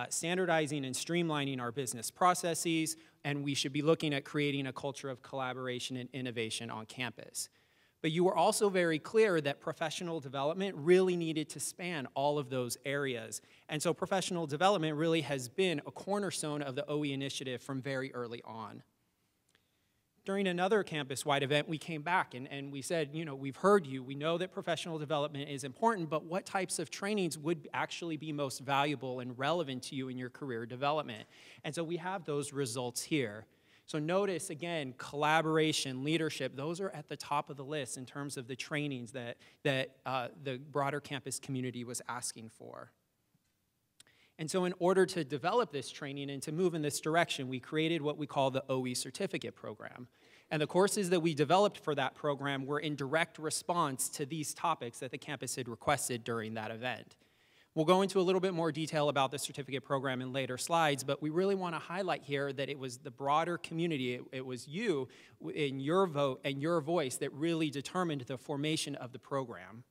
standardizing and streamlining our business processes, and we should be looking at creating a culture of collaboration and innovation on campus. But you were also very clear that professional development really needed to span all of those areas. And so professional development really has been a cornerstone of the OE initiative from very early on. During another campus-wide event, we came back and we said, you know, we've heard you. We know that professional development is important, but what types of trainings would actually be most valuable and relevant to you in your career development? And so we have those results here. So notice, again, collaboration, leadership, those are at the top of the list in terms of the trainings that the broader campus community was asking for. And so in order to develop this training and to move in this direction, we created what we call the OE Certificate Program. And the courses that we developed for that program were in direct response to these topics that the campus had requested during that event. We'll go into a little bit more detail about the certificate program in later slides, but we really want to highlight here that it was the broader community, it was you in your vote and your voice that really determined the formation of the program.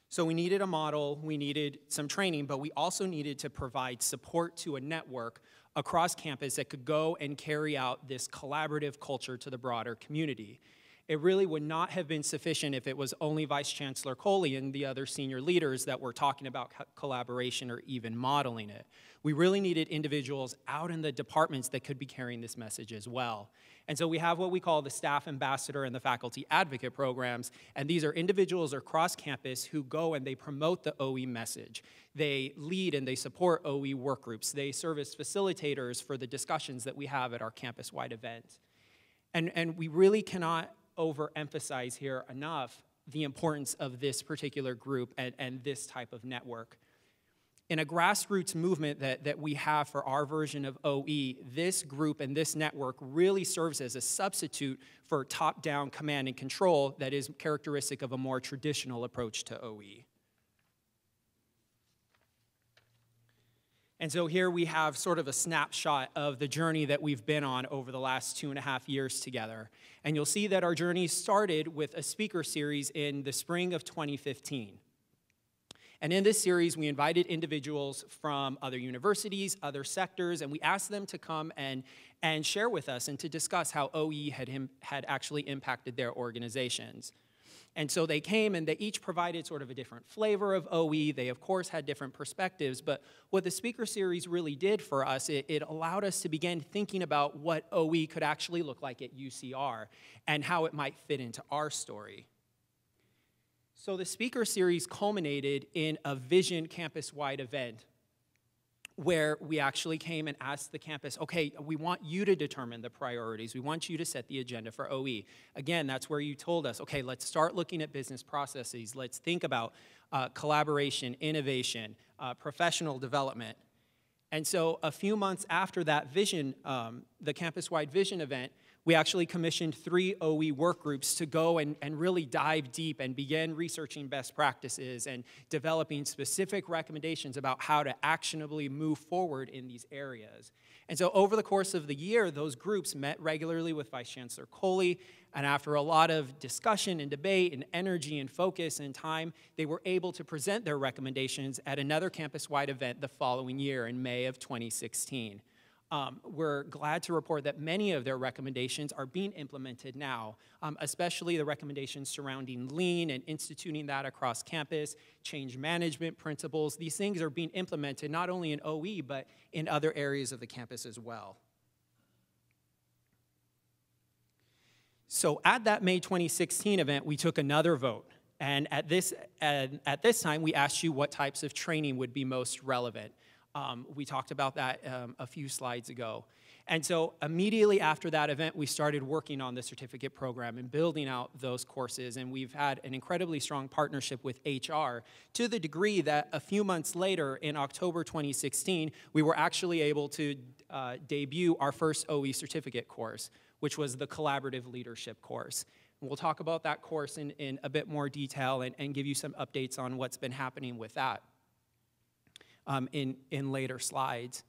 So we needed a model, we needed some training, but we also needed to provide support to a network across campus that could go and carry out this collaborative culture to the broader community. It really would not have been sufficient if it was only Vice Chancellor Coley and the other senior leaders that were talking about collaboration or even modeling it. We really needed individuals out in the departments that could be carrying this message as well. And so we have what we call the staff ambassador and the faculty advocate programs, and these are individuals across campus who go and they promote the OE message. They lead and they support OE work groups. They serve as facilitators for the discussions that we have at our campus-wide events. And we really cannot overemphasize here enough the importance of this particular group and this type of network. In a grassroots movement that we have for our version of OE, this group and this network really serves as a substitute for top-down command and control that is characteristic of a more traditional approach to OE. And so here we have sort of a snapshot of the journey that we've been on over the last 2.5 years together. And you'll see that our journey started with a speaker series in the spring of 2015. And in this series, we invited individuals from other universities, other sectors, and we asked them to come and share with us and to discuss how OE had actually impacted their organizations. And so they came and they each provided sort of a different flavor of OE. They, of course, had different perspectives. But what the speaker series really did for us, it allowed us to begin thinking about what OE could actually look like at UCR and how it might fit into our story. So the speaker series culminated in a Vision campus-wide event where we actually came and asked the campus, okay, we want you to determine the priorities. We want you to set the agenda for OE. Again, that's where you told us, okay, let's start looking at business processes. Let's think about collaboration, innovation, professional development. And so a few months after that Vision, the campus-wide Vision event, we actually commissioned 3 OE work groups to go and really dive deep and begin researching best practices and developing specific recommendations about how to actionably move forward in these areas. And so over the course of the year, those groups met regularly with Vice Chancellor Coley, and after a lot of discussion and debate and energy and focus and time, they were able to present their recommendations at another campus-wide event the following year in May of 2016. We're glad to report that many of their recommendations are being implemented now, especially the recommendations surrounding lean and instituting that across campus, change management principles. These things are being implemented not only in OE, but in other areas of the campus as well. So at that May 2016 event, we took another vote. And at this time, we asked you what types of training would be most relevant. We talked about that a few slides ago. And so immediately after that event, we started working on the certificate program and building out those courses. And we've had an incredibly strong partnership with HR to the degree that a few months later, in October 2016, we were actually able to debut our first OE certificate course, which was the Collaborative Leadership course. And we'll talk about that course in a bit more detail and give you some updates on what's been happening with that in later slides.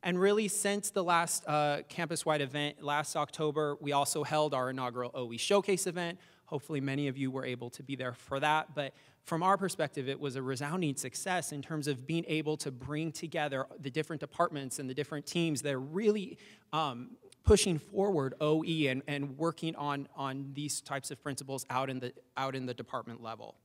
And really, since the last campus-wide event last October, we also held our inaugural OE Showcase event. Hopefully many of you were able to be there for that. But from our perspective, it was a resounding success in terms of being able to bring together the different departments and the different teams that are really pushing forward OE and working on these types of principles out in the department level.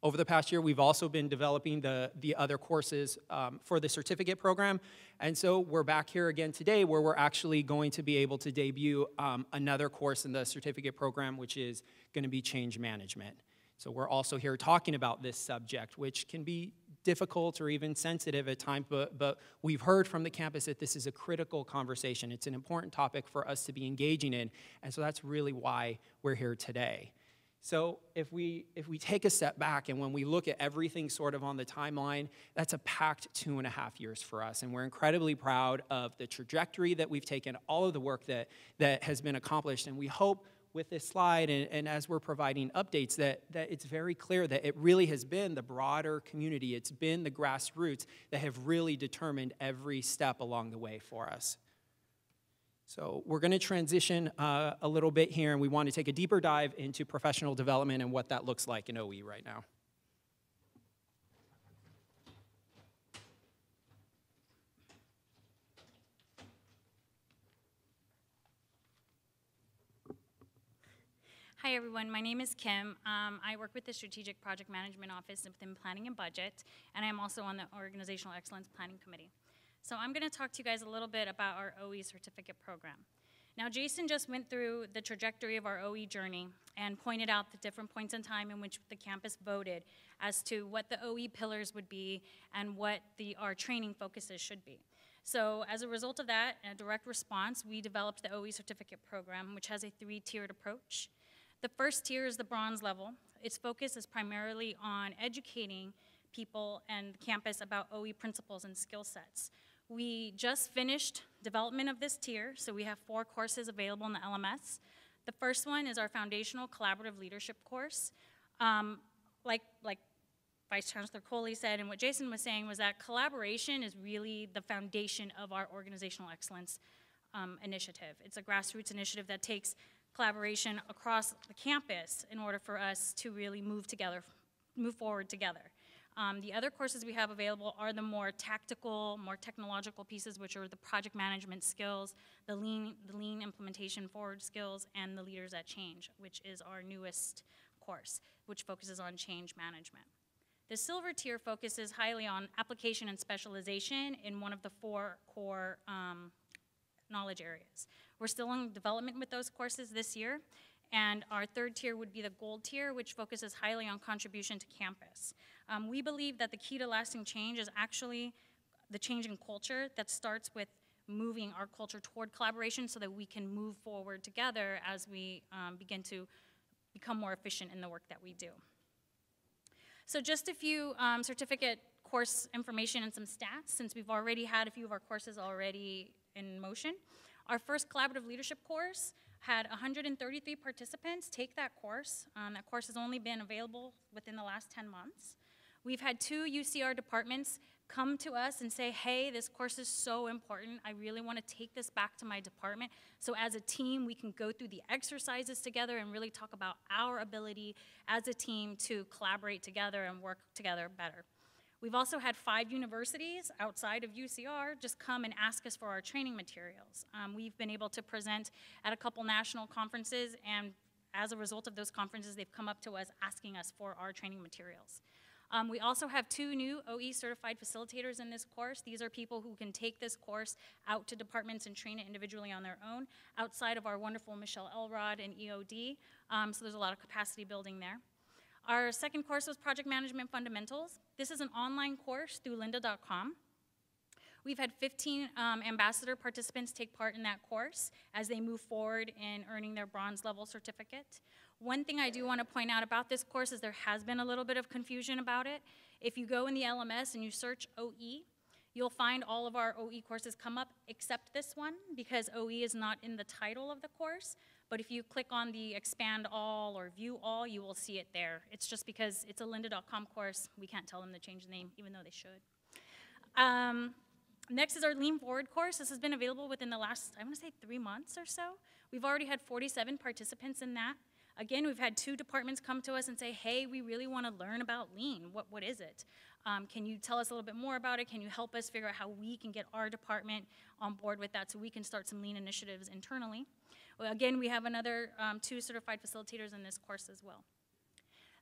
Over the past year, we've also been developing the other courses for the certificate program. And so we're back here again today where we're actually going to be able to debut another course in the certificate program, which is going to be change management. So we're also here talking about this subject, which can be difficult or even sensitive at times, but we've heard from the campus that this is a critical conversation. It's an important topic for us to be engaging in, and so that's really why we're here today. So if we take a step back and when we look at everything sort of on the timeline, that's a packed 2.5 years for us, and we're incredibly proud of the trajectory that we've taken, all of the work that has been accomplished, and we hope with this slide and as we're providing updates that it's very clear that it really has been the broader community, it's been the grassroots that have really determined every step along the way for us. So we're going to transition a little bit here, and we want to take a deeper dive into professional development and what that looks like in OE right now. Hi everyone, my name is Kim. I work with the Strategic Project Management Office within Planning and Budget, and I'm also on the Organizational Excellence Planning Committee. So I'm going to talk to you guys a little bit about our OE certificate program. Now Jason just went through the trajectory of our OE journey and pointed out the different points in time in which the campus voted as to what the OE pillars would be and what our training focuses should be. So as a result of that, in a direct response, we developed the OE certificate program, which has a 3-tiered approach. The first tier is the bronze level. Its focus is primarily on educating people and campus about OE principles and skill sets. We just finished development of this tier, so we have 4 courses available in the LMS. The first one is our Foundational Collaborative Leadership course. Like Vice Chancellor Coley said, and what Jason was saying was that collaboration is really the foundation of our organizational excellence initiative. It's a grassroots initiative that takes collaboration across the campus in order for us to really move forward together. The other courses we have available are the more tactical, more technological pieces, which are the project management skills, the lean implementation forward skills, and the Leaders that Change, which is our newest course, which focuses on change management. The silver tier focuses highly on application and specialization in one of the 4 core knowledge areas. We're still in development with those courses this year, and our 3rd tier would be the gold tier, which focuses highly on contribution to campus. We believe that the key to lasting change is actually the change in culture that starts with moving our culture toward collaboration so that we can move forward together as we begin to become more efficient in the work that we do. So just a few certificate course information and some stats, since we've already had a few of our courses already in motion. Our first collaborative leadership course had 133 participants take that course. That course has only been available within the last 10 months. We've had 2 UCR departments come to us and say, hey, this course is so important. I really want to take this back to my department. So as a team, we can go through the exercises together and really talk about our ability as a team to collaborate together and work together better. We've also had 5 universities outside of UCR just come and ask us for our training materials. We've been able to present at a couple national conferences, and as a result of those conferences, they've come up to us asking us for our training materials. We also have 2 new OE certified facilitators in this course. These are people who can take this course out to departments and train it individually on their own, outside of our wonderful Michelle Elrod and EOD. So there's a lot of capacity building there. Our second course was Project Management Fundamentals. This is an online course through lynda.com. We've had 15 ambassador participants take part in that course as they move forward in earning their bronze level certificate. One thing I do want to point out about this course is there has been a little bit of confusion about it. If you go in the LMS and you search OE, you'll find all of our OE courses come up except this one, because OE is not in the title of the course. But if you click on the expand all or view all, you will see it there. It's just because it's a lynda.com course, we can't tell them to change the name, even though they should. Next is our Lean Forward course. This has been available within the last, I want to say, 3 months or so. We've already had 47 participants in that. Again, we've had 2 departments come to us and say, hey, we really want to learn about Lean. What is it? Can you tell us a little bit more about it? Can you help us figure out how we can get our department on board with that so we can start some Lean initiatives internally? Well, again, we have another 2 certified facilitators in this course as well.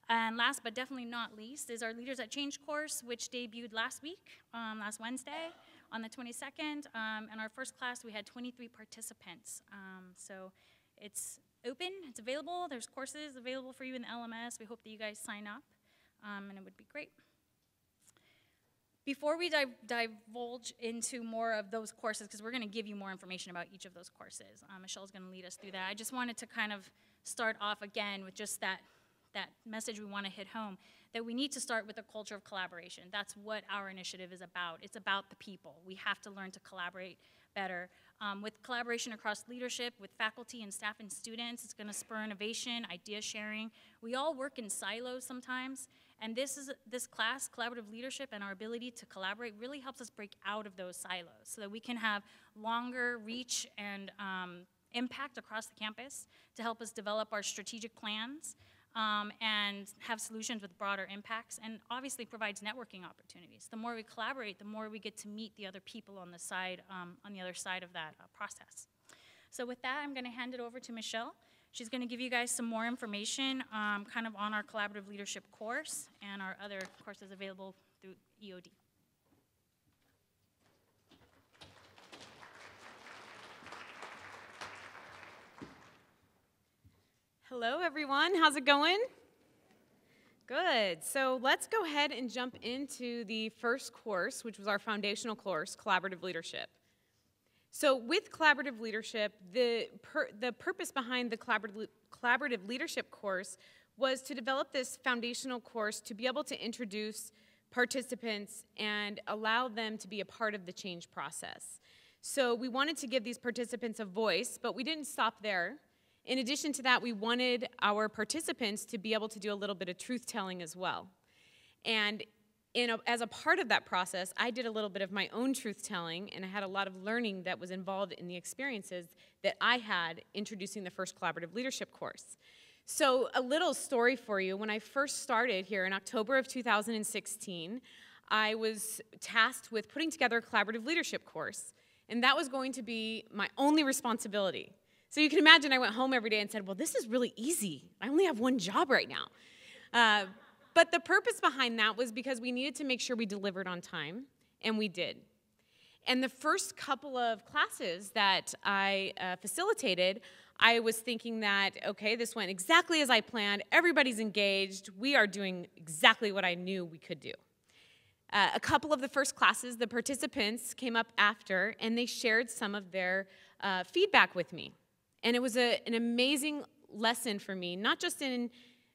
And last but definitely not least is our Leaders at Change course, which debuted last week, last Wednesday on the 22nd. In our first class, we had 23 participants. So it's open, it's available, there's courses available for you in the LMS. We hope that you guys sign up, and it would be great. Before we divulge into more of those courses, because we're going to give you more information about each of those courses, Michelle's going to lead us through that. I just wanted to kind of start off again with just that message we want to hit home, that we need to start with a culture of collaboration. That's what our initiative is about. It's about the people. We have to learn to collaborate better. With collaboration across leadership, with faculty and staff and students, it's going to spur innovation, idea sharing. We all work in silos sometimes, and this class, Collaborative Leadership, and our ability to collaborate really helps us break out of those silos so that we can have longer reach and impact across the campus to help us develop our strategic plans and have solutions with broader impacts, and obviously provides networking opportunities. The more we collaborate, the more we get to meet the other people on the side, on the other side of that process. So with that, I'm going to hand it over to Michelle. She's going to give you guys some more information kind of on our Collaborative Leadership course and our other courses available through EOD. Hello, everyone. How's it going? Good. So let's go ahead and jump into the first course, which was our foundational course, Collaborative Leadership. So with Collaborative Leadership, the purpose behind the Collaborative Leadership course was to develop this foundational course to be able to introduce participants and allow them to be a part of the change process. So we wanted to give these participants a voice, but we didn't stop there. In addition to that, we wanted our participants to be able to do a little bit of truth-telling as well. And as a part of that process, I did a little bit of my own truth-telling, and I had a lot of learning that was involved in the experiences that I had introducing the first Collaborative Leadership course. So a little story for you. When I first started here in October of 2016, I was tasked with putting together a Collaborative Leadership course, and that was going to be my only responsibility. So you can imagine I went home every day and said, well, this is really easy. I only have one job right now. But the purpose behind that was because we needed to make sure we delivered on time, and we did. And the first couple of classes that I facilitated, I was thinking that, okay, this went exactly as I planned. Everybody's engaged. We are doing exactly what I knew we could do. A couple of the first classes, the participants came up after, and they shared some of their feedback with me. And it was an amazing lesson for me, not just in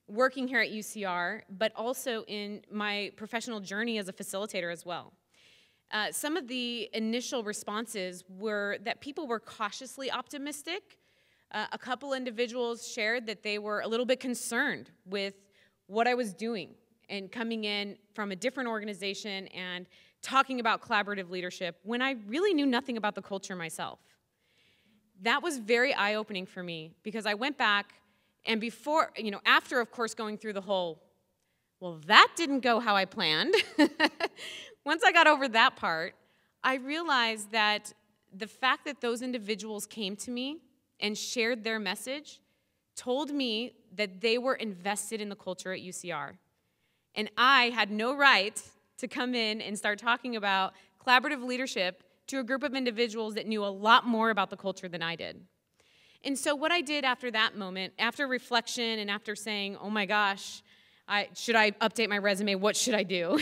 working here at UCR, but also in my professional journey as a facilitator as well. Some of the initial responses were that people were cautiously optimistic. A couple individuals shared that they were a little bit concerned with what I was doing and coming in from a different organization and talking about collaborative leadership when I really knew nothing about the culture myself. That was very eye-opening for me because I went back and after, of course, going through the whole, Well, that didn't go how I planned. Once I got over that part, I realized that the fact that those individuals came to me and shared their message told me that they were invested in the culture at UCR. And I had no right to come in and start talking about collaborative leadership to a group of individuals that knew a lot more about the culture than I did. And so what I did after that moment, after reflection and after saying, oh my gosh, should I update my resume? What should I do?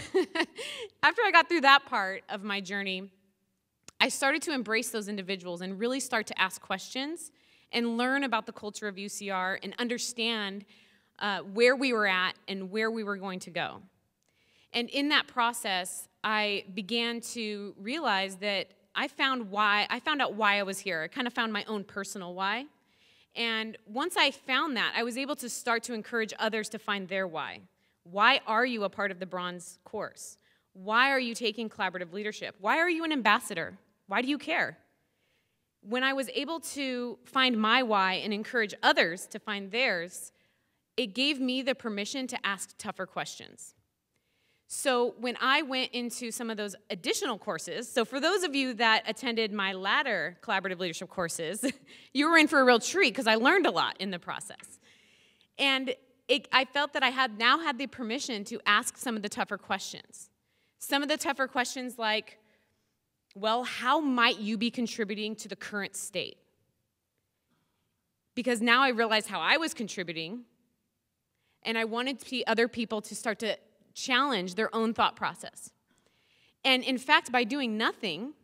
After I got through that part of my journey, I started to embrace those individuals and really start to ask questions and learn about the culture of UCR and understand where we were at and where we were going to go. And in that process, I began to realize that I found out why I was here. I kind of found my own personal why. And once I found that, I was able to start to encourage others to find their why. Why are you a part of the Bronze course? Why are you taking collaborative leadership? Why are you an ambassador? Why do you care? When I was able to find my why and encourage others to find theirs, it gave me the permission to ask tougher questions. So when I went into some of those additional courses, so for those of you that attended my latter collaborative leadership courses, you were in for a real treat because I learned a lot in the process. And I felt that I now had the permission to ask some of the tougher questions. Some of the tougher questions like, well, how might you be contributing to the current state? Because now I realized how I was contributing, and I wanted other people to start to challenge their own thought process. And in fact, by doing nothing,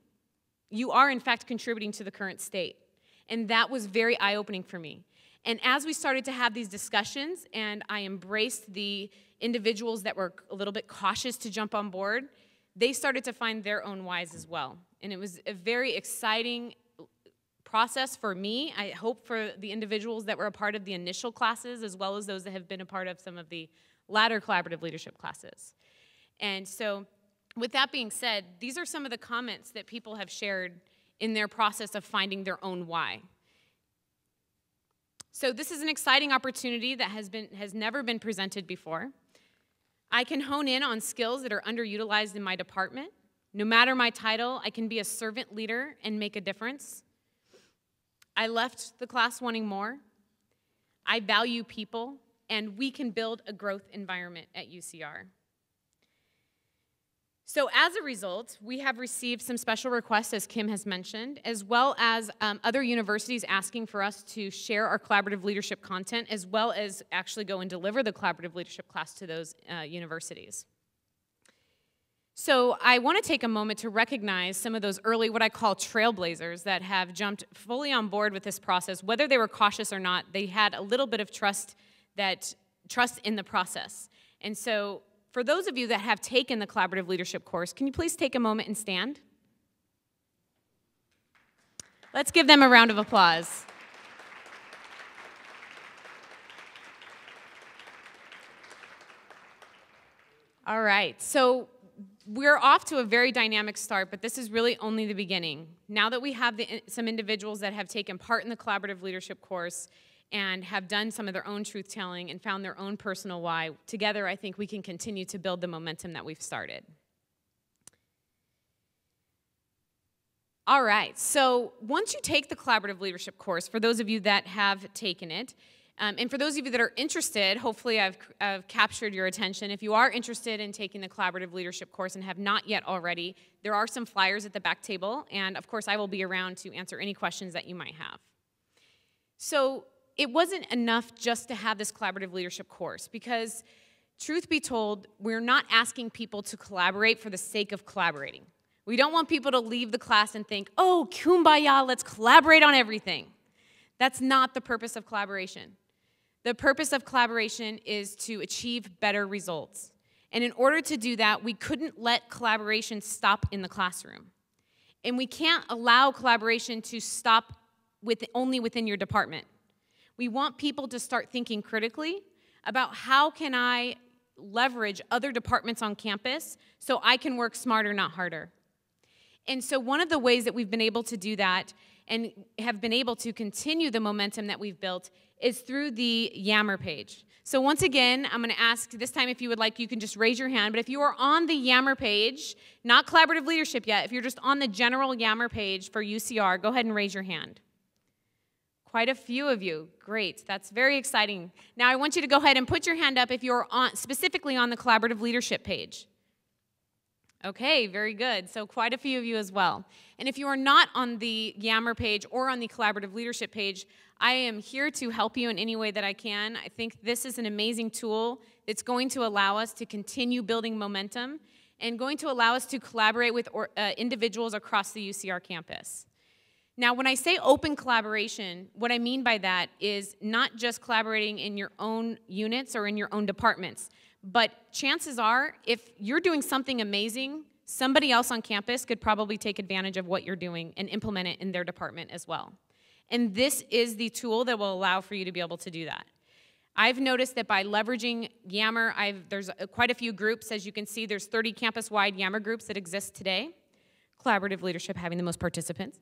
you are in fact contributing to the current state. And that was very eye-opening for me. And as we started to have these discussions, and I embraced the individuals that were a little bit cautious to jump on board, they started to find their own whys as well. And it was a very exciting process for me. I hope for the individuals that were a part of the initial classes, as well as those that have been a part of some of the latter collaborative leadership classes. And so with that being said, these are some of the comments that people have shared in their process of finding their own why. So this is an exciting opportunity that has never been presented before. I can hone in on skills that are underutilized in my department. No matter my title, I can be a servant leader and make a difference. I left the class wanting more. I value people, and we can build a growth environment at UCR. So as a result, we have received some special requests, as Kim has mentioned, as well as other universities asking for us to share our collaborative leadership content, as well as actually go and deliver the collaborative leadership class to those universities. So I want to take a moment to recognize some of those early, what I call trailblazers, that have jumped fully on board with this process. Whether they were cautious or not, they had a little bit of trust in the process. And so for those of you that have taken the collaborative leadership course, can you please take a moment and stand? Let's give them a round of applause. All right, so we're off to a very dynamic start, but this is really only the beginning. Now that we have some individuals that have taken part in the collaborative leadership course and have done some of their own truth-telling and found their own personal why, together I think we can continue to build the momentum that we've started. All right, so once you take the collaborative leadership course, for those of you that have taken it, and for those of you that are interested, hopefully I've captured your attention. If you are interested in taking the collaborative leadership course and have not yet already, there are some flyers at the back table, and of course I will be around to answer any questions that you might have. So it wasn't enough just to have this collaborative leadership course, because truth be told, we're not asking people to collaborate for the sake of collaborating. We don't want people to leave the class and think, oh, kumbaya, let's collaborate on everything. That's not the purpose of collaboration. The purpose of collaboration is to achieve better results. And in order to do that, we couldn't let collaboration stop in the classroom. And we can't allow collaboration to stop only within your department. We want people to start thinking critically about how can I leverage other departments on campus so I can work smarter, not harder. And so one of the ways that we've been able to do that and have been able to continue the momentum that we've built is through the Yammer page. So once again, I'm going to ask this time if you would like, you can just raise your hand. But if you are on the Yammer page, not collaborative leadership yet, if you're just on the general Yammer page for UCR, go ahead and raise your hand. Quite a few of you. Great. That's very exciting. Now I want you to go ahead and put your hand up if you're specifically on the collaborative leadership page. Okay, very good. So quite a few of you as well. And if you are not on the Yammer page or on the collaborative leadership page, I am here to help you in any way that I can. I think this is an amazing tool that's going to allow us to continue building momentum and going to allow us to collaborate with individuals across the UCR campus. Now, when I say open collaboration, what I mean by that is not just collaborating in your own units or in your own departments, but chances are, if you're doing something amazing, somebody else on campus could probably take advantage of what you're doing and implement it in their department as well. And this is the tool that will allow for you to be able to do that. I've noticed that by leveraging Yammer, there's quite a few groups. As you can see, there's 30 campus-wide Yammer groups that exist today. Collaborative leadership having the most participants.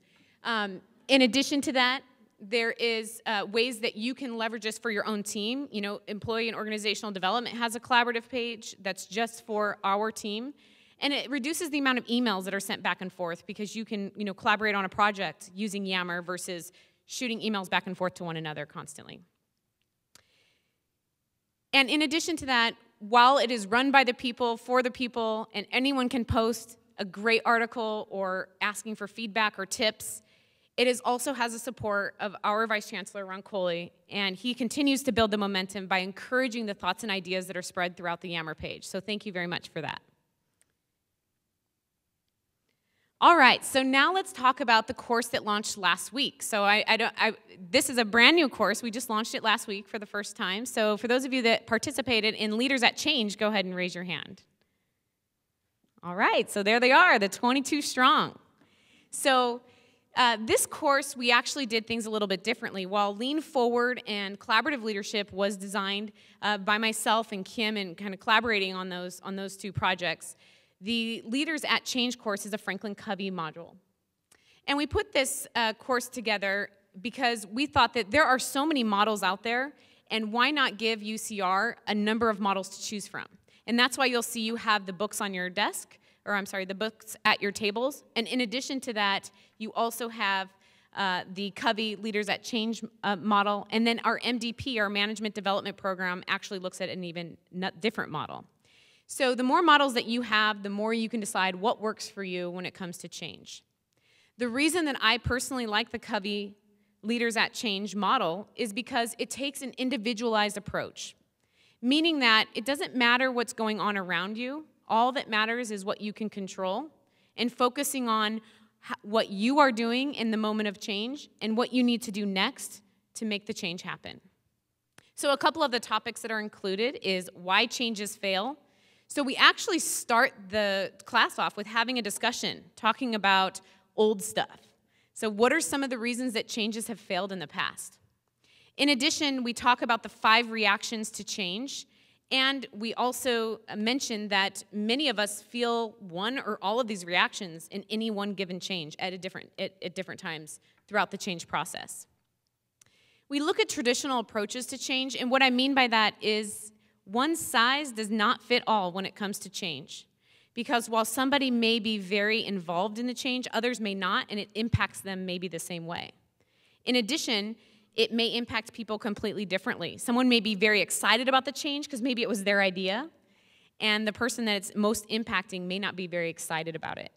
In addition to that, there is ways that you can leverage this for your own team. You know, Employee and Organizational Development has a collaborative page that's just for our team. And it reduces the amount of emails that are sent back and forth because you can, collaborate on a project using Yammer versus shooting emails back and forth to one another constantly. And in addition to that, while it is run by the people, for the people, and anyone can post a great article or asking for feedback or tips, it also has the support of our Vice Chancellor, Ron Coley, and he continues to build the momentum by encouraging the thoughts and ideas that are spread throughout the Yammer page. So thank you very much for that. All right, so now let's talk about the course that launched last week. So this is a brand new course. We just launched it last week for the first time. So for those of you that participated in Leaders at Change, go ahead and raise your hand. All right, so there they are, the 22 strong. So this course, we actually did things a little bit differently. While Lean Forward and Collaborative Leadership was designed by myself and Kim and kind of collaborating on those two projects, the Leaders at Change course is a Franklin Covey module. And we put this course together because we thought that there are so many models out there, and why not give UCR a number of models to choose from? And that's why you'll see you have the books on your desk, or I'm sorry, the books at your tables. And in addition to that, you also have the Covey Leaders at Change model. And then our MDP, our Management Development Program, actually looks at an even different model. So the more models that you have, the more you can decide what works for you when it comes to change. The reason that I personally like the Covey Leaders at Change model is because it takes an individualized approach, meaning that it doesn't matter what's going on around you. All that matters is what you can control, and focusing on what you are doing in the moment of change and what you need to do next to make the change happen. So a couple of the topics that are included is why changes fail. So we actually start the class off with having a discussion, talking about old stuff. So what are some of the reasons that changes have failed in the past? In addition, we talk about the 5 reactions to change, and we also mention that many of us feel one or all of these reactions in any one given change at different times throughout the change process. We look at traditional approaches to change, and what I mean by that is one size does not fit all when it comes to change. Because while somebody may be very involved in the change, others may not, and it impacts them maybe the same way. In addition, it may impact people completely differently. Someone may be very excited about the change because maybe it was their idea, and the person that it's most impacting may not be very excited about it.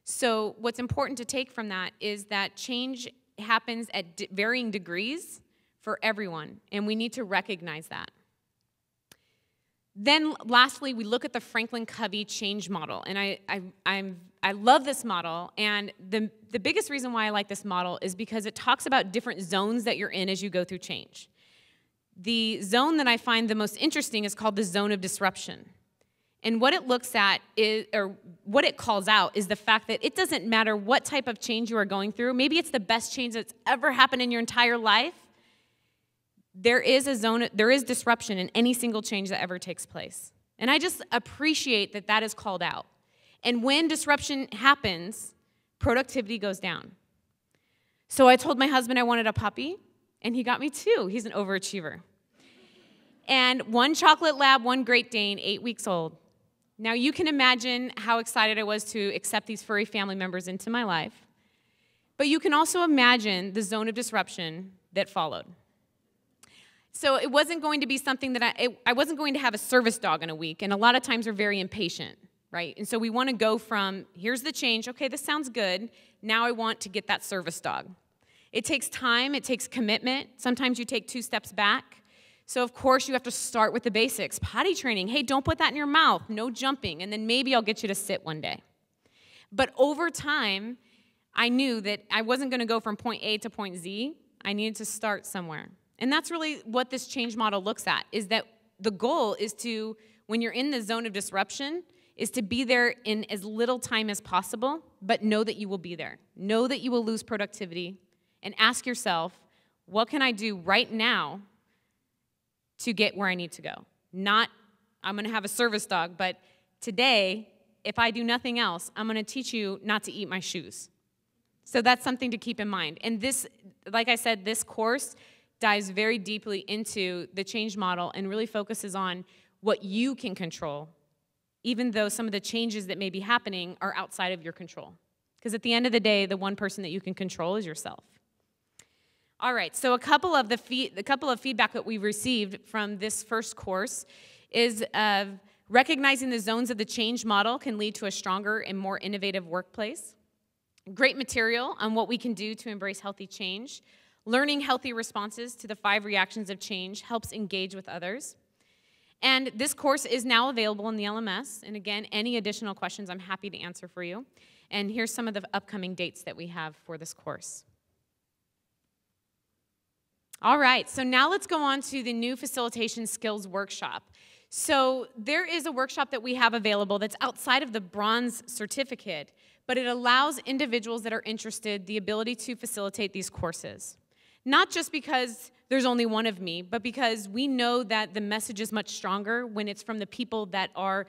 So what's important to take from that is that change happens at varying degrees for everyone, and we need to recognize that. Then lastly, we look at the Franklin Covey change model, and I love this model, and the biggest reason why I like this model is because it talks about different zones that you're in as you go through change. The zone that I find the most interesting is called the zone of disruption. And what it looks at is, or what it calls out, is the fact that it doesn't matter what type of change you are going through. Maybe it's the best change that's ever happened in your entire life. There is disruption in any single change that ever takes place. And I just appreciate that that is called out. And when disruption happens, productivity goes down. So I told my husband I wanted a puppy, and he got me 2. He's an overachiever. And 1 chocolate lab, 1 Great Dane, 8 weeks old. Now you can imagine how excited I was to accept these furry family members into my life. But you can also imagine the zone of disruption that followed. So it wasn't going to be something that I wasn't going to have a service dog in a week, and a lot of times we're very impatient, right? And so we want to go from, here's the change, okay, this sounds good, now I want to get that service dog. It takes time, it takes commitment. Sometimes you take 2 steps back. So of course you have to start with the basics. Potty training, hey, don't put that in your mouth, no jumping, and then maybe I'll get you to sit one day. But over time, I knew that I wasn't going to go from point A to point Z. I needed to start somewhere. And that's really what this change model looks at, is that the goal is to, when you're in the zone of disruption, is to be there in as little time as possible, but know that you will be there. Know that you will lose productivity, and ask yourself, what can I do right now to get where I need to go? Not, I'm going to have a service dog, but today, if I do nothing else, I'm going to teach you not to eat my shoes. So that's something to keep in mind. And this, like I said, this course dives very deeply into the change model and really focuses on what you can control, even though some of the changes that may be happening are outside of your control. Because at the end of the day, the one person that you can control is yourself. All right, so a couple of feedback that we received from this first course is recognizing the zones of the change model can lead to a stronger and more innovative workplace. Great material on what we can do to embrace healthy change. Learning healthy responses to the 5 reactions of change helps engage with others. And this course is now available in the LMS. And again, any additional questions I'm happy to answer for you. And here's some of the upcoming dates that we have for this course. All right, so now let's go on to the new facilitation skills workshop. So there is a workshop that we have available that's outside of the bronze certificate, but it allows individuals that are interested the ability to facilitate these courses. Not just because there's only one of me, but because we know that the message is much stronger when it's from the people that are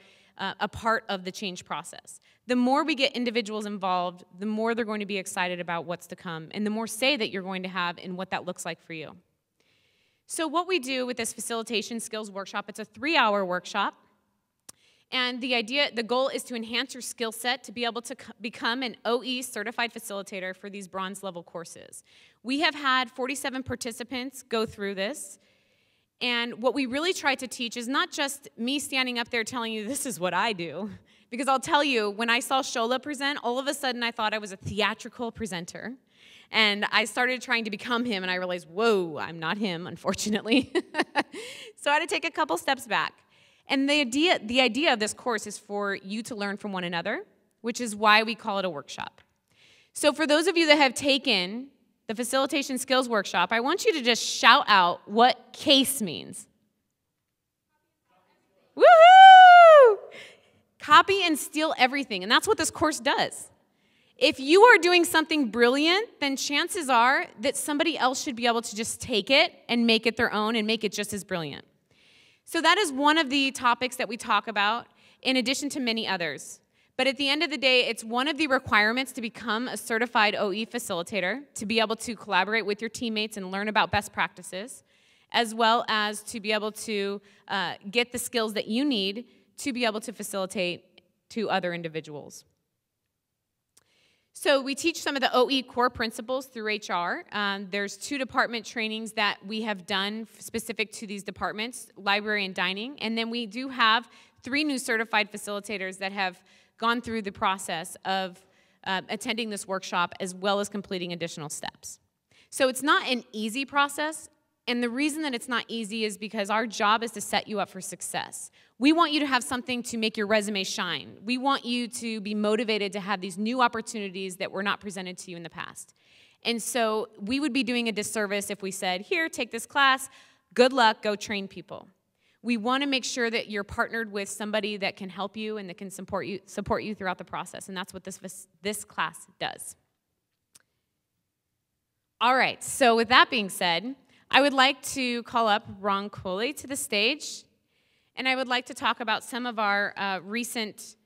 a part of the change process. The more we get individuals involved, the more they're going to be excited about what's to come, and the more say that you're going to have in what that looks like for you. So what we do with this facilitation skills workshop, it's a 3-hour workshop. And the goal is to enhance your skill set to be able to become an OE certified facilitator for these bronze level courses. We have had 47 participants go through this. And what we really try to teach is not just me standing up there telling you this is what I do. Because I'll tell you, when I saw Shola present, all of a sudden I thought I was a theatrical presenter. And I started trying to become him, and I realized, whoa, I'm not him, unfortunately. So I had to take a couple steps back. And the idea of this course is for you to learn from one another, which is why we call it a workshop. So for those of you that have taken the Facilitation Skills Workshop, I want you to just shout out what CASE means. Woohoo! Copy and steal everything, and that's what this course does. If you are doing something brilliant, then chances are that somebody else should be able to just take it and make it their own and make it just as brilliant. So that is one of the topics that we talk about, in addition to many others. But at the end of the day, it's one of the requirements to become a certified OE facilitator, to be able to collaborate with your teammates and learn about best practices, as well as to be able to get the skills that you need to be able to facilitate to other individuals. So we teach some of the OE core principles through HR. There's 2 department trainings that we have done specific to these departments, library and dining. And then we do have 3 new certified facilitators that have gone through the process of attending this workshop as well as completing additional steps. So it's not an easy process. And the reason that it's not easy is because our job is to set you up for success. We want you to have something to make your resume shine. We want you to be motivated to have these new opportunities that were not presented to you in the past. And so we would be doing a disservice if we said, here, take this class, good luck, go train people. We want to make sure that you're partnered with somebody that can help you and that can support you throughout the process. And that's what this class does. All right, so with that being said, I would like to call up Ron Coley to the stage, and I would like to talk about some of our recent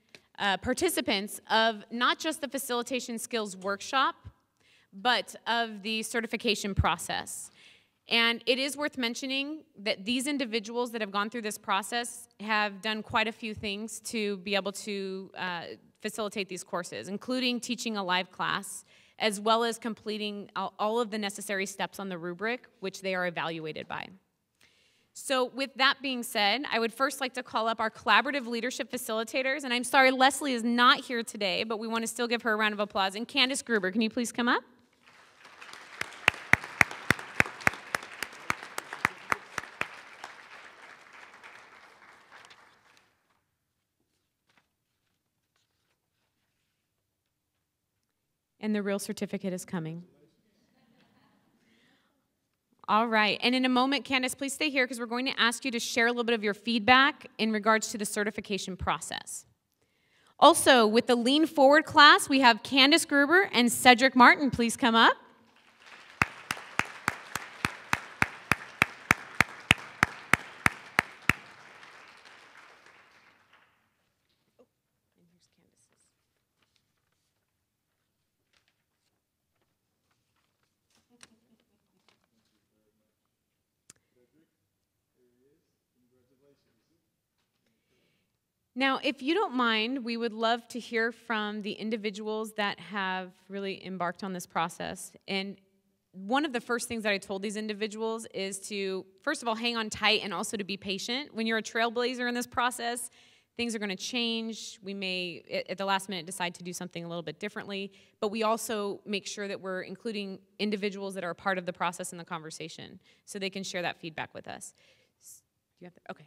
participants of not just the facilitation skills workshop, but of the certification process. And it is worth mentioning that these individuals that have gone through this process have done quite a few things to be able to facilitate these courses, including teaching a live class, as well as completing all of the necessary steps on the rubric, which they are evaluated by. So with that being said, I would first like to call up our collaborative leadership facilitators, and I'm sorry Leslie is not here today, but we want to still give her a round of applause. And Candace Gruber, can you please come up? And the real certificate is coming. All right, and in a moment, Candace, please stay here because we're going to ask you to share a little bit of your feedback in regards to the certification process. Also, with the Lean Forward class, we have Candace Gruber and Cedric Martin. Please come up. Now, if you don't mind, we would love to hear from the individuals that have really embarked on this process. And one of the first things that I told these individuals is to, first of all, hang on tight and also to be patient. When you're a trailblazer in this process, things are going to change. We may, at the last minute, decide to do something a little bit differently. But we also make sure that we're including individuals that are a part of the process in the conversation so they can share that feedback with us. Do you have okay.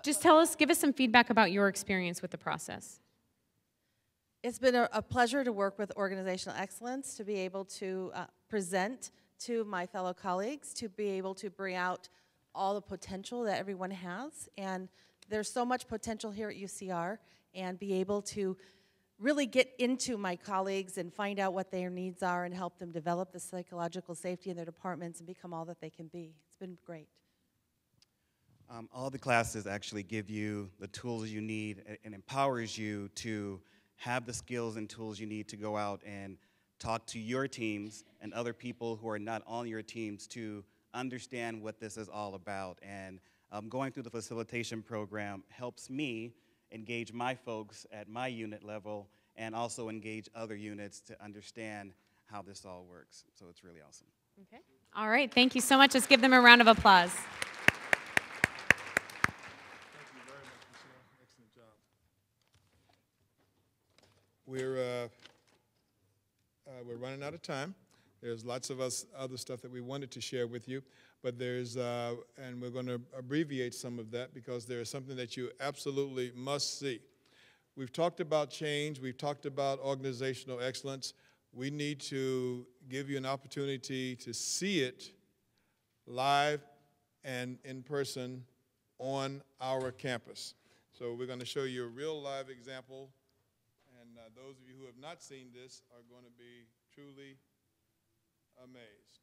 Just tell us, give us some feedback about your experience with the process. It's been a pleasure to work with Organizational Excellence, to be able to present to my fellow colleagues, to be able to bring out all the potential that everyone has. And there's so much potential here at UCR, and be able to really get into my colleagues and find out what their needs are and help them develop the psychological safety in their departments and become all that they can be. It's been great. All the classes actually give you the tools you need and empowers you to have the skills and tools you need to go out and talk to your teams and other people who are not on your teams to understand what this is all about. And going through the facilitation program helps me engage my folks at my unit level and also engage other units to understand how this all works. So it's really awesome. Okay. All right, thank you so much. Let's give them a round of applause. We're running out of time. There's lots of other stuff that we wanted to share with you, but there's, and we're going to abbreviate some of that because there is something that you absolutely must see. We've talked about change. We've talked about organizational excellence. We need to give you an opportunity to see it live and in person on our campus. So we're going to show you a real live example. And those of you who have not seen this are going to be truly amazed.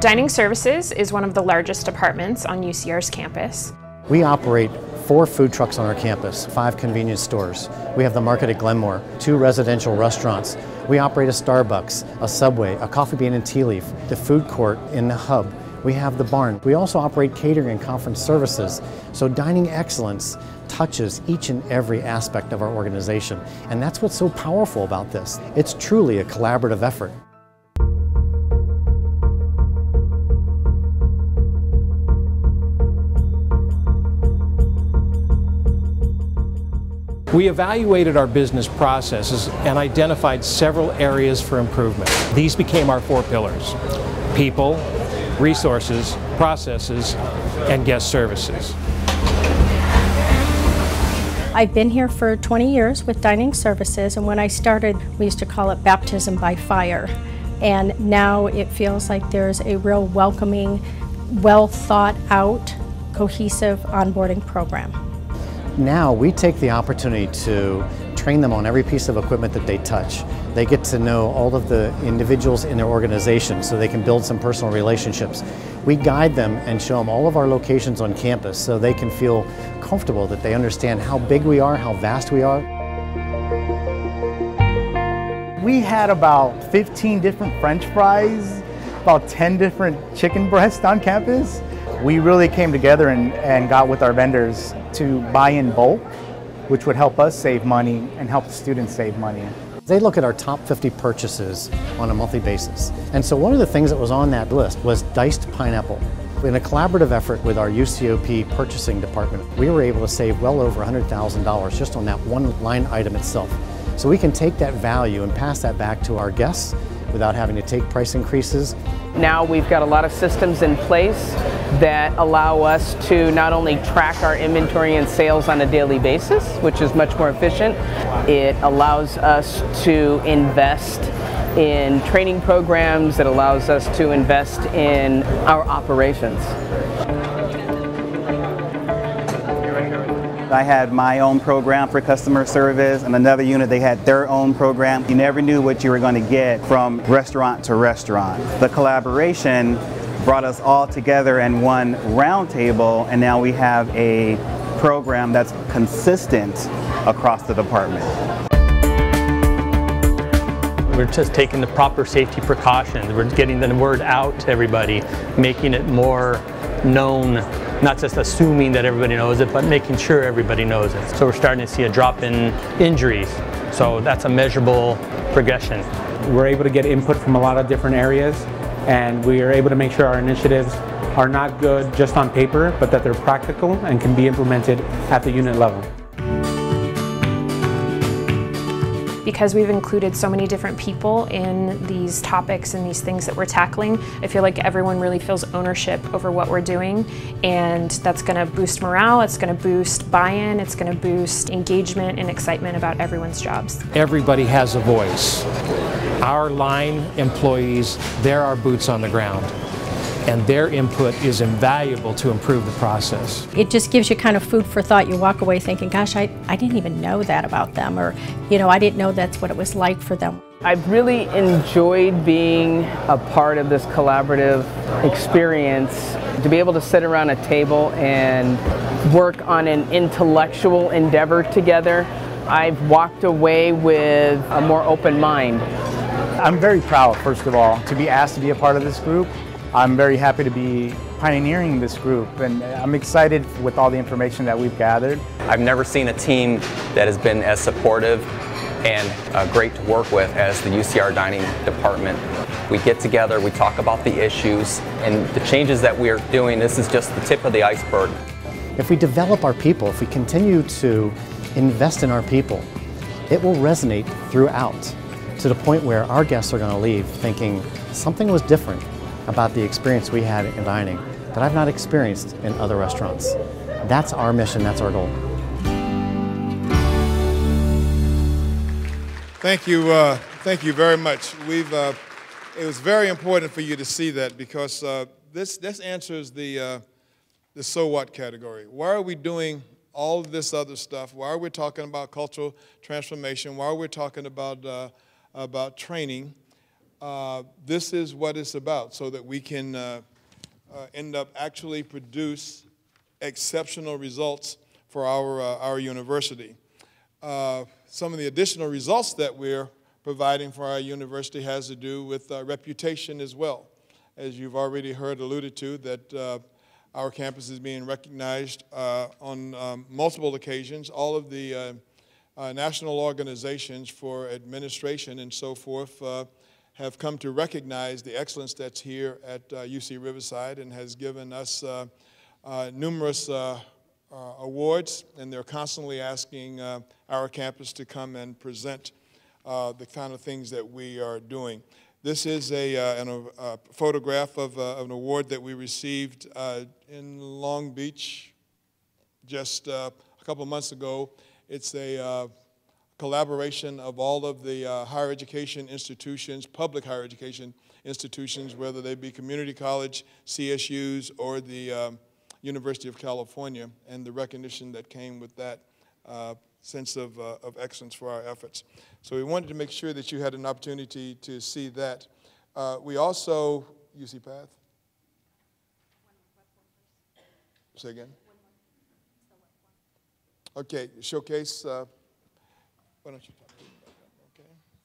Dining Services is one of the largest departments on UCR's campus. We operate 4 food trucks on our campus, 5 convenience stores. We have the market at Glenmore, 2 residential restaurants. We operate a Starbucks, a Subway, a Coffee Bean and Tea Leaf, the food court in the hub. We have the barn. We also operate catering and conference services. So dining excellence touches each and every aspect of our organization. And that's what's so powerful about this. It's truly a collaborative effort. We evaluated our business processes and identified several areas for improvement. These became our 4 pillars: people, resources, processes, and guest services. I've been here for 20 years with Dining Services, and when I started, we used to call it baptism by fire. And now it feels like there's a real welcoming, well thought out, cohesive onboarding program. Now we take the opportunity to train them on every piece of equipment that they touch. They get to know all of the individuals in their organization so they can build some personal relationships. We guide them and show them all of our locations on campus so they can feel comfortable, that they understand how big we are, how vast we are. We had about 15 different French fries, about 10 different chicken breasts on campus. We really came together and got with our vendors to buy in bulk, which would help us save money and help the students save money. They look at our top 50 purchases on a monthly basis. And so one of the things that was on that list was diced pineapple. In a collaborative effort with our UCOP purchasing department, we were able to save well over $100,000 just on that one line item itself. So we can take that value and pass that back to our guests without having to take price increases. Now we've got a lot of systems in place that allow us to not only track our inventory and sales on a daily basis, which is much more efficient, it allows us to invest in training programs, it allows us to invest in our operations. I had my own program for customer service, and another unit, they had their own program. You never knew what you were going to get from restaurant to restaurant. The collaboration brought us all together in one round table, and now we have a program that's consistent across the department. We're just taking the proper safety precautions. We're getting the word out to everybody, making it more known, not just assuming that everybody knows it, but making sure everybody knows it. So we're starting to see a drop in injuries. So that's a measurable progression. We're able to get input from a lot of different areas, and we are able to make sure our initiatives are not good just on paper, but that they're practical and can be implemented at the unit level. Because we've included so many different people in these topics and these things that we're tackling, I feel like everyone really feels ownership over what we're doing, and that's going to boost morale, it's going to boost buy-in, it's going to boost engagement and excitement about everyone's jobs. Everybody has a voice. Our line employees, they're our boots on the ground, and their input is invaluable to improve the process. It just gives you kind of food for thought. You walk away thinking, gosh, I didn't even know that about them, or, you know, I didn't know that's what it was like for them. I've really enjoyed being a part of this collaborative experience, to be able to sit around a table and work on an intellectual endeavor together. I've walked away with a more open mind. I'm very proud, first of all, to be asked to be a part of this group. I'm very happy to be pioneering this group, and I'm excited with all the information that we've gathered. I've never seen a team that has been as supportive and great to work with as the UCR dining department. We get together, we talk about the issues, and the changes that we are doing, this is just the tip of the iceberg. If we develop our people, if we continue to invest in our people, it will resonate throughout to the point where our guests are going to leave thinking something was different about the experience we had in dining that I've not experienced in other restaurants. That's our mission, that's our goal. Thank you very much. It was very important for you to see that, because this answers the so what category. Why are we doing all of this other stuff? Why are we talking about cultural transformation? Why are we talking about training? This is what it's about, so that we can end up actually produce exceptional results for our university. Some of the additional results that we're providing for our university has to do with reputation as well. As you've already heard alluded to, that our campus is being recognized on multiple occasions. All of the national organizations for administration and so forth have come to recognize the excellence that's here at UC Riverside, and has given us numerous awards, and they're constantly asking our campus to come and present the kind of things that we are doing. This is a photograph of an award that we received in Long Beach just a couple months ago. It's a collaboration of all of the higher education institutions, public higher education institutions, whether they be community college, CSUs, or the University of California, and the recognition that came with that. sense of excellence for our efforts. So we wanted to make sure that you had an opportunity to see that. We also, UC Path? Say again? Okay, showcase, why don't you talk?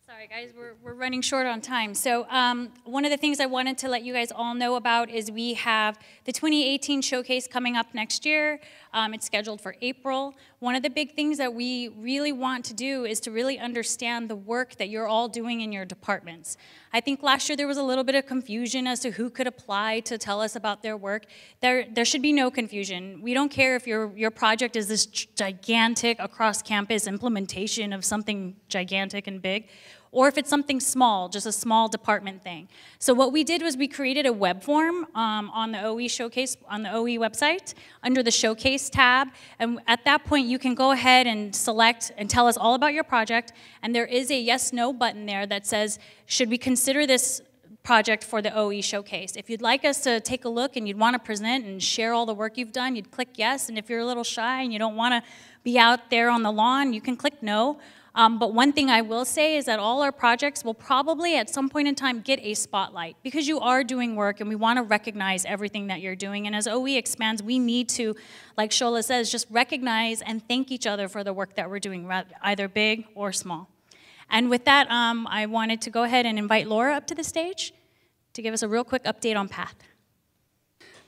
Sorry, guys, we're running short on time. So one of the things I wanted to let you guys all know about is we have the 2018 showcase coming up next year. It's scheduled for April. One of the big things that we really want to do is to really understand the work that you're all doing in your departments. I think last year there was a little bit of confusion as to who could apply to tell us about their work. There should be no confusion. We don't care if your project is this gigantic across campus implementation of something gigantic and big, or if it's something small, just a small department thing. So what we did was we created a web form on the OE showcase, on the OE website, under the showcase tab, and at that point you can go ahead and select and tell us all about your project, and there is a yes/no button there that says, should we consider this project for the OE showcase? If you'd like us to take a look and you'd want to present and share all the work you've done, you'd click yes, and if you're a little shy and you don't want to be out there on the lawn, you can click no. But one thing I will say is that all our projects will probably at some point in time get a spotlight because you are doing work and we want to recognize everything that you're doing. And as OE expands, we need to, like Shola says, just recognize and thank each other for the work that we're doing, either big or small. And with that, I wanted to go ahead and invite Laura up to the stage to give us a real quick update on PATH.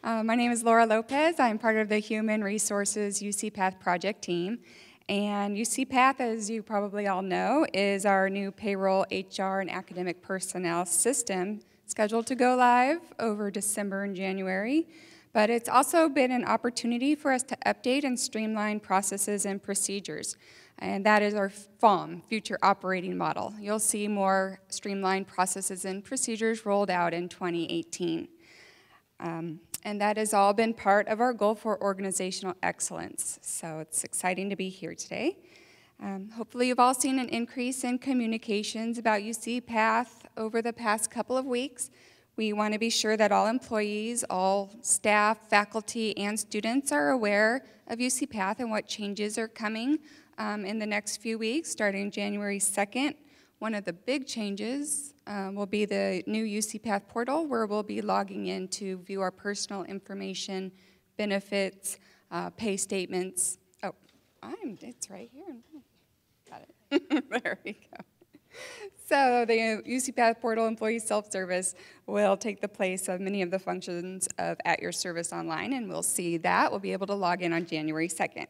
My name is Laura Lopez. I'm part of the Human Resources UC Path project team. And UC Path, as you probably all know, is our new payroll, HR, and academic personnel system scheduled to go live over December and January. But it's also been an opportunity for us to update and streamline processes and procedures. And that is our FOM, Future Operating Model. You'll see more streamlined processes and procedures rolled out in 2018. And that has all been part of our goal for organizational excellence. So it's exciting to be here today. Hopefully you've all seen an increase in communications about UC Path over the past couple of weeks. We want to be sure that all employees, all staff, faculty, and students are aware of UC Path and what changes are coming in the next few weeks, starting January 2nd. One of the big changes will be the new UC Path portal, where we'll be logging in to view our personal information, benefits, pay statements. Oh, it's right here. Got it. There we go. So the UC Path portal employee self-service will take the place of many of the functions of At Your Service Online, and we'll see that. We'll be able to log in on January 2nd.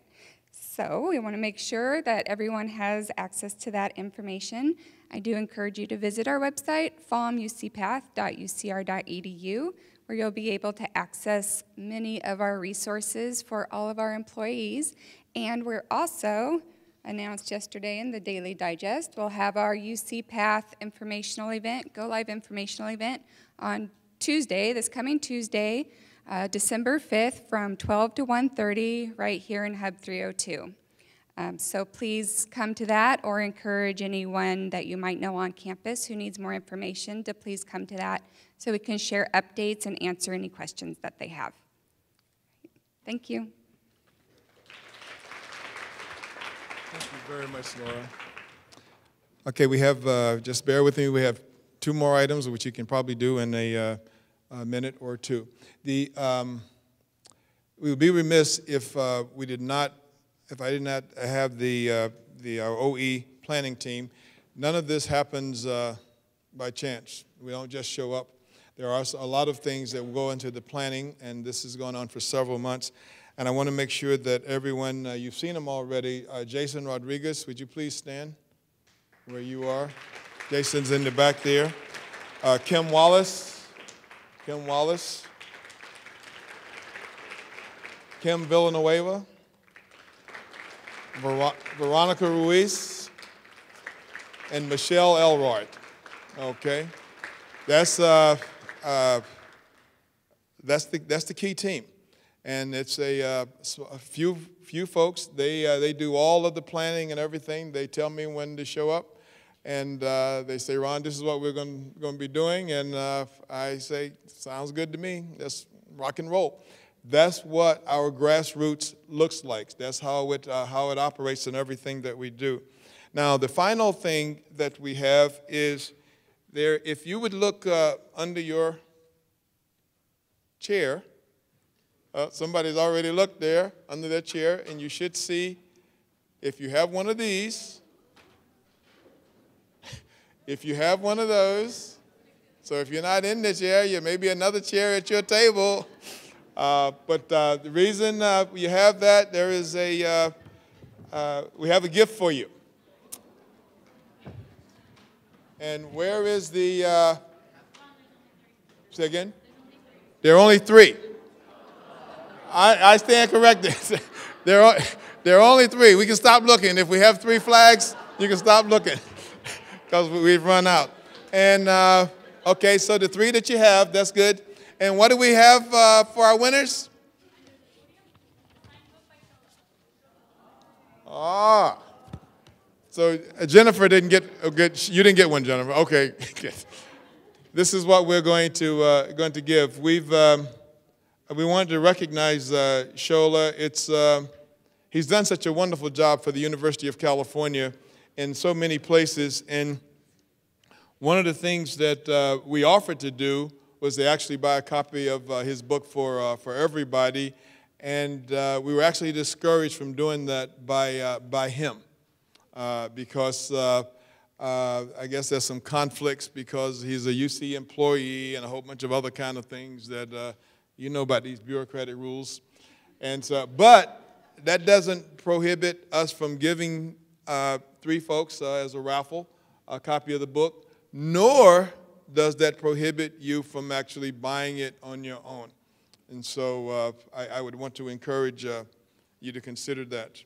So we want to make sure that everyone has access to that information. I do encourage you to visit our website, fomucpath.ucr.edu, where you'll be able to access many of our resources for all of our employees. And we're also, announced yesterday in the Daily Digest, we'll have our UC Path informational event, Go Live informational event on Tuesday, this coming Tuesday, December 5th from 12 to 1:30 right here in Hub 302. So please come to that or encourage anyone that you might know on campus who needs more information to please come to that so we can share updates and answer any questions that they have. Thank you. Thank you very much, Laura. Okay, we have, just bear with me, we have two more items which you can probably do in a minute or two. We would be remiss if I did not have our OE planning team. None of this happens by chance. We don't just show up. There are a lot of things that go into the planning, and this has gone on for several months. And I want to make sure that everyone, you've seen them already. Jason Rodriguez, would you please stand where you are? Jason's in the back there. Kim Wallace. Kim Villanueva. Veronica Ruiz. And Michelle Elroy. Okay. That's the key team. And it's a few folks. They do all of the planning and everything. They tell me when to show up, and they say, "Ron, this is what we're going to be doing." And I say, "Sounds good to me. Let's rock and roll." That's what our grassroots looks like. That's how it operates in everything that we do. Now, the final thing that we have is there, if you would look under your chair, somebody's already looked there under their chair, and you should see, if you have one of these, if you have one of those, so if you're not in the chair, there may be another chair at your table. But the reason you have that, there is we have a gift for you. And where is the, say again? There are only 3. I stand corrected. there are only 3. We can stop looking. If we have 3 flags, you can stop looking because we've run out. And okay, so the 3 that you have, that's good. And what do we have for our winners? Ah. So Jennifer didn't get a good, you didn't get one, Jennifer. Okay. This is what we're going to give. We wanted to recognize Shola. He's done such a wonderful job for the University of California in so many places. And one of the things that we offered to do was to actually buy a copy of his book for everybody. And we were actually discouraged from doing that by him because I guess there's some conflicts because he's a UC employee and a whole bunch of other kind of things that you know about these bureaucratic rules. And so, but that doesn't prohibit us from giving 3 folks as a raffle a copy of the book, nor does that prohibit you from actually buying it on your own. And so I would want to encourage you to consider that.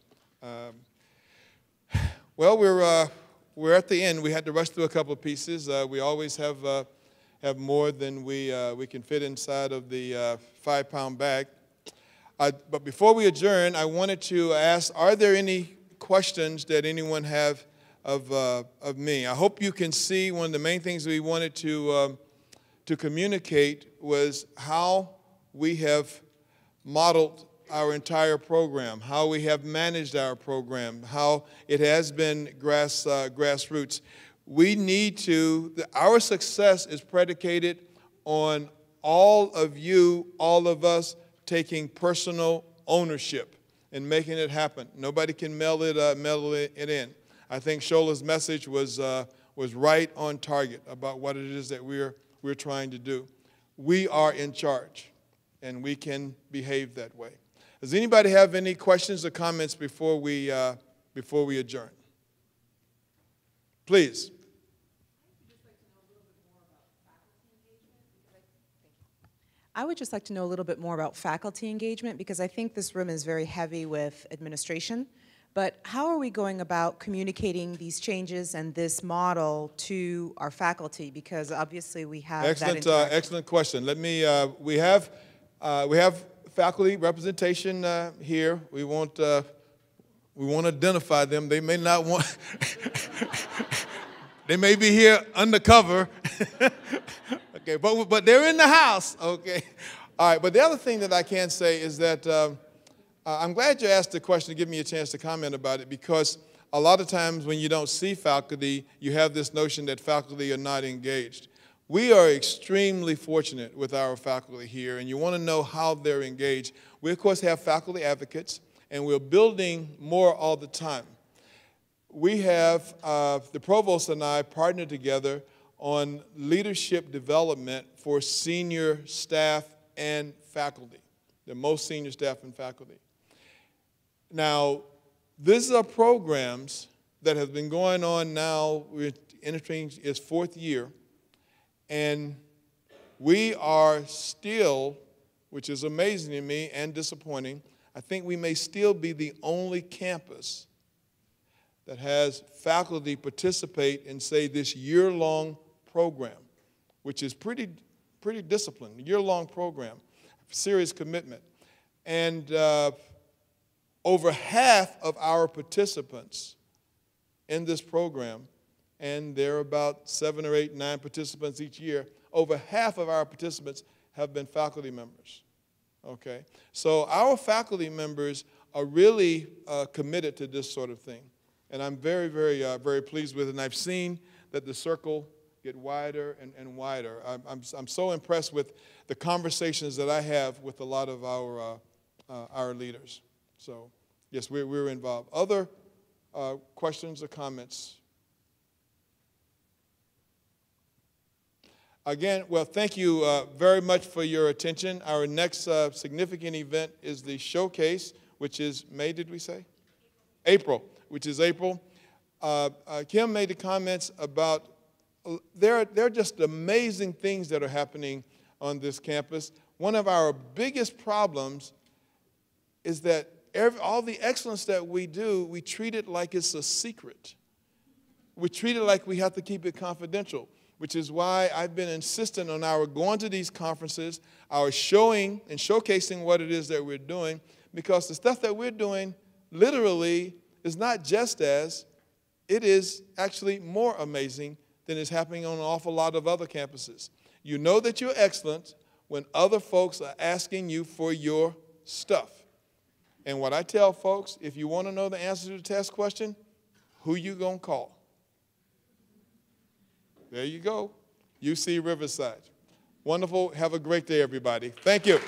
Well, we're at the end. We had to rush through a couple of pieces. We always have more than we can fit inside of the 5-pound bag. But before we adjourn, I wanted to ask, are there any questions that anyone have of me? I hope you can see one of the main things we wanted to communicate was how we have modeled our entire program, how we have managed our program, how it has been grassroots. We need to, our success is predicated on all of you, all of us, taking personal ownership and making it happen. Nobody can mail it in. I think Shola's message was right on target about what it is that we're trying to do. We are in charge, and we can behave that way. Does anybody have any questions or comments before we adjourn? Please. I would just like to know a little bit more about faculty engagement because I think this room is very heavy with administration. But how are we going about communicating these changes and this model to our faculty? Because obviously we have excellent question. Let me. We have faculty representation here. We won't identify them. They may not want. They may be here undercover. Okay, but they're in the house. Okay, all right. But the other thing that I can say is that I'm glad you asked the question to give me a chance to comment about it, because a lot of times when you don't see faculty, you have this notion that faculty are not engaged. We are extremely fortunate with our faculty here, and you want to know how they're engaged. We, of course, have faculty advocates, and we're building more all the time. We have, the provost and I partnered together on leadership development for senior staff and faculty, the most senior staff and faculty. Now, these are programs that have been going on now, we're entering its 4th year, and we are still, which is amazing to me and disappointing, I think we may still be the only campus that has faculty participate in, say, this year-long program, which is pretty disciplined, year-long program, serious commitment. And over half of our participants in this program, and there are about 7 or 8, 9 participants each year, over half of our participants have been faculty members. Okay? So our faculty members are really committed to this sort of thing. And I'm very, very pleased with it. And I've seen that the circle get wider and wider. I'm so impressed with the conversations that I have with a lot of our leaders. So, yes, we're involved. Other questions or comments? Again, well, thank you very much for your attention. Our next significant event is the showcase, which is May, did we say? April, which is April. Kim made the comments about there are just amazing things that are happening on this campus. One of our biggest problems is that all the excellence that we do, we treat it like it's a secret. We treat it like we have to keep it confidential, which is why I've been insistent on our going to these conferences, our showing and showcasing what it is that we're doing, because the stuff that we're doing literally is not just as, it is actually more amazing than is happening on an awful lot of other campuses. You know that you're excellent when other folks are asking you for your stuff. And what I tell folks, if you want to know the answer to the test question, who you gonna call? There you go, UC Riverside. Wonderful. Have a great day, everybody. Thank you.